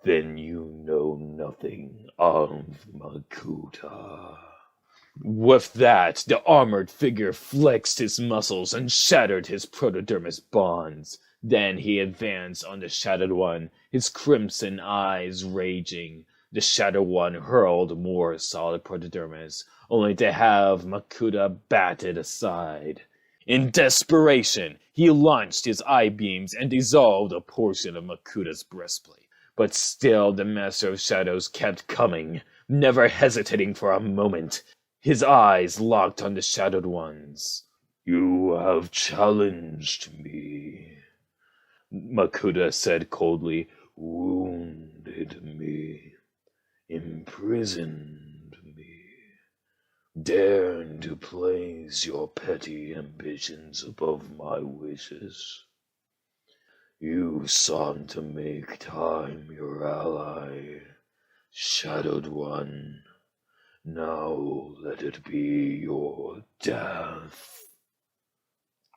"then you know nothing of Makuta." With that, the armored figure flexed his muscles and shattered his protodermis bonds. Then he advanced on the Shadowed One, his crimson eyes raging. The Shadow One hurled more solid protodermis, only to have Makuta batted aside. In desperation, he launched his eye beams and dissolved a portion of Makuta's breastplate. But still the Master of Shadows kept coming, never hesitating for a moment. His eyes locked on the Shadowed One's. "You have challenged me," Makuta said coldly, "wounded me, imprisoned me, dared to place your petty ambitions above my wishes. You sought to make time your ally, Shadowed One. Now let it be your death."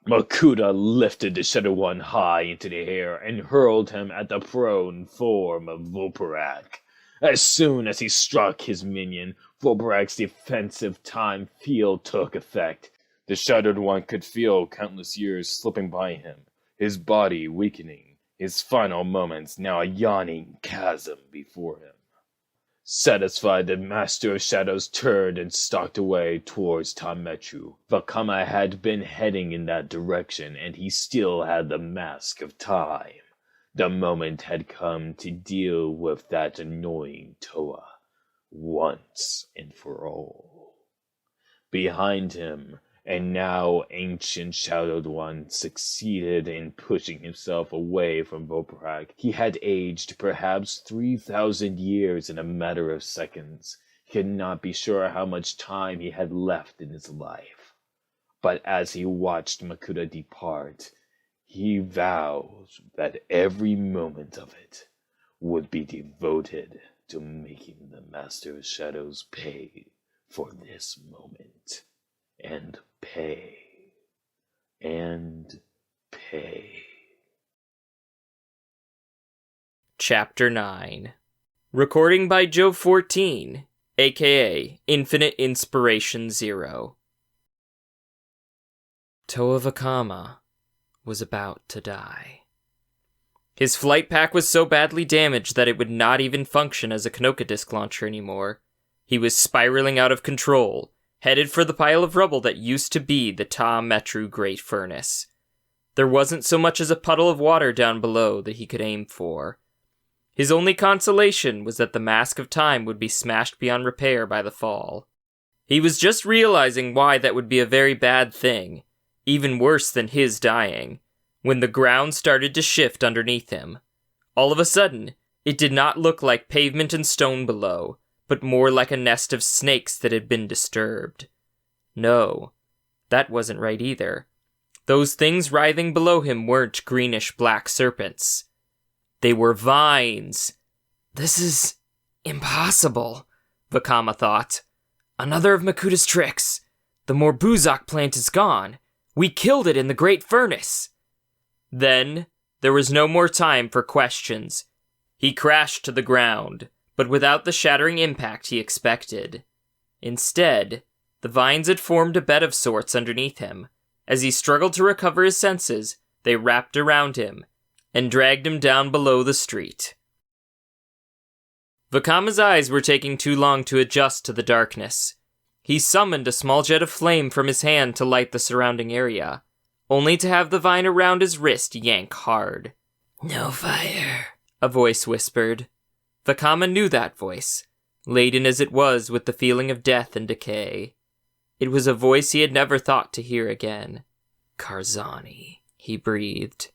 Makuta lifted the Shadow One high into the air and hurled him at the prone form of Voparak. As soon as he struck his minion, Voparak's defensive time field took effect. The Shadowed One could feel countless years slipping by him, his body weakening, his final moments now a yawning chasm before him. Satisfied, the Master of Shadows turned and stalked away towards Toa Metru. Vakama had been heading in that direction, and he still had the mask of time. The moment had come to deal with that annoying Toa, once and for all. Behind him, and now ancient Shadowed One succeeded in pushing himself away from Voparak. He had aged perhaps 3,000 years in a matter of seconds. He could not be sure how much time he had left in his life. But as he watched Makuta depart, he vowed that every moment of it would be devoted to making the Master of Shadows pay for this moment. And pay. And pay.
Chapter 9. Recording by Joe 14, aka Infinite Inspiration 0. Toa Vakama was about to die. His flight pack was so badly damaged that it would not even function as a Kanoka disc launcher anymore. He was spiraling out of control, headed for the pile of rubble that used to be the Toa Metru Great Furnace. There wasn't so much as a puddle of water down below that he could aim for. His only consolation was that the Mask of Time would be smashed beyond repair by the fall. He was just realizing why that would be a very bad thing, even worse than his dying, when the ground started to shift underneath him. All of a sudden, it did not look like pavement and stone below, but more like a nest of snakes that had been disturbed. No, that wasn't right either. Those things writhing below him weren't greenish-black serpents. They were vines. This is impossible, Vakama thought. Another of Makuta's tricks. The Morbuzak plant is gone. We killed it in the Great Furnace. Then, there was no more time for questions. He crashed to the ground, but without the shattering impact he expected. Instead, the vines had formed a bed of sorts underneath him. As he struggled to recover his senses, they wrapped around him and dragged him down below the street. Vakama's eyes were taking too long to adjust to the darkness. He summoned a small jet of flame from his hand to light the surrounding area, only to have the vine around his wrist yank hard. "No fire," a voice whispered. Vakama knew that voice, laden as it was with the feeling of death and decay. It was a voice he had never thought to hear again. "Karzani," he breathed.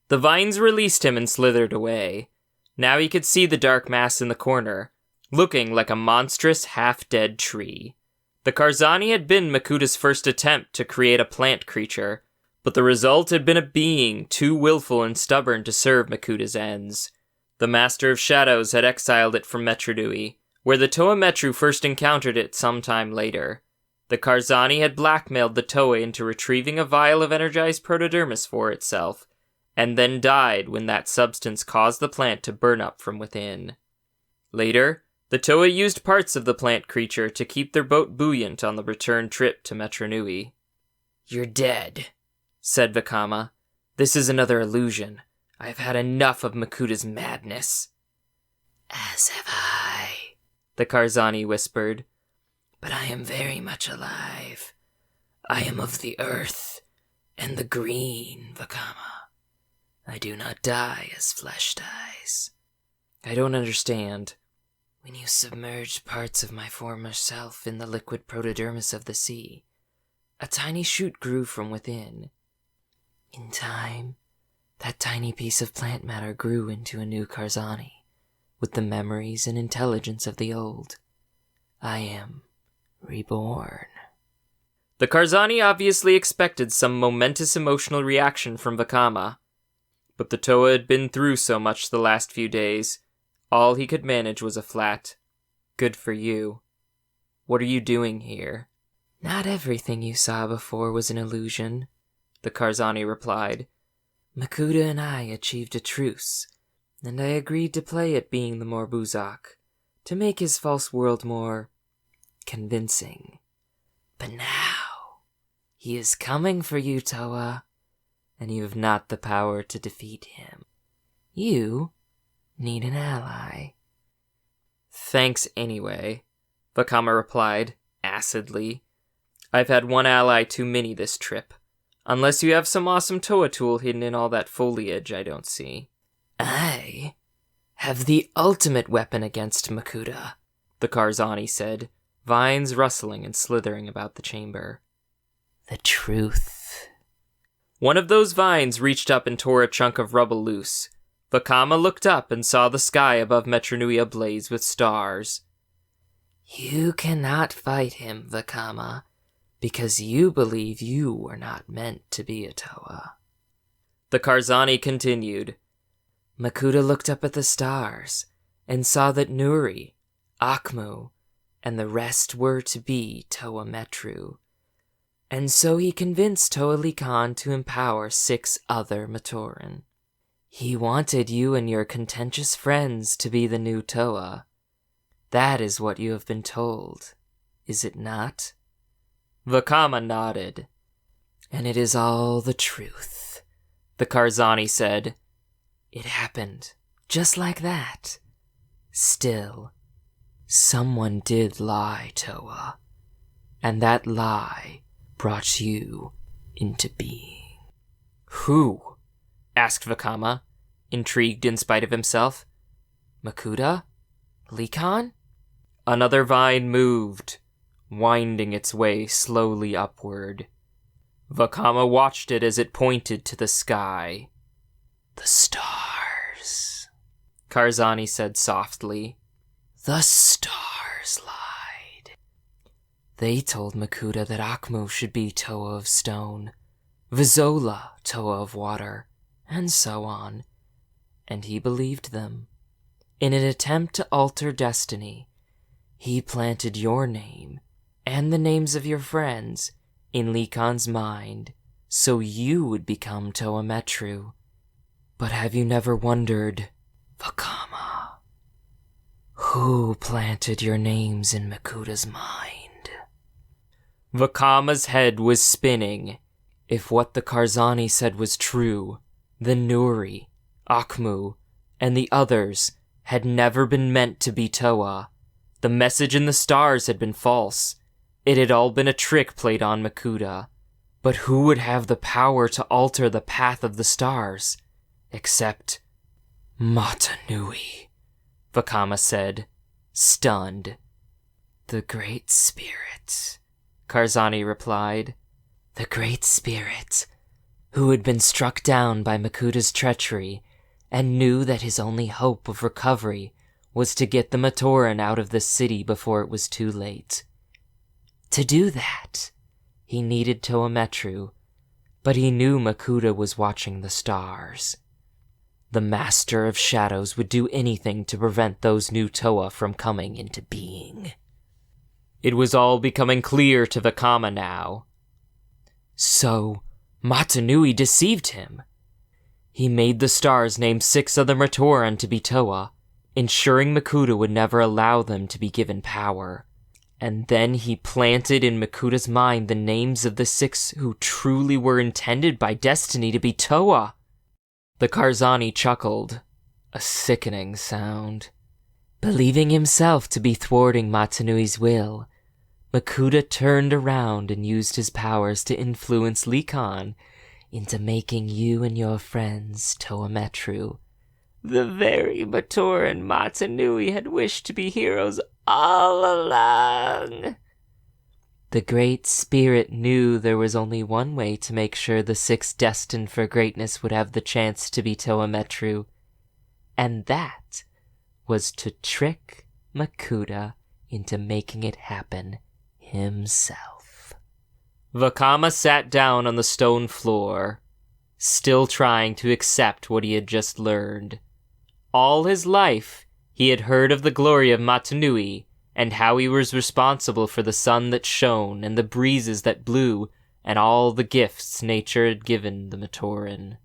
The vines released him and slithered away. Now he could see the dark mass in the corner, looking like a monstrous, half-dead tree. The Karzani had been Makuta's first attempt to create a plant creature, but the result had been a being too willful and stubborn to serve Makuta's ends. The Master of Shadows had exiled it from Metru Nui, where the Toa Metru first encountered it some time later. The Karzani had blackmailed the Toa into retrieving a vial of energized protodermis for itself, and then died when that substance caused the plant to burn up from within. Later, the Toa used parts of the plant creature to keep their boat buoyant on the return trip to Metru Nui. "You're dead," said Vakama. "This is another illusion. I've had enough of Makuta's madness." "As have I," the Karzani whispered. "But I am very much alive. I am of the earth and the green, Vakama. I do not die as flesh dies." "I don't understand." "When you submerged parts of my former self in the liquid protodermis of the sea, a tiny shoot grew from within. In time, that tiny piece of plant matter grew into a new Karzani, with the memories and intelligence of the old. I am reborn." The Karzani obviously expected some momentous emotional reaction from Vakama, but the Toa had been through so much the last few days, all he could manage was a flat, "Good for you. What are you doing here?" "Not everything you saw before was an illusion," the Karzani replied. "Makuta and I achieved a truce, and I agreed to play at being the Morbuzak, to make his false world more convincing. But now, he is coming for you, Toa, and you have not the power to defeat him. You need an ally." "Thanks anyway," Vakama replied, acidly. "I've had one ally too many this trip. Unless you have some awesome Toa tool hidden in all that foliage I don't see." "I have the ultimate weapon against Makuta," the Karzani said, vines rustling and slithering about the chamber. "The truth." One of those vines reached up and tore a chunk of rubble loose. Vakama looked up and saw the sky above Metru Nui ablaze with stars. "You cannot fight him, Vakama, because you believe you were not meant to be a Toa." The Karzani continued. "Makuta looked up at the stars and saw that Nuri, Akmu, and the rest were to be Toa Metru. And so he convinced Toa Likan to empower 6 other Matoran. He wanted you and your contentious friends to be the new Toa. That is what you have been told, is it not? Vakama nodded. And it is all the truth, the Karzani said. It happened, just like that. Still, someone did lie, Toa. And that lie brought you into being. Who? Asked Vakama, intrigued in spite of himself. Makuta? Likan? Another vine moved, winding its way slowly upward. Vakama watched it as it pointed to the sky. The stars, Karzani said softly. The stars lied. They told Makuta that Akmu should be Toa of Stone, Vizola Toa of Water, and so on, and he believed them. In an attempt to alter destiny, he planted your name, and the names of your friends, in Likan's mind, so you would become Toa Metru. But have you never wondered, Vakama, who planted your names in Makuta's mind? Vakama's head was spinning. If what the Karzani said was true, the Nuri, Akmu, and the others had never been meant to be Toa. The message in the stars had been false. It had all been a trick played on Makuta. But who would have the power to alter the path of the stars? Except Metru Nui, Vakama said, stunned. The Great Spirit, Karzani replied. The Great Spirit, who had been struck down by Makuta's treachery and knew that his only hope of recovery was to get the Matoran out of the city before it was too late. To do that, he needed Toa Metru, but he knew Makuta was watching the stars. The Master of Shadows would do anything to prevent those new Toa from coming into being. It was all becoming clear to Vakama now. So, Metru Nui deceived him. He made the stars name 6 other Matoran to be Toa, ensuring Makuta would never allow them to be given power. And then he planted in Makuta's mind the names of the 6 who truly were intended by destiny to be Toa. The Karzani chuckled, a sickening sound. Believing himself to be thwarting Metru Nui's will, Makuta turned around and used his powers to influence Likan into making you and your friends Toa Metru. The very Matoran Metru Nui had wished to be heroes all along. The Great Spirit knew there was only one way to make sure the 6 destined for greatness would have the chance to be Toa Metru, and that was to trick Makuta into making it happen himself. Vakama sat down on the stone floor, still trying to accept what he had just learned. All his life, he had heard of the glory of Metru Nui, and how he was responsible for the sun that shone, and the breezes that blew, and all the gifts nature had given the Matoran.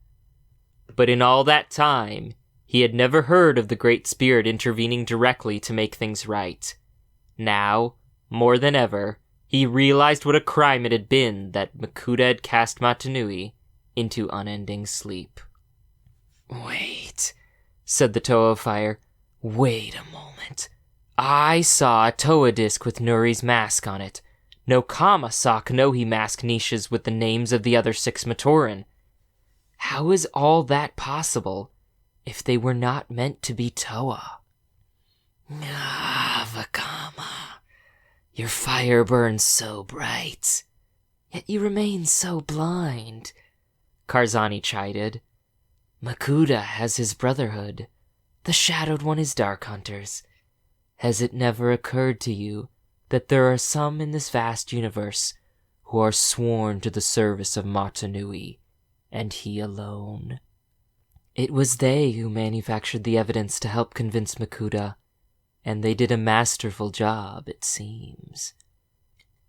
But in all that time, he had never heard of the Great Spirit intervening directly to make things right. Now, more than ever, he realized what a crime it had been that Makuta had cast Metru Nui into unending sleep. Wait, said the Toa of Fire. Wait a moment. I saw a Toa disc with Nuri's mask on it. No Kama saw Kanohi mask niches with the names of the other 6 Matoran. How is all that possible if they were not meant to be Toa? Vakama. Your fire burns so bright, yet you remain so blind, Karzani chided. Makuta has his brotherhood. The Shadowed One is Dark Hunters. Has it never occurred to you that there are some in this vast universe who are sworn to the service of Metru Nui, and he alone? It was they who manufactured the evidence to help convince Makuta, and they did a masterful job, it seems.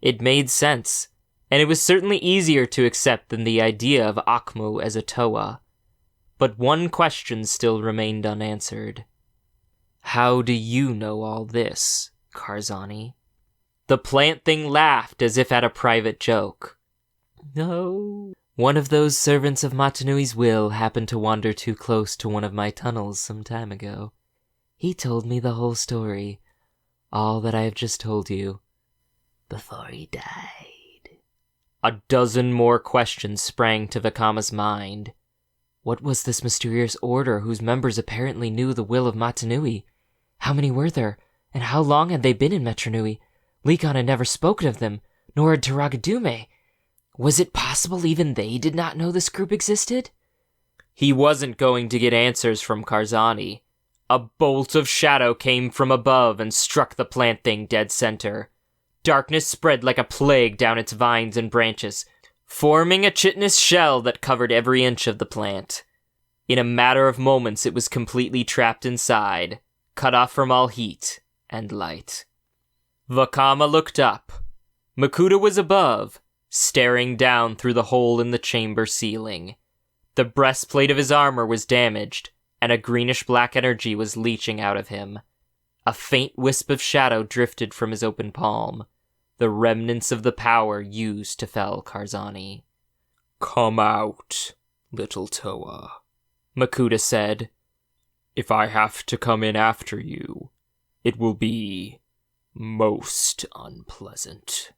It made sense, and it was certainly easier to accept than the idea of Akmu as a Toa. but one question still remained unanswered. How do you know all this, Karzani? The plant thing laughed as if at a private joke. No. One of those servants of Metru Nui's will happened to wander too close to one of my tunnels some time ago. He told me the whole story, all that I have just told you, before he died. A dozen more questions sprang to Vakama's mind. What was this mysterious order whose members apparently knew the will of Metru Nui? How many were there, and how long had they been in Metru Nui? Logan had never spoken of them, nor had Taragadume. Was it possible even they did not know this group existed? He wasn't going to get answers from Karzani. A bolt of shadow came from above and struck the plant thing dead center. Darkness spread like a plague down its vines and branches, forming a chitinous shell that covered every inch of the plant. In a matter of moments it was completely trapped inside, cut off from all heat and light. Vakama looked up. Makuta was above, staring down through the hole in the chamber ceiling. The breastplate of his armor was damaged, and a greenish-black energy was leaching out of him. A faint wisp of shadow drifted from his open palm, the remnants of the power used to fell Karzani. "Come out, little Toa," Makuta said. "If I have to come in after you, it will be most unpleasant."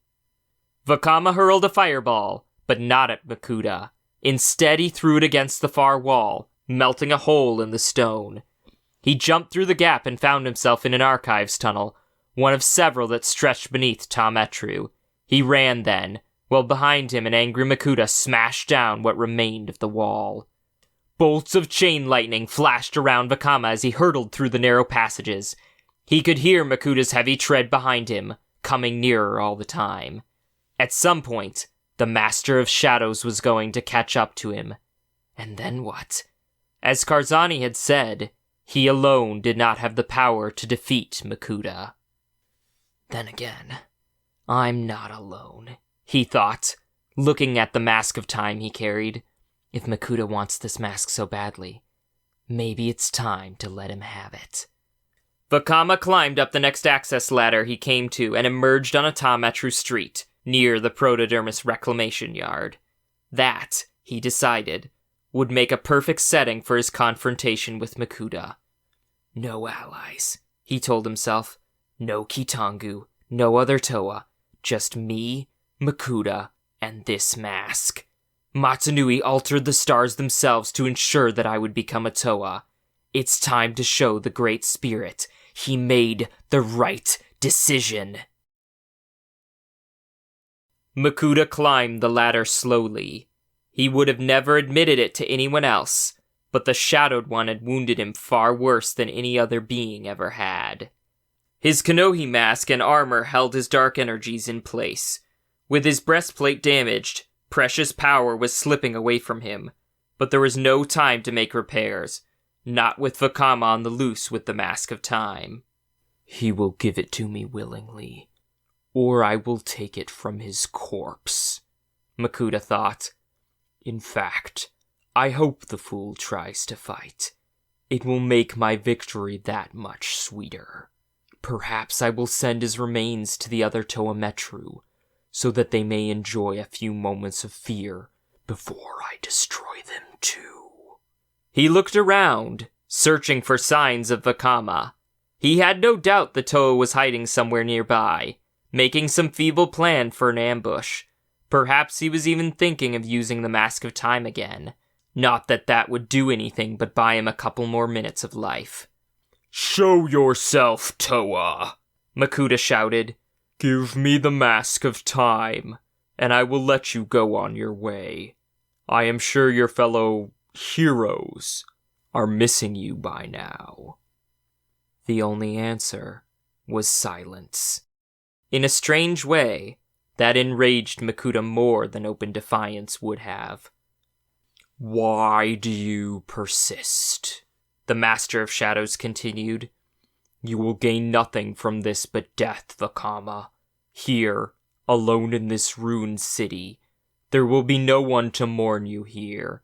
Vakama hurled a fireball, but not at Makuta. Instead, he threw it against the far wall, melting a hole in the stone. He jumped through the gap and found himself in an archives tunnel, one of several that stretched beneath Toa Metru. He ran then, while behind him an angry Makuta smashed down what remained of the wall. Bolts of chain lightning flashed around Vakama as he hurtled through the narrow passages. He could hear Makuta's heavy tread behind him, coming nearer all the time. At some point, the Master of Shadows was going to catch up to him. And then what? As Karzani had said, he alone did not have the power to defeat Makuta. Then again, I'm not alone, he thought, looking at the mask of time he carried. If Makuta wants this mask so badly, maybe it's time to let him have it. Vakama climbed up the next access ladder he came to and emerged on a Toa Metru street, near the Protodermis reclamation yard. That, he decided, would make a perfect setting for his confrontation with Makuta. No allies, he told himself. No Kitangu, no other Toa, just me, Makuta, and this mask. Metru Nui altered the stars themselves to ensure that I would become a Toa. It's time to show the Great Spirit he made the right decision. Makuta climbed the ladder slowly. He would have never admitted it to anyone else, but the Shadowed One had wounded him far worse than any other being ever had. His Kanohi mask and armor held his dark energies in place. With his breastplate damaged, precious power was slipping away from him, but there was no time to make repairs, not with Vakama on the loose with the Mask of Time. He will give it to me willingly, or I will take it from his corpse, Makuta thought. In fact, I hope the fool tries to fight. It will make my victory that much sweeter. Perhaps I will send his remains to the other Toa Metru, so that they may enjoy a few moments of fear before I destroy them too. He looked around, searching for signs of Vakama. He had no doubt the Toa was hiding somewhere nearby, making some feeble plan for an ambush. Perhaps he was even thinking of using the Mask of Time again. Not that that would do anything but buy him a couple more minutes of life. "Show yourself, Toa," Makuta shouted. "Give me the Mask of Time, and I will let you go on your way. I am sure your fellow heroes are missing you by now." The only answer was silence. In a strange way, that enraged Makuta more than open defiance would have. "Why do you persist?" the Master of Shadows continued. "You will gain nothing from this but death, Vakama. Here, alone in this ruined city, there will be no one to mourn you here.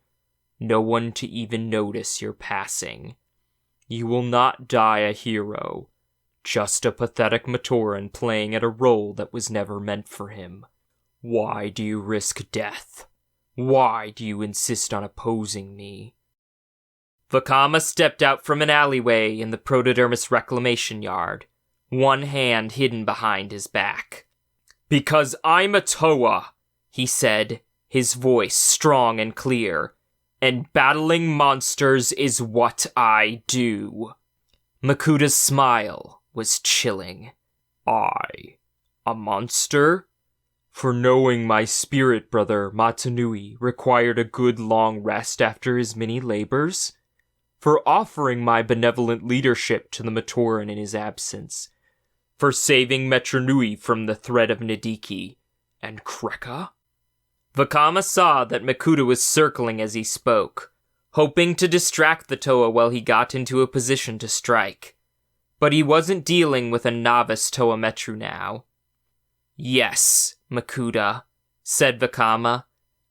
no one to even notice your passing. You will not die a hero, just a pathetic Matoran playing at a role that was never meant for him. Why do you risk death? Why do you insist on opposing me?" Vakama stepped out from an alleyway in the Protodermis reclamation yard, one hand hidden behind his back. "Because I'm a Toa," he said, his voice strong and clear, "and battling monsters is what I do." Makuda's smile was chilling. "I, a monster? For knowing my spirit brother Metru Nui required a good long rest after his many labors? For offering my benevolent leadership to the Matoran in his absence? For saving Metru Nui from the threat of Nadiki and Kreka?" Vakama saw that Makuda was circling as he spoke, hoping to distract the Toa while he got into a position to strike. But he wasn't dealing with a novice Toa Metru now. "Yes, Makuda," said Vakama,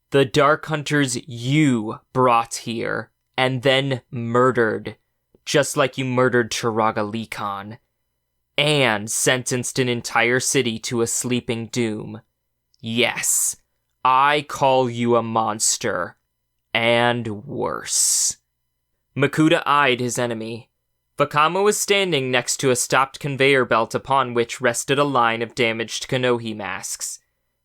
"the Dark Hunters you brought here, and then murdered, just like you murdered Chiraga Likhan, and sentenced an entire city to a sleeping doom. Yes, I call you a monster, and worse." Makuda eyed his enemy. Vakama was standing next to a stopped conveyor belt upon which rested a line of damaged Kanohi masks.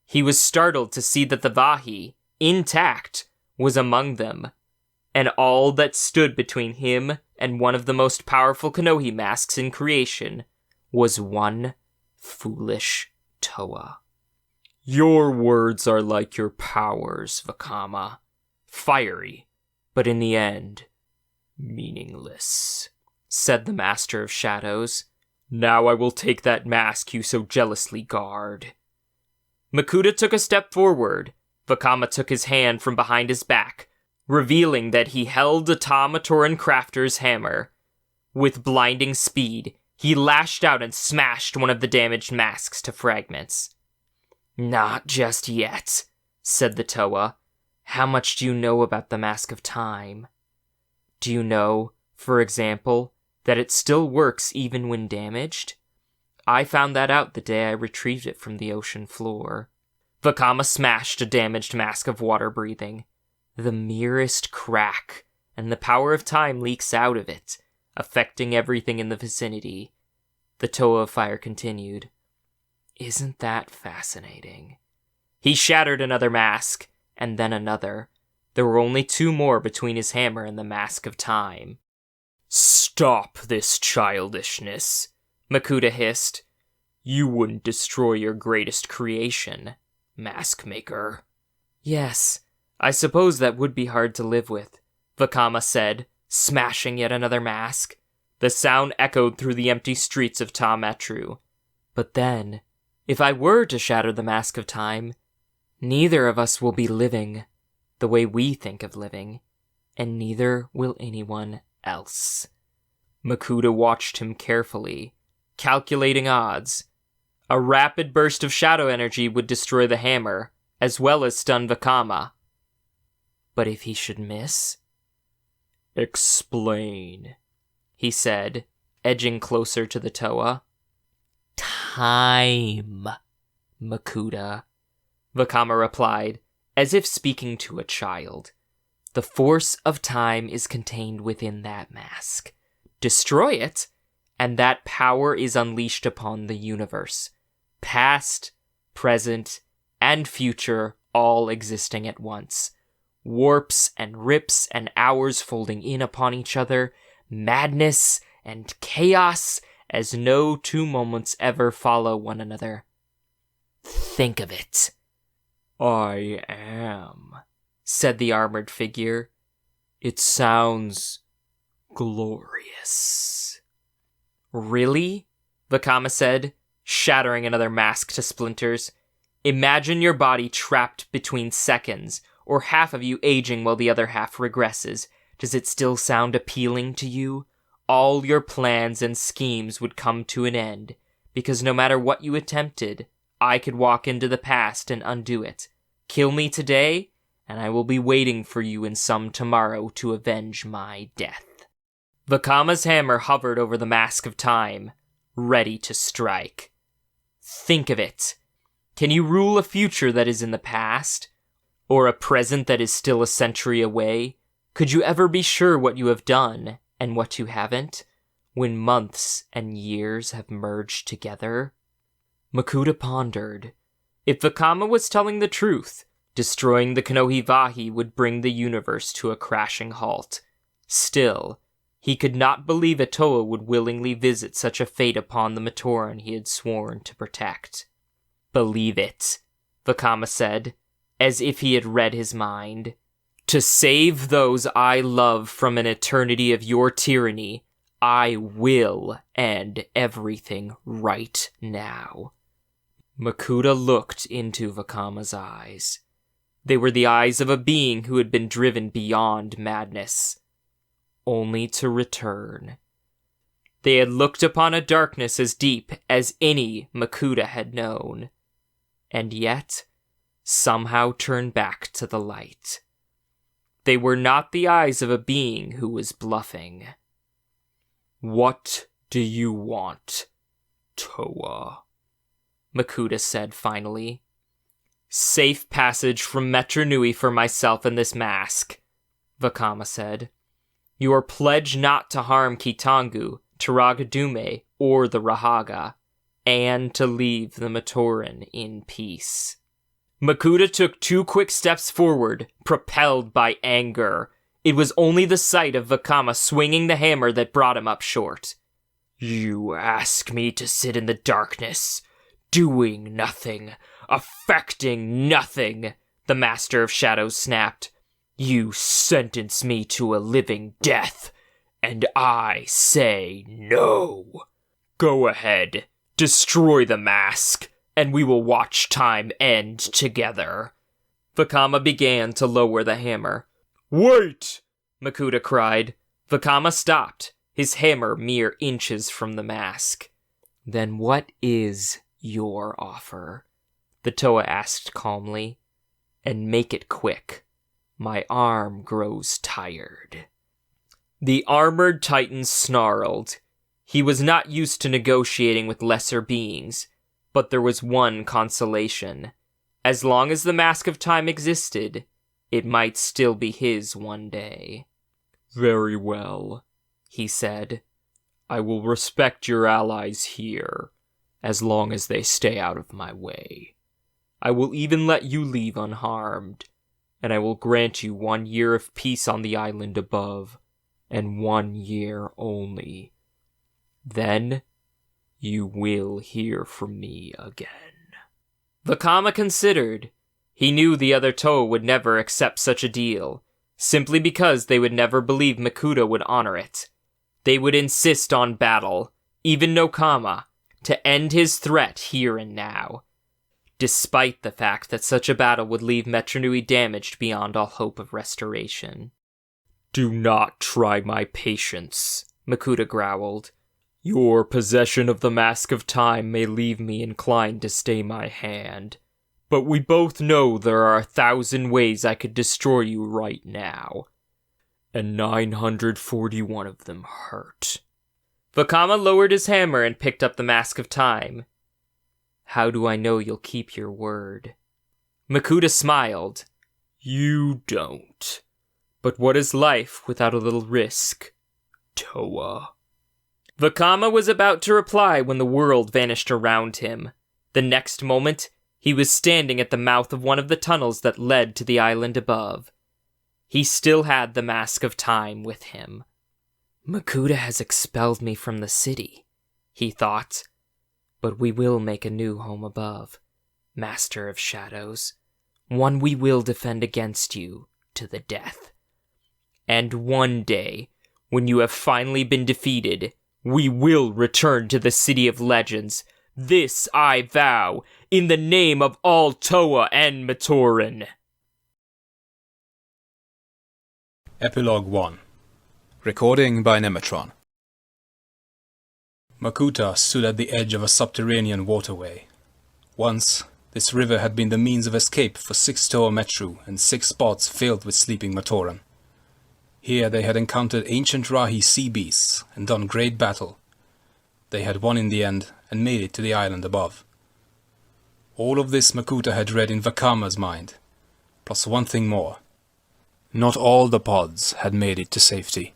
He was startled to see that the Vahi, intact, was among them, and all that stood between him and one of the most powerful Kanohi masks in creation was one foolish Toa. "Your words are like your powers, Vakama. Fiery, but in the end, meaningless," said the Master of Shadows. "Now I will take that mask you so jealously guard." Makuda took a step forward. Vakama took his hand from behind his back, revealing that he held a Matoran crafter's hammer. With blinding speed, he lashed out and smashed one of the damaged masks to fragments. "Not just yet," said the Toa. "How much do you know about the Mask of Time? Do you know, for example, that it still works even when damaged? I found that out the day I retrieved it from the ocean floor." Vakama smashed a damaged mask of water breathing. The merest crack, and the power of time leaks out of it, affecting everything in the vicinity. The Toa of Fire continued. "Isn't that fascinating?" He shattered another mask, and then another. There were only two more between his hammer and the Mask of Time. "Stop this childishness," Makuda hissed. "You wouldn't destroy your greatest creation, Mask Maker." "Yes, I suppose that would be hard to live with," Vakama said, smashing yet another mask. The sound echoed through the empty streets of Toa Metru. "But then, if I were to shatter the Mask of Time, neither of us will be living the way we think of living, and neither will anyone else." Makuda watched him carefully, calculating odds. A rapid burst of shadow energy would destroy the hammer, as well as stun Vakama. But if he should miss? "Explain," he said, edging closer to the Toa. "Time, Makuda," Vakama replied, as if speaking to a child. "The force of time is contained within that mask. Destroy it, and that power is unleashed upon the universe. Past, present, and future all existing at once. Warps and rips and hours folding in upon each other. Madness and chaos as no two moments ever follow one another. Think of it." "I am," said the armored figure. "It sounds glorious." "Really?" Vakama said, shattering another mask to splinters. "Imagine your body trapped between seconds, or half of you aging while the other half regresses. Does it still sound appealing to you? All your plans and schemes would come to an end, because no matter what you attempted, I could walk into the past and undo it. Kill me today, and I will be waiting for you in some tomorrow to avenge my death. Vakama's hammer hovered over the Mask of Time, ready to strike. Think of it. Can you rule a future that is in the past? Or a present that is still a century away? Could you ever be sure what you have done and what you haven't, when months and years have merged together? Makuta pondered. If Vakama was telling the truth, destroying the Kanohivahi would bring the universe to a crashing halt. Still, he could not believe a Toa would willingly visit such a fate upon the Matoran he had sworn to protect. Believe it, Vakama said, as if he had read his mind. To save those I love from an eternity of your tyranny, I will end everything right now. Makuta looked into Vakama's eyes. They were the eyes of a being who had been driven beyond madness, only to return. They had looked upon a darkness as deep as any Makuta had known, and yet somehow turned back to the light. They were not the eyes of a being who was bluffing. What do you want, Toa? Makuta said finally. Safe passage from Metru Nui for myself and this mask, Vakama said. You are pledged not to harm Kitangu, Taragadume, or the Rahaga, and to leave the Matoran in peace. Makuta took 2 quick steps forward, propelled by anger. It was only the sight of Vakama swinging the hammer that brought him up short. You ask me to sit in the darkness, doing nothing, affecting nothing, the Master of Shadows snapped. You sentence me to a living death, and I say no. Go ahead, destroy the mask, and we will watch time end together. Vakama began to lower the hammer. Wait! Makuta cried. Vakama stopped, his hammer mere inches from the mask. Then what is your offer? The Toa asked calmly. And make it quick. My arm grows tired. The armored titan snarled. He was not used to negotiating with lesser beings, but there was one consolation. As long as the Mask of Time existed, it might still be his one day. Very well, he said. I will respect your allies here, as long as they stay out of my way. I will even let you leave unharmed, and I will grant you 1 year of peace on the island above, and 1 year only. Then you will hear from me again. Vakama considered. He knew the other Toa would never accept such a deal, simply because they would never believe Makuta would honor it. They would insist on battle, even Nokama, to end his threat here and now, despite the fact that such a battle would leave Metru Nui damaged beyond all hope of restoration. Do not try my patience, Makuta growled. Your possession of the Mask of Time may leave me inclined to stay my hand, but we both know there are 1,000 ways I could destroy you right now, and 941 of them hurt. Vakama lowered his hammer and picked up the Mask of Time. How do I know you'll keep your word? Makuta smiled. You don't. But what is life without a little risk, Toa? Vakama was about to reply when the world vanished around him. The next moment, he was standing at the mouth of one of the tunnels that led to the island above. He still had the Mask of Time with him. Makuta has expelled me from the city, he thought. But we will make a new home above, Master of Shadows. One we will defend against you to the death. And one day, when you have finally been defeated, we will return to the City of Legends. This I vow, in the name of all Toa and Matoran.
Epilogue 1. Recording by Nemetron. Makuta stood at the edge of a subterranean waterway. Once, This river had been the means of escape for 6 Toa Metru and 6 spots filled with sleeping Matoran. Here they had encountered ancient Rahi sea beasts and done great battle. They had won in the end and made it to the island above. All of this Makuta had read in Vakama's mind, plus one thing more. Not all the pods had made it to safety.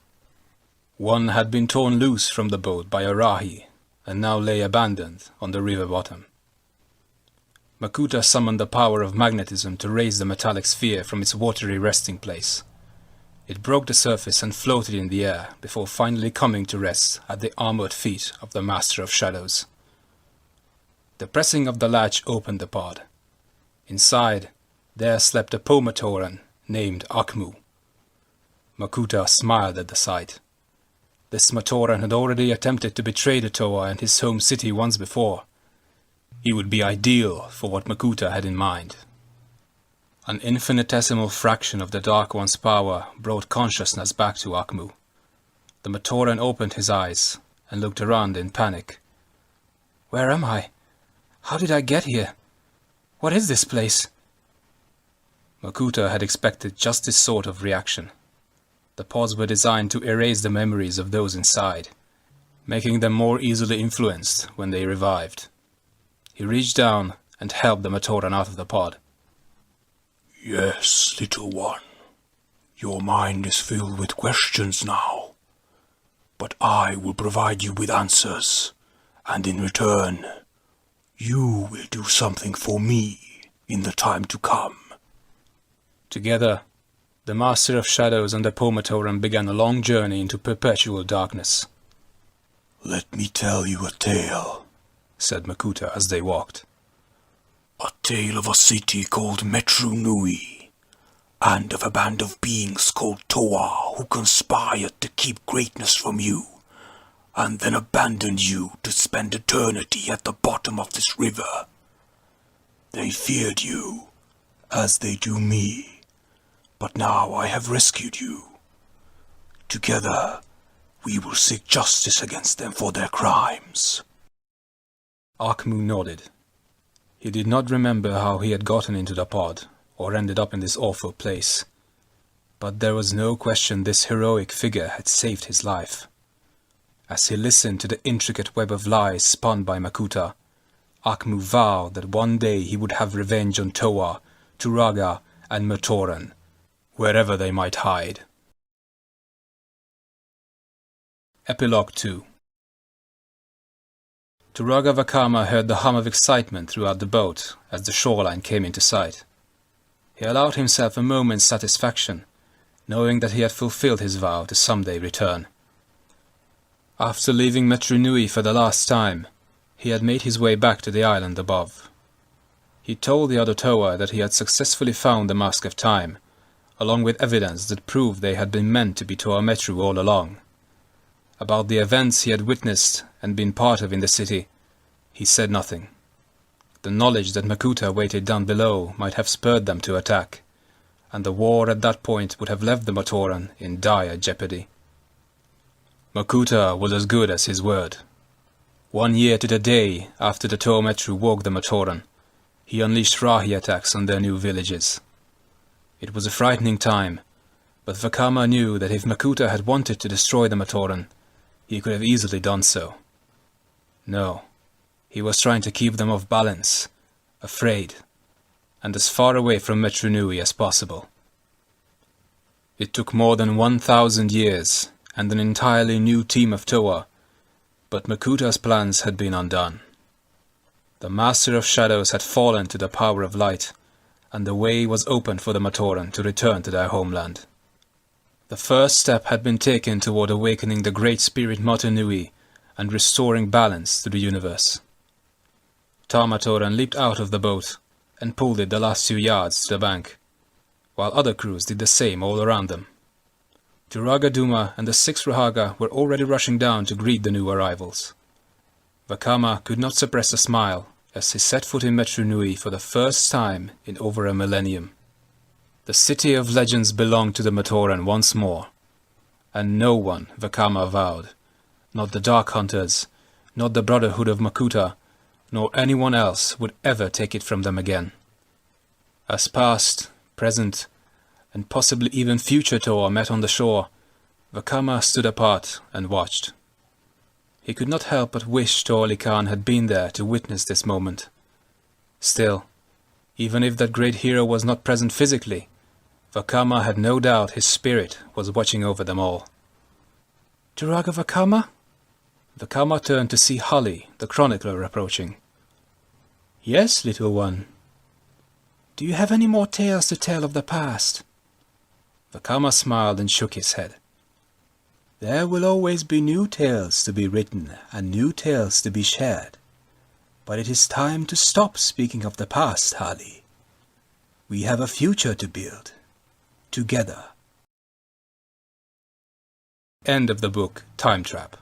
One had been torn loose from the boat by a Rahi and now lay abandoned on the river bottom. Makuta summoned the power of magnetism to raise the metallic sphere from its watery resting place. It broke the surface and floated in the air before finally coming to rest at the armored feet of the Master of Shadows. The pressing of the latch opened the pod. Inside, there slept a Matoran named Akmu. Makuta smiled at the sight. This Matoran had already attempted to betray the Toa and his home city once before. He would be ideal for what Makuta had in mind. An infinitesimal fraction of the Dark One's power brought consciousness back to Akmu. The Matoran opened his eyes and looked around in panic. "Where am I? How did I get here? What is this place?" Makuta had expected just this sort of reaction. The pods were designed to erase the memories of those inside, making them more easily influenced when they revived. He reached down and helped the Matoran out of the pod.
"Yes, little one. Your mind is filled with questions now. But I will provide you with answers, and in return, you will do something for me in the time to come."
Together, the Master of Shadows and the Matoran began a long journey into perpetual darkness.
"Let me tell you a tale,"
said Makuta as they walked.
"A tale of a city called Metru Nui, and of a band of beings called Toa who conspired to keep greatness from you, and then abandoned you to spend eternity at the bottom of this river. They feared you, as they do me. But now I have rescued you. Together, we will seek justice against them for their crimes."
Akmu nodded. He did not remember how he had gotten into the pod, or ended up in this awful place. But there was no question this heroic figure had saved his life. As he listened to the intricate web of lies spun by Makuta, Akmu vowed that one day he would have revenge on Toa, Turaga, and Matoran, wherever they might hide. Epilogue 2. Toa Vakama heard the hum of excitement throughout the boat as the shoreline came into sight. He allowed himself a moment's satisfaction, knowing that he had fulfilled his vow to someday return. After leaving Metru Nui for the last time, he had made his way back to the island above. He told the other Toa that he had successfully found the Mask of Time, along with evidence that proved they had been meant to be Toa Metru all along. About the events he had witnessed and been part of in the city, he said nothing. The knowledge that Makuta waited down below might have spurred them to attack, and the war at that point would have left the Matoran in dire jeopardy. Makuta was as good as his word. 1 year to the day after the Toa Metru woke the Matoran, he unleashed Rahi attacks on their new villages. It was a frightening time, but Vakama knew that if Makuta had wanted to destroy the Matoran, he could have easily done so. No, he was trying to keep them off balance, afraid, and as far away from Metru Nui as possible. It took more than 1,000 years and an entirely new team of Toa, but Makuta's plans had been undone. The Master of Shadows had fallen to the power of light, and the way was open for the Matoran to return to their homeland. The first step had been taken toward awakening the Great Spirit Metru Nui and restoring balance to the universe. Toa Matoran leaped out of the boat and pulled it the last 2 yards to the bank, while other crews did the same all around them. Turaga Duma and the 6 Rahaga were already rushing down to greet the new arrivals. Vakama could not suppress a smile as he set foot in Metru Nui for the first time in over a millennium. The city of legends belonged to the Matoran once more, and no one, Vakama vowed, not the Dark Hunters, not the Brotherhood of Makuta, nor anyone else would ever take it from them again. As past, present, and possibly even future Toa met on the shore, Vakama stood apart and watched. He could not help but wish Toa Likan had been there to witness this moment. Still, even if that great hero was not present physically, Vakama had no doubt his spirit was watching over them all. Turaga Vakama? Vakama turned to see Holly, the chronicler, approaching. Yes, little one. Do you have any more tales to tell of the past? Vakama smiled and shook his head. There will always be new tales to be written and new tales to be shared. But it is time to stop speaking of the past, Holly. We have a future to build. Together. End of the book, Time Trap.